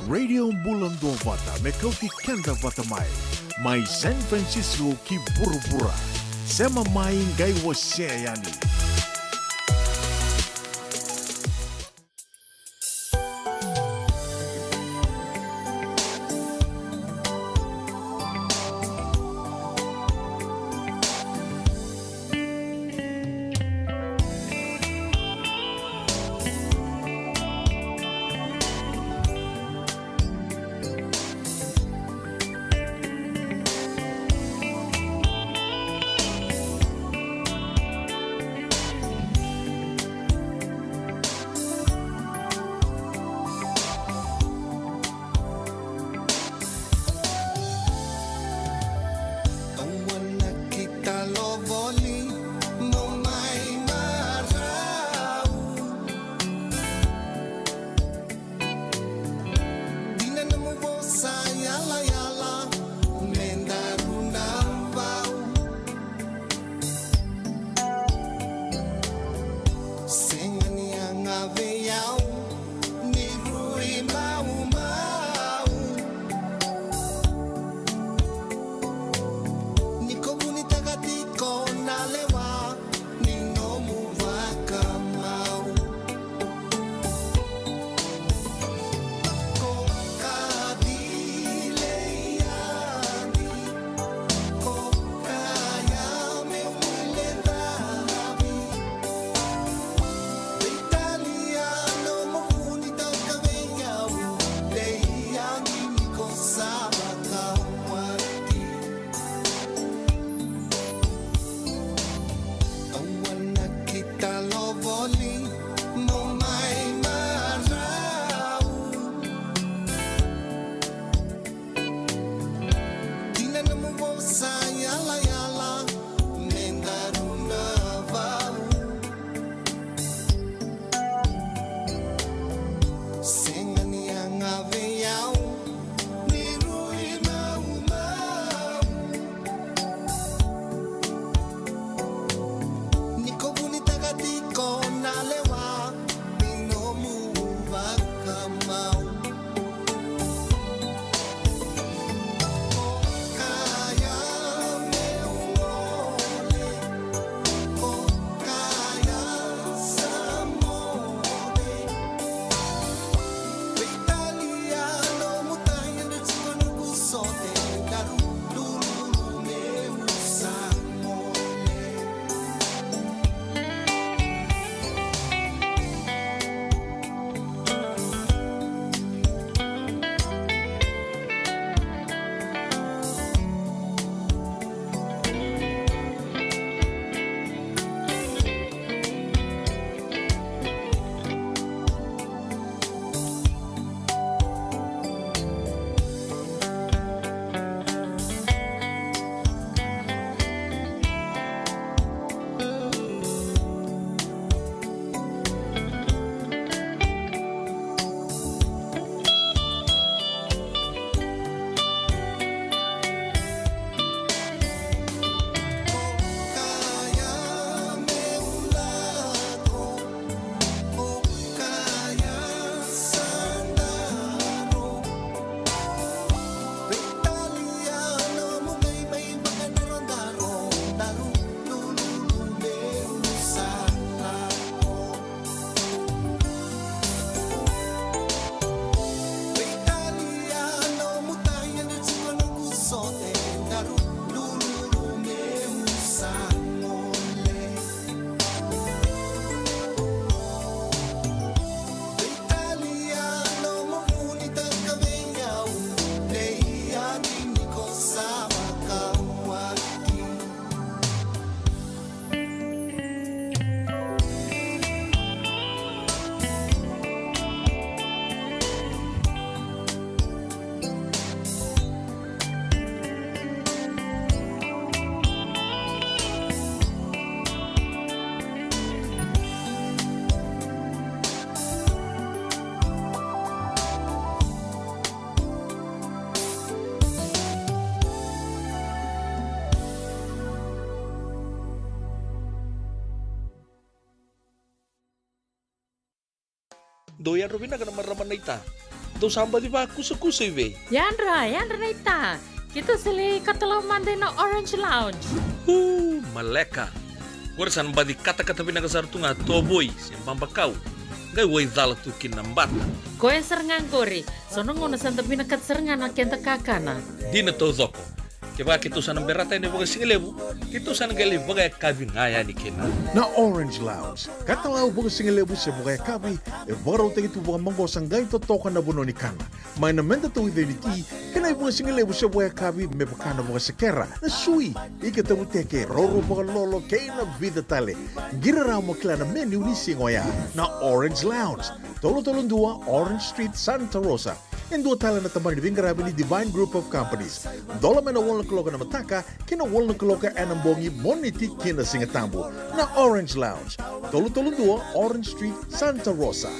A: Radio Bulan Dua Vata me kau ki kenda vata mai San Francisco ki bura-bura sema mai ngai wa yani.
E: Do yan Robina kana maraman na ita. Do samba di ba kusa-kusa iwe.
D: Yandra na ita. Kita sili katalaw Monday na Orange Lounge.
E: Maleka. Gurasan ba di kata-kata pinakasartunga toboy siyang pambakaw. Gay way dala tu kinambata.
D: Ko yang serangan kori. Sono ngono santa pinakat serangan na kenta kakana.
E: Di na to zoko. Kaya kita sana berata ini bagai singlebu, kita sana gali bagai kabi ngaya ni kena.
A: Na Orange Lounge, katalaw bagai singlebu siya bagai kabi, baro tagi tu bagai manggo sanggay to toka na buno ni kana. May namenta to ide ni ti, kena bagai singlebu siya bagai kabi me bakana bagai sekera. Na sui, ikata buteke roro bagai lolo kay na vida tale. Gira raw mo kila na menu ni singoya. Na Orange Lounge, tolo-tolong 2 Orange Street, Santa Rosa. Yang dua tala na tamang ni ni Divine Group of Companies. Dola mena wala kaloka na mataka, kina wala kaloka anambongi moniti kina singatambo. Na Orange Lounge, tolo-tolong 2 Orange Street, Santa Rosa.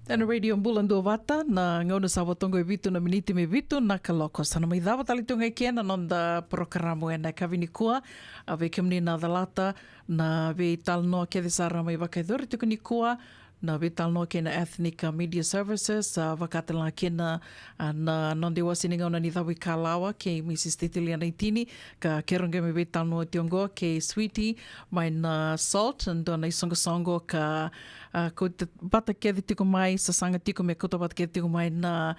B: Tēnā radio mbulando wata na ngauna sawa tongo e vitu na miniti me vitu na kaloko. Sana mai dawa talitunga i kiena non da programo e na kawini kua. A ve kimni na dalata na ve tal noa ke sara mai wakaidori tuku ni kua. Na ve tal noa kena Ethnic Media Services. Wakatala kena na non de wasini ngauna ni dawi kalawa ke Mrs. Titiliana Itini. Ka keronga me ve tal noa tiongo ke Sweetie. Mai na Salt. Ndo na isongo ka ko te bata kede tiko mai, sa sanga tiko me kota bata kede tiko mai na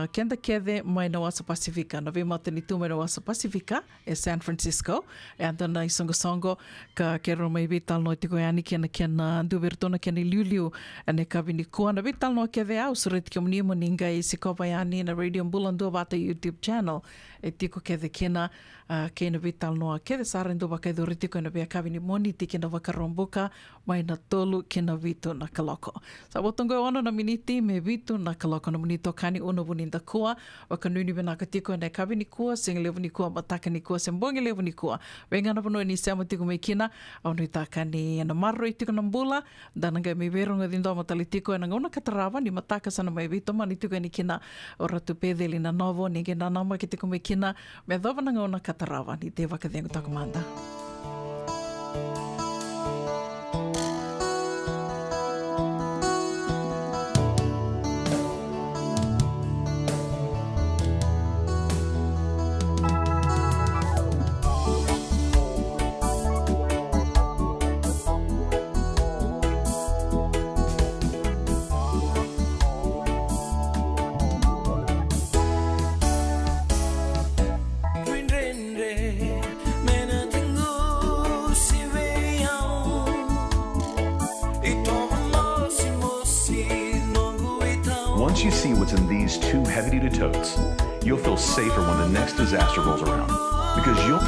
B: kenda kede mai na Wasa Pasifika. Na ve mata ni tu mai na Wasa Pasifika e San Francisco. E anta na isongo ka kero mai ve tal noa tiko yani kena duvertona kena liuliu ane kawini kua. Na ve tal noa kede au sureti kia munimo ninga i sikopa yani na Radio Mbulando Wata YouTube channel. E tiko kede kena kena ve tal noa kede sarendo wakaidori tiko na ve kawini moniti kena wakaromboka mai na tolu kena vitu na kaloko. Sa watongo ono na miniti me vitu na kaloko na munito kani uno vuninda kua. Waka nuni venaka tiko na kawini kua, singa levu ni kua, mataka ni kua, sembongi levu ni kua. Wenga na vano ni sama tiko me kina, au ni taka ni ana marro i tiko na mbula, dananga me veronga dindo matali tiko na ngona katarawa ni mataka sana mai vitu mani tiko ni kina o ratu pedeli na novo, ni ke nanama ki tiko me kina, me dhova na ngona katarawa ni te waka dengu takumanda.
Q: Once you see what's in these 2 heavy-duty totes, you'll feel safer when the next disaster rolls around, because you'll...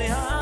M: Yeah.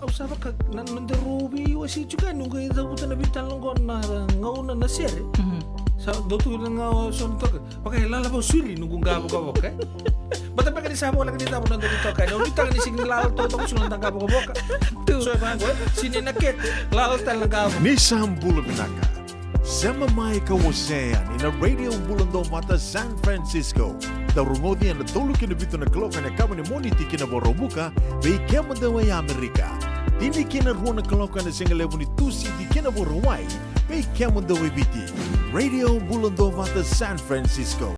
E: au sa ka nanderubi wasi juga nunggu ida buta na bitan longon na ngauna na sere. Sa dotu nga son to. Pakai lala ba suri nunggu ngabo ka boka. Bata pa kanisa mo lang dito mo nandito ka. No bitang ni sing lal to to sunan tangka boka. So ba go sini naket lal talaga.
A: Ni sambulo binaka. Sama mai ka wasea ni na radio bulando mata San Francisco. Da rumodi na tolu kina bito na kloka na kama ni moni tiki na borobuka be kema da way Amerika. Dini kina ruona kloka na singa levo ni tusi di kina bo Hawaii be kema da way biti. Radio bulando mata San Francisco.